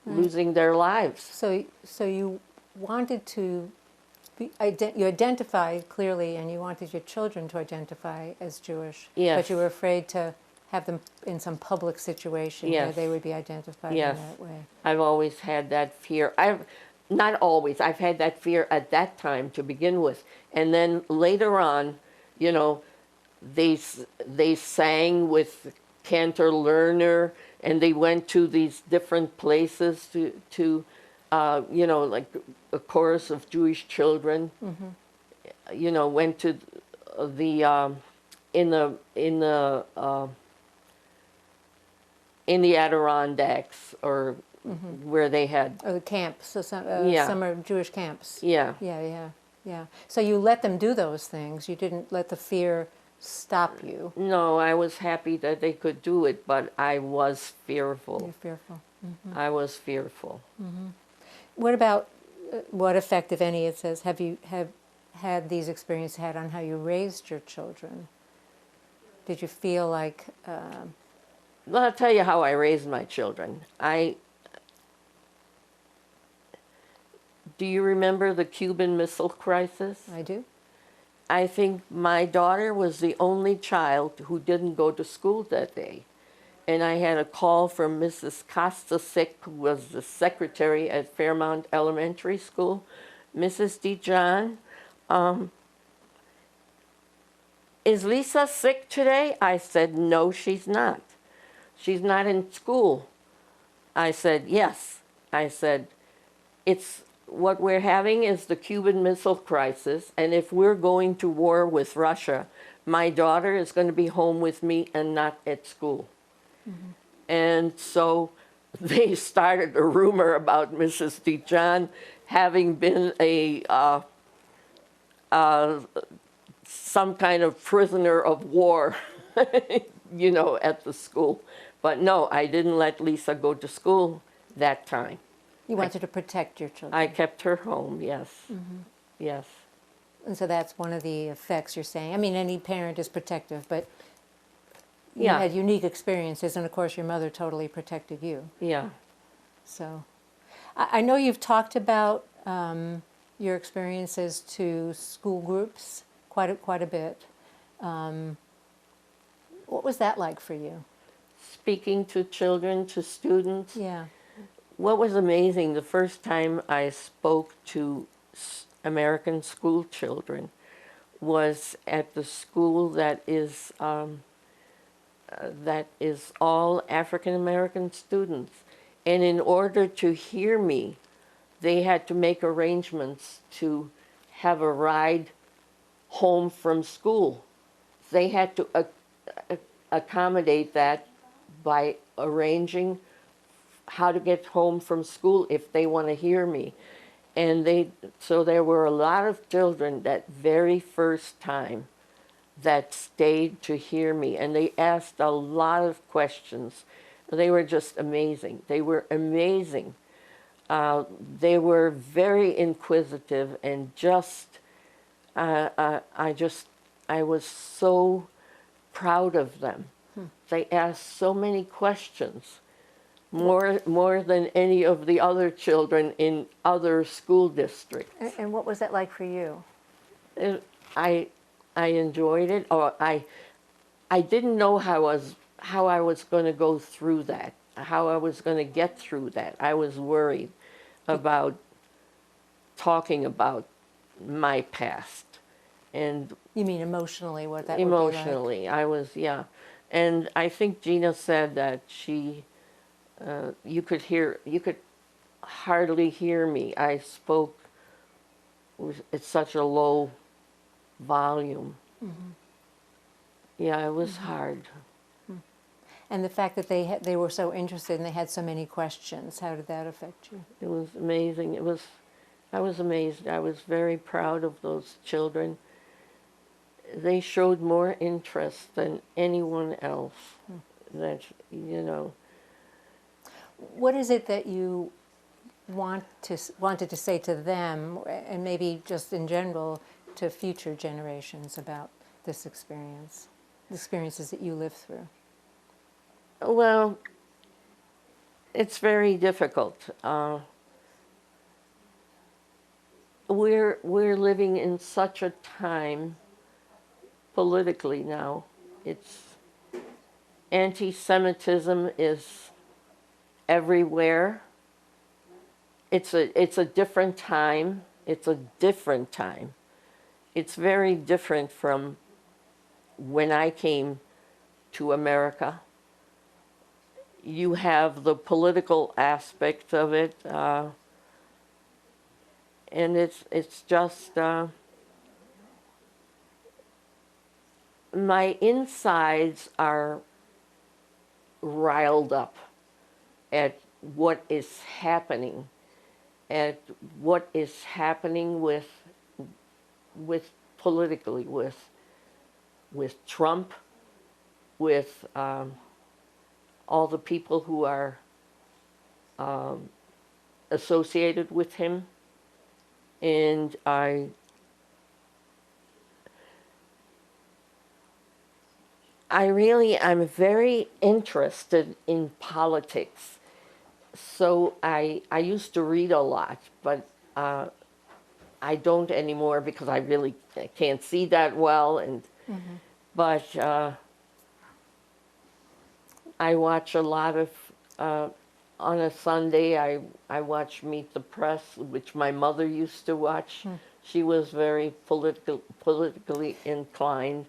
losing their lives. So you wanted to you identified clearly, and you wanted your children to identify as Jewish. Yes. But you were afraid to have them in some public situation where Yes. they would be identified Yes. in that way. I've always had that fear. Not always. I've had that fear at that time to begin with, and then later on, they sang with Cantor Lerner, and they went to these different places to you know, like a chorus of Jewish children, you know, went to the in the Adirondacks, or where they had, Or the camps, so Yeah. summer Jewish camps. yeah. Yeah. So you let them do those things. You didn't let the fear stop you. No, I was happy that they could do it, but I was fearful. You're fearful. I was fearful. What about what effect, if any, it says, have you had these experiences had on how you raised your children? Did you feel like Well, I'll tell you how I raised my children. Do you remember the Cuban Missile Crisis? I do? I think my daughter was the only child who didn't go to school that day. And I had a call from Mrs. Kostasic, who was the secretary at Fairmount Elementary School. Mrs. DeJohn, is Lisa sick today? I said, no, she's not. She's not in school. I said, yes. I said, it's what we're having is the Cuban Missile Crisis, and if we're going to war with Russia, my daughter is going to be home with me and not at school. And so they started a rumor about Mrs. DeJohn having been some kind of prisoner of war, you know, at the school. But no, I didn't let Lisa go to school that time. You wanted to protect your children. I kept her home, yes. Yes. And so that's one of the effects you're saying. I mean, any parent is protective, but you Yeah. had unique experiences, and of course your mother totally protected you. Yeah. So I know you've talked about your experiences to school groups quite a bit. What was that like for you? Speaking to children, to students. Yeah. What was amazing, the first time I spoke to American school children was at the school that is all African American students. And in order to hear me, they had to make arrangements to have a ride home from school. They had to accommodate that by arranging how to get home from school if they want to hear me. And so there were a lot of children that very first time that stayed to hear me, and they asked a lot of questions. They were just amazing. They were amazing. They were very inquisitive, and I was so proud of them. They asked so many questions, more than any of the other children in other school districts. And what was that like for you? I enjoyed it. I didn't know how I was going to go through that, how I was going to get through that. I was worried about talking about my past. And You mean emotionally, what that would be emotionally, I was, yeah. And I think Gina said that you could hardly hear me. I spoke at such a low volume. Yeah, it was hard. And the fact that they were so interested and they had so many questions, how did that affect you? It was amazing. I was amazed. I was very proud of those children. They showed more interest than anyone else. That, you know. What is it that you wanted to say to them, and maybe just in general to future generations about this experience, the experiences that you lived through? Well, it's very difficult. We're living in such a time politically now. It's anti-Semitism is everywhere. It's a different time. It's a different time. It's very different from when I came to America. You have the political aspect of it. and it's just my insides are riled up at what is happening, at what is happening with politically with Trump, with all the people who are associated with him, and I'm very interested in politics. So I used to read a lot, but I don't anymore because I really can't see that well. And but I watch a lot of on a Sunday. I watch Meet the Press, which my mother used to watch. She was very politically inclined,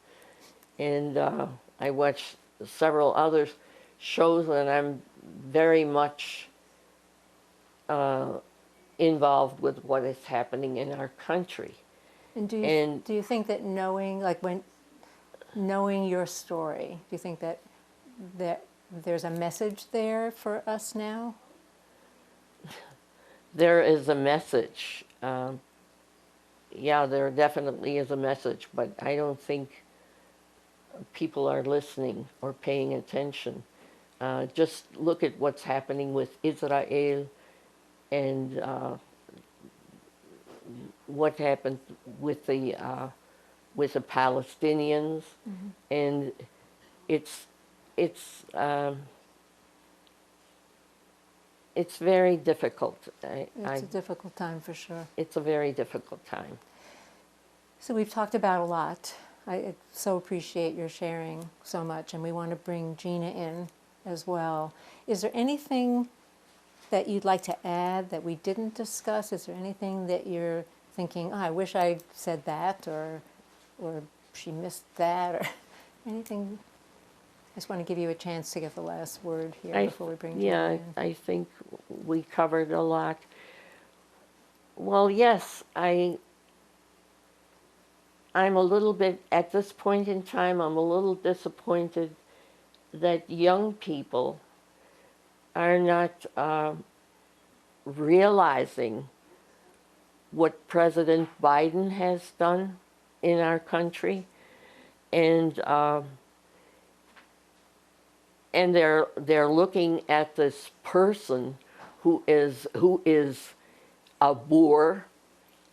and I watch several other shows, and I'm very much involved with what is happening in our country. And And- do you think that knowing your story, do you think that there's a message there for us now? There is a message. Yeah, there definitely is a message, but I don't think people are listening or paying attention. Just look at what's happening with Israel and what happened with the Palestinians, and it's very difficult. It's a difficult time for sure. It's a very difficult time. So we've talked about a lot. I so appreciate your sharing so much, and we want to bring Gina in as well. Is there anything that you'd like to add that we didn't discuss? Is there anything that you're thinking, oh, I wish I said that, or she missed that, or anything? I just want to give you a chance to get the last word here before we bring Gina in. I think we covered a lot. Well, yes, I'm a little bit, at this point in time, I'm a little disappointed that young people are not realizing what President Biden has done in our country, and they're looking at this person who is a boor,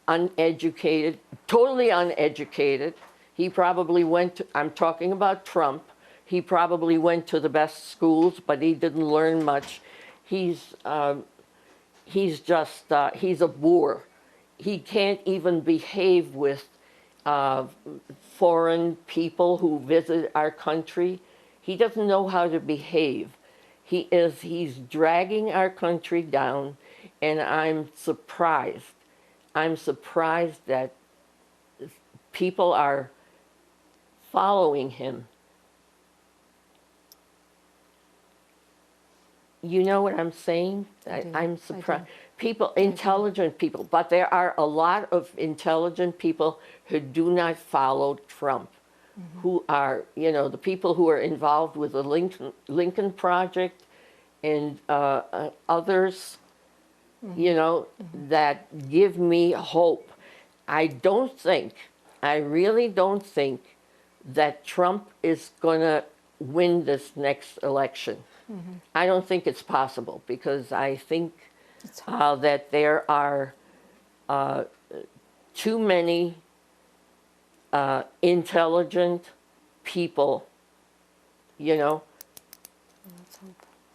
uneducated, totally uneducated. He probably went to, I'm talking about Trump, he probably went to the best schools, but he didn't learn much. He's just, he's a boor. He can't even behave with foreign people who visit our country. He doesn't know how to behave. He's dragging our country down, and I'm surprised. I'm surprised that people are following him. You know what I'm saying? I'm surprised. People, intelligent people, but there are a lot of intelligent people who do not follow Trump, who are, you know, the people who are involved with the Lincoln Project and others, you know, that give me hope. I really don't think that Trump is going to win this next election. I don't think it's possible, because I think that there are too many intelligent people, you know,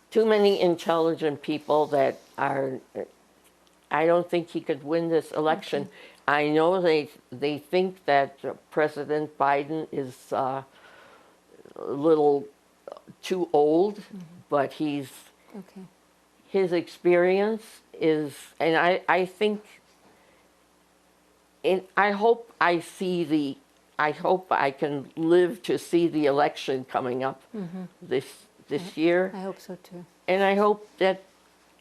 too many intelligent people that are, I don't think he could win this election. I know they think that President Biden is a little too old, but his experience is, and I think, and I hope I can live to see the election coming up this year. I hope so too. And I hope that,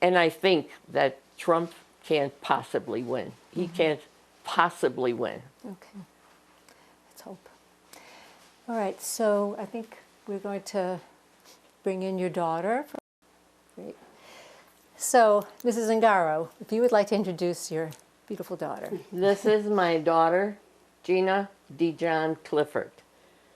and I think that Trump can't possibly win. He can't possibly win. Okay. Let's hope. All right, so I think we're going to bring in your daughter. Great. So, Mrs. Ungaro, if you would like to introduce your beautiful daughter. This is my daughter, Gina DeJohn Clifford.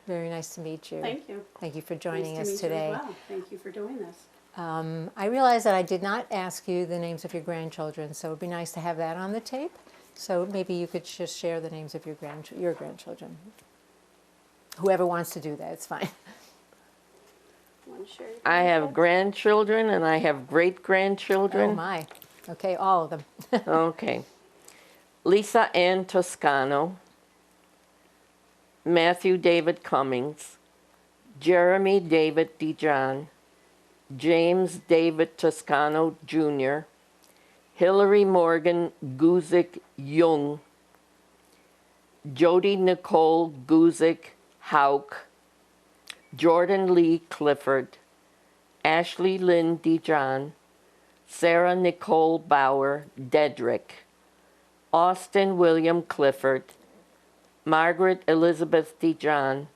Very nice to meet you. Thank you. Thank you for joining Nice to us meet you today. as well. Thank you for doing this. I realize that I did not ask you the names of your grandchildren, so it would be nice to have that on the tape. So maybe you could just share the names of your grandchildren. Whoever wants to do that, it's fine. Want to share your I have grandkids? grandchildren and I have great Oh grandchildren. my. Okay, all of them. Okay. Lisa Ann Toscano, Matthew David Cummings, Jeremy David DeJohn, James David Toscano Jr., Hillary Morgan Guzik Jung, Jody Nicole Guzik Hauk, Jordan Lee Clifford, Ashley Lynn DeJohn, Sarah Nicole Bauer Dedrick, Austin William Clifford, Margaret Elizabeth DeJohn,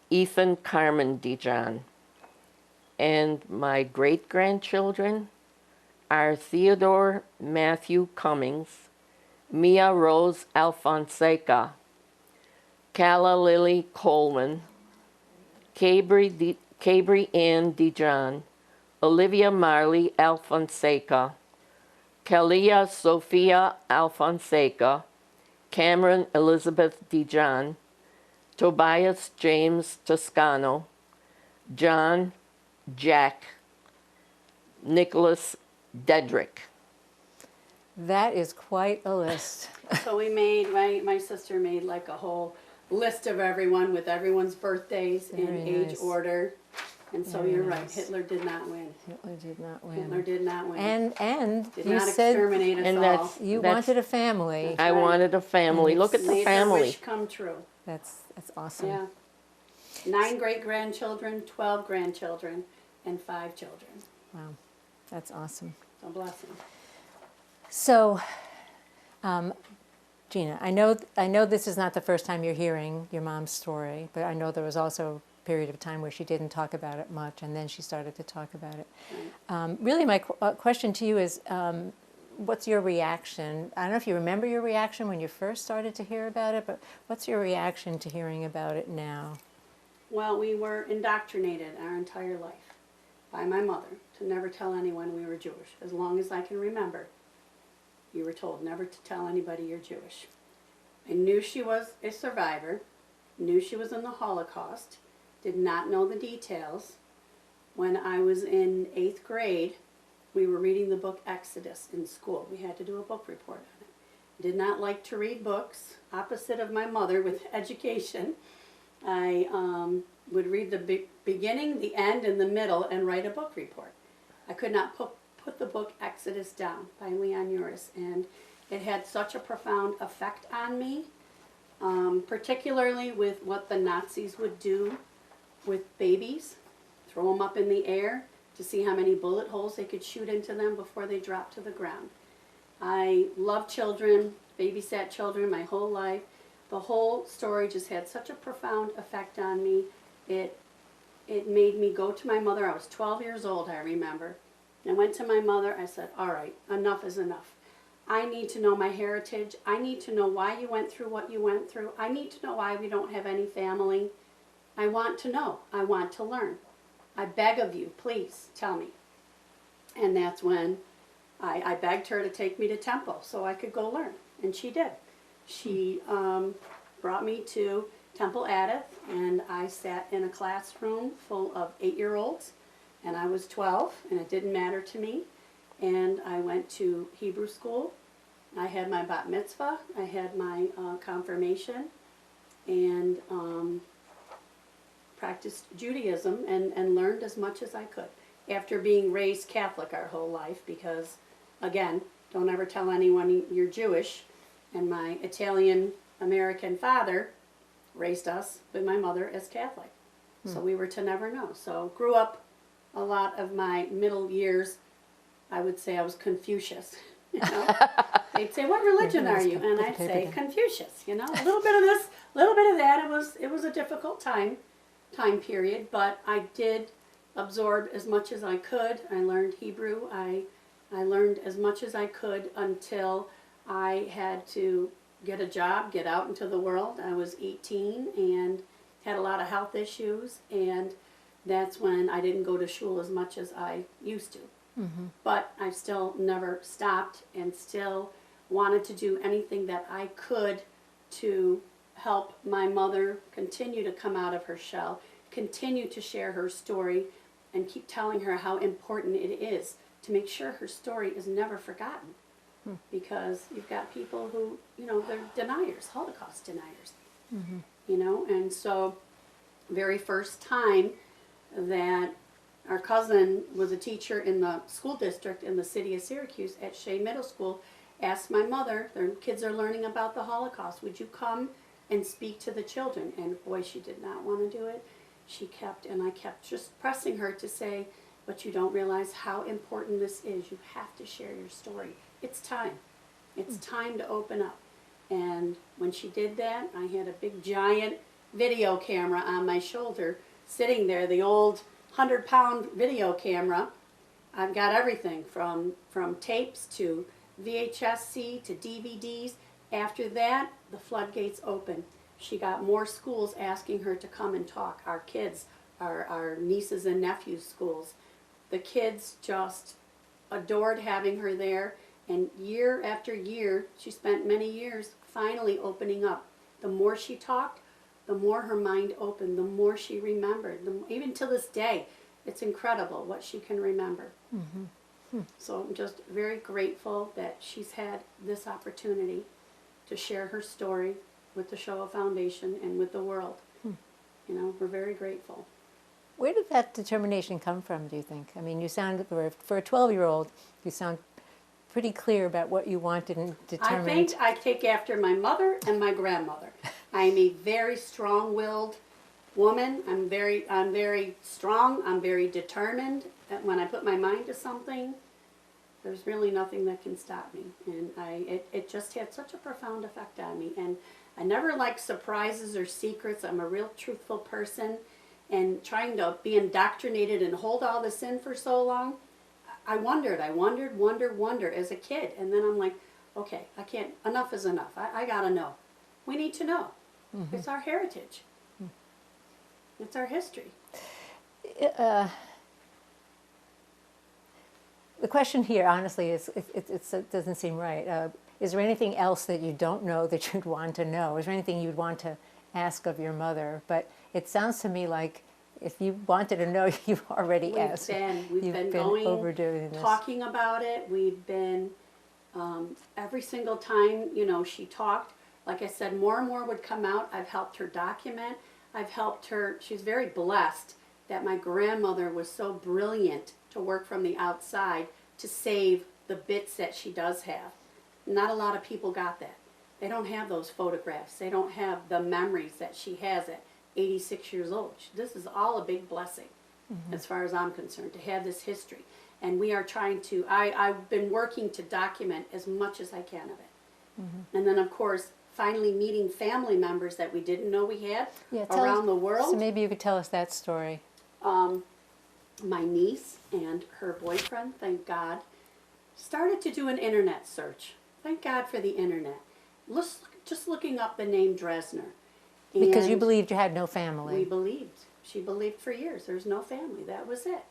Ethan Carmen DeJohn. And my great-grandchildren are Theodore Matthew Cummings, Mia Rose Alfonseca, Calla Lily Coleman, Cabri Ann DeJohn, Olivia Marley Alfonseca, Kalia Sophia Alfonseca, Cameron Elizabeth DeJohn, Tobias James Toscano, John Jack, Nicholas Dedrick. That is quite a list. So we made, my sister made like a whole list of everyone with everyone's birthdays in Very age nice. order. And so Very you're nice. right, Hitler did not win. Hitler did not Hitler win. did not win. And did you not said exterminate us And all. that's- you That's- wanted a family. I right. wanted a family. Look at the Made her family. wish come true. That's awesome. Yeah. 9 great-grandchildren, 12 grandchildren, and 5 children. Wow, that's awesome. A blessing. So, Gina, I know this is not the first time you're hearing your mom's story, but I know there was also a period of time where she didn't talk about it much, and then she started to talk about it. Really, my question to you is, what's your reaction? I don't know if you remember your reaction when you first started to hear about it, but what's your reaction to hearing about it now? Well, we were indoctrinated our entire life by my mother to never tell anyone we were Jewish. As long as I can remember, you were told never to tell anybody you're Jewish. I knew she was a survivor, knew she was in the Holocaust, did not know the details. When I was in 8th grade, we were reading the book Exodus in school. We had to do a book report on it. Did not like to read books, opposite of my mother with education. I would read the beginning, the end, and the middle and write a book report. I could not put the book Exodus down by Leon Uris, and it had such a profound effect on me, particularly with what the Nazis would do with babies, throw them up in the air to see how many bullet holes they could shoot into them before they dropped to the ground. I love children, babysat children my whole life. The whole story just had such a profound effect on me. It made me go to my mother. I was 12 years old, I remember. I went to my mother. I said, all right, enough is enough. I need to know my heritage. I need to know why you went through what you went through. I need to know why we don't have any family. I want to know. I want to learn. I beg of you, please tell me. And that's when I begged her to take me to Temple so I could go learn. And she did. She brought me to Temple Adith, and I sat in a classroom full of 8-year-olds, and I was 12, and it didn't matter to me. And I went to Hebrew school. I had my bat mitzvah. I had my confirmation, and practiced Judaism and learned as much as I could. After being raised Catholic our whole life, because, again, don't ever tell anyone you're Jewish. And my Italian-American father raised us with my mother as Catholic. So we were to never know. So grew up a lot of my middle years, I would say I was Confucius. You know? They'd say, "What religion Yeah, are you?" And put the I'd paper say, down. "Confucius." You know, a little bit of this, a little bit of that. It was a difficult time period, but I did absorb as much as I could. I learned Hebrew. I learned as much as I could until I had to get a job, get out into the world. I was 18 and had a lot of health issues, and that's when I didn't go to shul as much as I used to. But I still never stopped and still wanted to do anything that I could to help my mother continue to come out of her shell, continue to share her story, and keep telling her how important it is to make sure her story is never forgotten. Because you've got people who, you know, they're deniers, Holocaust deniers. You know, and so very first time that our cousin was a teacher in the school district in the city of Syracuse at Shea Middle School, asked my mother, their kids are learning about the Holocaust, would you come and speak to the children? And boy, she did not want to do it. She kept, and I kept just pressing her to say, but you don't realize how important this is. You have to share your story. It's time. It's time to open up. And when she did that, I had a big giant video camera on my shoulder sitting there, the old 100-pound video camera. I've got everything from tapes to VHS-C to DVDs. After that, the floodgates opened. She got more schools asking her to come and talk. Our kids, our nieces and nephews' schools. The kids just adored having her there. And year after year, she spent many years finally opening up. The more she talked, the more her mind opened, the more she remembered. Even to this day, it's incredible what she can remember. So I'm just very grateful that she's had this opportunity to share her story with the Shoah Foundation and with the world. You know, we're very grateful. Where did that determination come from, do you think? I mean, you sound, for a 12-year-old, you sound pretty clear about what you wanted and determined. I think I take after my mother and my grandmother. I'm a very strong-willed woman. I'm very strong. I'm very determined. That when I put my mind to something, there's really nothing that can stop me. And it just had such a profound effect on me. And I never like surprises or secrets. I'm a real truthful person. And trying to be indoctrinated and hold all this in for so long, I wondered as a kid. And then I'm like, okay, I can't, enough is enough. I gotta know. We need to know. It's our heritage. It's our history. The question here, honestly, is it doesn't seem right. Is there anything else that you don't know that you'd want to know? Is there anything you'd want to ask of your mother? But it sounds to me like if you wanted to know, you've already asked. We've been going, overdoing this. talking about it. We've been, every single time, you know, she talked, like I said, more and more would come out. I've helped her document. I've helped her. She's very blessed that my grandmother was so brilliant to work from the outside to save the bits that she does have. Not a lot of people got that. They don't have those photographs. They don't have the memories that she has at 86 years old. This is all a big blessing, as far as I'm concerned, to have this history. And we are trying to, I've been working to document as much as I can of it. And then, of course, finally meeting family members that we didn't know we had around the world. So maybe you could tell us that story. My niece and her boyfriend, thank God, started to do an internet search. Thank God for the internet. Just looking up the name Dresner. Because you And believed you had no family. we believed. She believed for years. There's no family. That was it.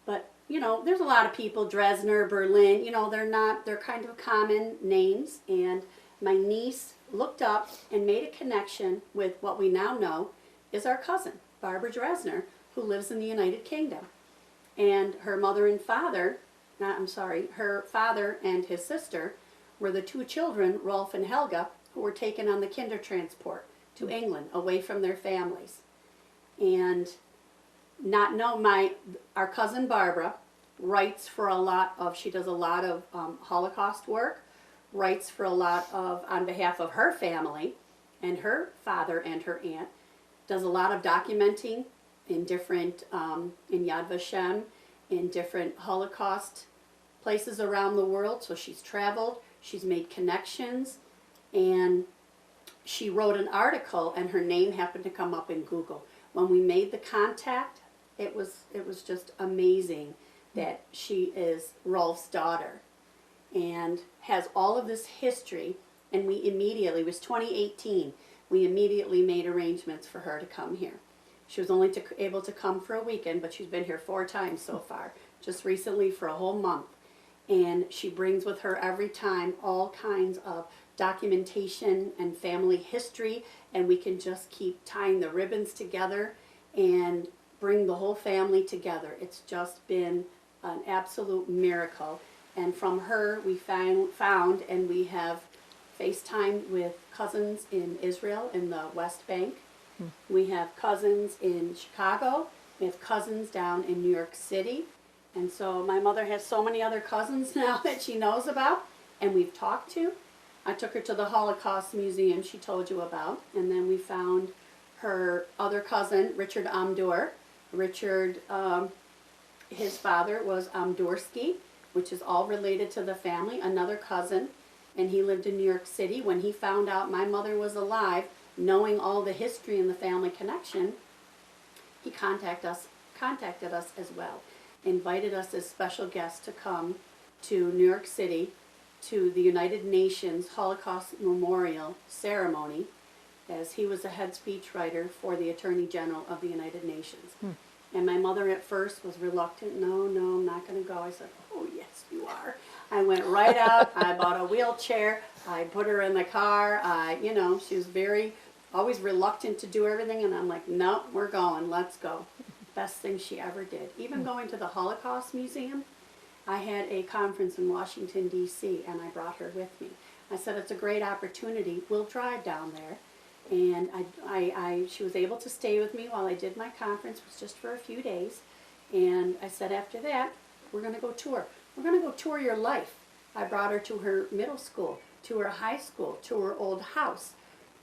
But, you know, there's a lot of people, Dresner, Berlin, you know, they're kind of common names. And my niece looked up and made a connection with what we now know is our cousin, Barbara Dresner, who lives in the United Kingdom. And her mother and father, her father and his sister were the two children, Rolf and Helga, who were taken on the Kindertransport to England, away from their families. And our cousin Barbara writes for a lot of, she does a lot of Holocaust work, writes for a lot of, on behalf of her family, and her father and her aunt, does a lot of documenting in different, in Yad Vashem, in different Holocaust places around the world, so she's traveled, she's made connections, and she wrote an article and her name happened to come up in Google. When we made the contact, it was just amazing that she is Rolf's daughter and has all of this history, and we immediately, it was 2018, we immediately made arrangements for her to come here. She was only able to come for a weekend, but she's been here 4 times so far, just recently for a whole month. And she brings with her every time all kinds of documentation and family history, and we can just keep tying the ribbons together and bring the whole family together. It's just been an absolute miracle. And from her we found and we have FaceTime with cousins in Israel in the West Bank. We have cousins in Chicago. We have cousins down in New York City. And so my mother has so many other cousins now that she knows about and we've talked to. I took her to the Holocaust Museum she told you about. And then we found her other cousin, Richard Amdur. Richard, his father was Amdursky, which is all related to the family, another cousin. And he lived in New York City. When he found out my mother was alive, knowing all the history and the family connection, he contacted us as well. Invited us as special guests to come to New York City to the United Nations Holocaust Memorial Ceremony, as he was a head speechwriter for the Attorney General of the United Nations. And my mother at first was reluctant. No, I'm not going to go. I said, oh, yes, you are. I went right out. I bought a wheelchair. I put her in the car. She was always reluctant to do everything. And I'm like, no, we're going. Let's go. Best thing she ever did. Even going to the Holocaust Museum, I had a conference in Washington, D.C., and I brought her with me. I said, it's a great opportunity. We'll drive down there. And she was able to stay with me while I did my conference. It was just for a few days. And I said, after that, we're going to go tour. We're going to go tour your life. I brought her to her middle school, to her high school, to her old house,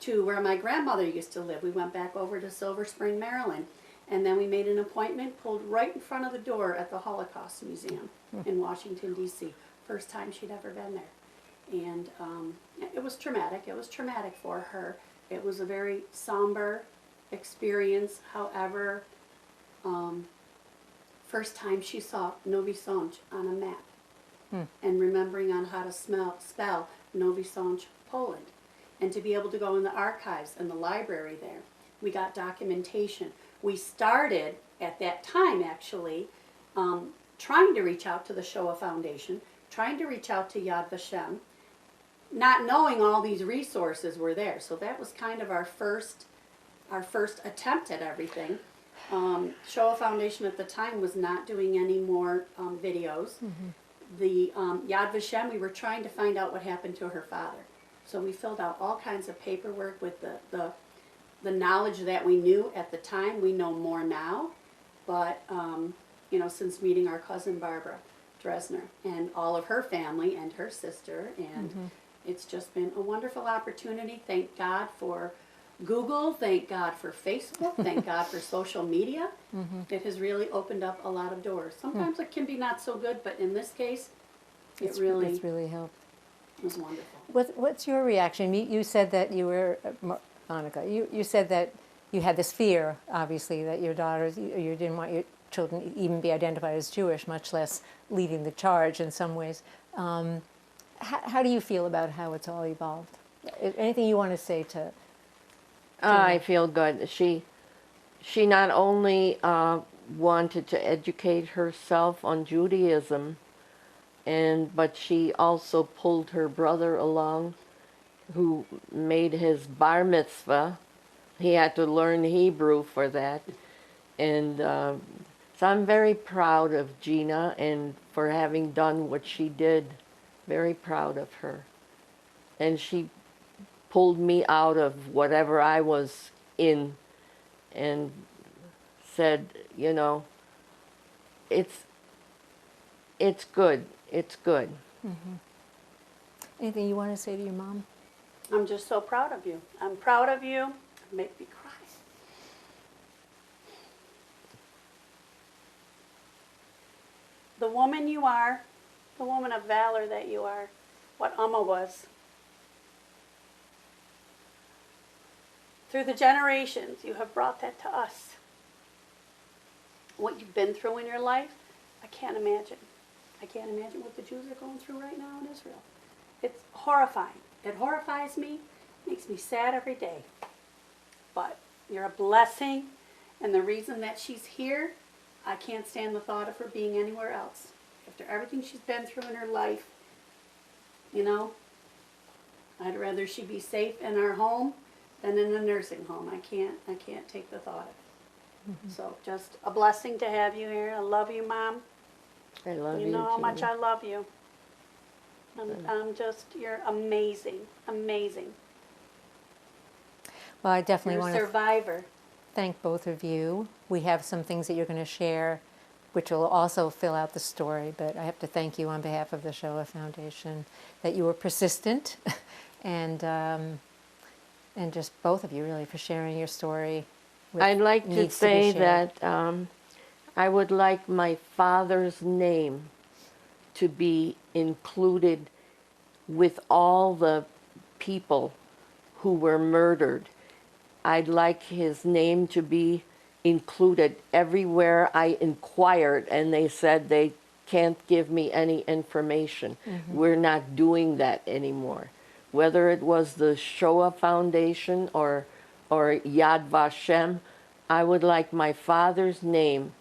to where my grandmother used to live. We went back over to Silver Spring, Maryland. And then we made an appointment, pulled right in front of the door at the Holocaust Museum in Washington, D.C. First time she'd ever been there. And it was traumatic. It was traumatic for her. It was a very somber experience. However, first time she saw Novi Sącz on a map and remembering on how to spell Novi Sącz, Poland. And to be able to go in the archives and the library there. We got documentation. We started, at that time actually, trying to reach out to the Shoah Foundation, trying to reach out to Yad Vashem, not knowing all these resources were there. So that was kind of our first attempt at everything. Shoah Foundation at the time was not doing any more videos. The Yad Vashem, we were trying to find out what happened to her father. So we filled out all kinds of paperwork with the knowledge that we knew at the time. We know more now, but since meeting our cousin Barbara Dresner and all of her family and her sister, and it's just been a wonderful opportunity. Thank God for Google, thank God for Facebook, thank God for social media. It has really opened up a lot of doors. Sometimes it can be not so good, but in this case, it's really helped. was wonderful. What's your reaction? You said that you were, Monica, you said that you had this fear, obviously, that your daughters, you didn't want your children to even be identified as Jewish, much less leading the charge in some ways. How do you feel about how it's all evolved? Anything you want to say to I feel good. She not only wanted to educate herself on Judaism, but she also pulled her brother along, who made his bar mitzvah. He had to learn Hebrew for that. And so I'm very proud of Gina and for having done what she did. Very proud of her. And she pulled me out of whatever I was in and said, it's good. It's good. anything you want to say to your mom? I'm just so proud of you. I'm proud of you. Make me cry. The woman you are, the woman of valor that you are, what Amma was. Through the generations, you have brought that to us. What you've been through in your life, I can't imagine. I can't imagine what the Jews are going through right now in Israel. It's horrifying. It horrifies me, makes me sad every day. But you're a blessing, and the reason that she's here, I can't stand the thought of her being anywhere else. After everything she's been through in her life, you know, I'd rather she be safe in our home than in a nursing home. I can't take the thought of it. Mm-hmm. So just a blessing to have you here. I love you, Mom. I love you You know how too. much I love you. I'm just, you're amazing, amazing. Well, I definitely You're a want to survivor. thank both of you. We have some things that you're going to share, which will also fill out the story, but I have to thank you on behalf of the Shoah Foundation that you were persistent and just both of you really for sharing your story. Which I'd like to needs be say shared. that I would like my father's name to be included with all the people who were murdered. I'd like his name to be included everywhere I inquired, and they said they can't give me any information. We're not doing that anymore. Whether it was the Shoah Foundation or Yad Vashem, I would like my father's name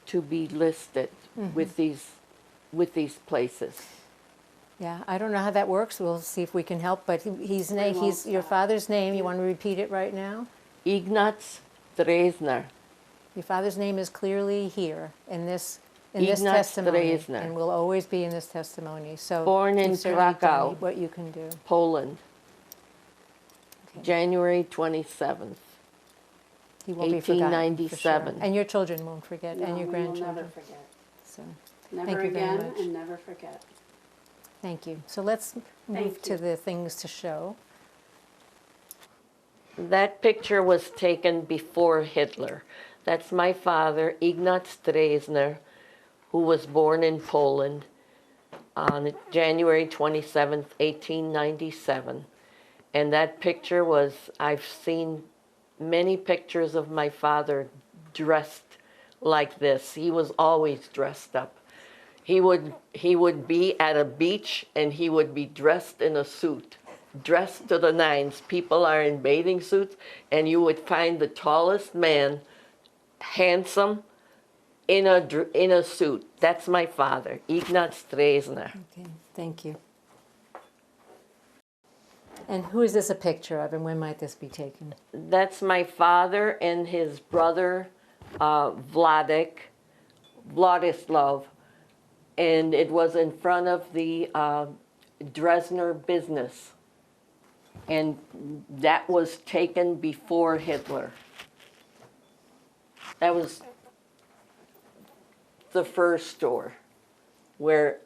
to be listed with these places. Yeah, I don't know how that works. We'll see if we can help, but he's your father's name. You want to repeat it right now? Ignaz Dresner. Your father's name is clearly here in this Ignaz testimony, Dresner. and will always be in this testimony. So Born in you've certainly done Krakow. what you can do. Poland, Okay. January 27th. He won't be forgotten, for sure. 1897. And your children won't forget, No, and your we will grandchildren. never forget. So Never Thank you very again much. and never forget. thank you. So let's move Thank to you. the things to show. That picture was taken before Hitler. That's my father, Ignaz Dresner, who was born in Poland on January 27th, 1897. And that picture was, I've seen many pictures of my father dressed like this. He was always dressed up. He would be at a beach and he would be dressed in a suit, dressed to the nines. People are in bathing suits, and you would find the tallest man, handsome, in a suit. That's my father, Ignaz Dresner. Okay, thank you. And who is this a picture of, and when might this be taken? That's my father and his brother, Vladislav, and it was in front of the Dresdner business. And that was taken before Hitler. That was the first store where,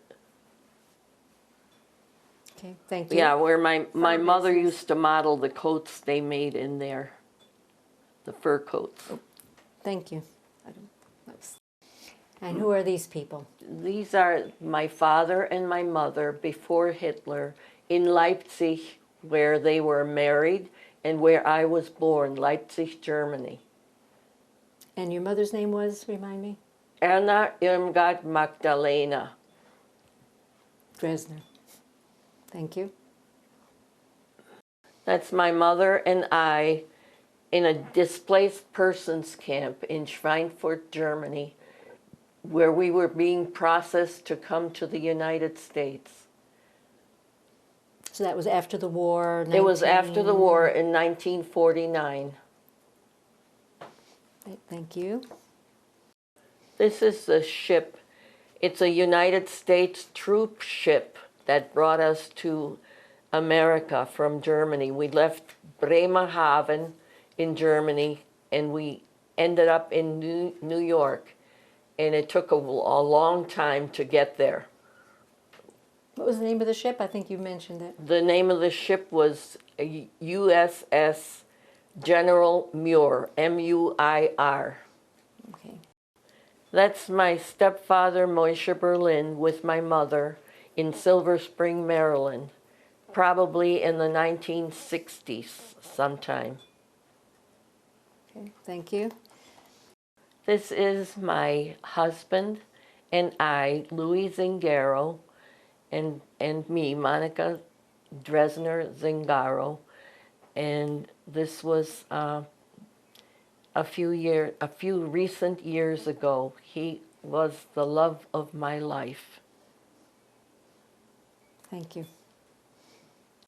Okay, thank you. yeah, where my mother business. used to model the coats they made in there, the fur coats. Thank you. And who are these people? These are my father and my mother before Hitler in Leipzig, where they were married and where I was born, Leipzig, Germany. And your mother's name was, remind me? Erna Irmgard Magdalena. Dresner. Thank you. That's my mother and I in a displaced persons camp in Schweinfurt, Germany, where we were being processed to come to the United States. So that was after the war? It was after the war in 1949. Thank you. This is the ship. It's a United States troop ship that brought us to America from Germany. We left Bremerhaven in Germany and we ended up in New York. And it took a long time to get there. What was the name of the ship? I think you mentioned it. The name of the ship was USS General Muir, M-U-I-R. Okay. That's my stepfather, Moishe Berlin, with my mother in Silver Spring, Maryland, probably in the 1960s sometime. Okay, thank you. This is my husband and I, Louis Zingaro, and me, Monica Dresner Zingaro. And this was a few recent years ago. He was the love of my life. Thank you.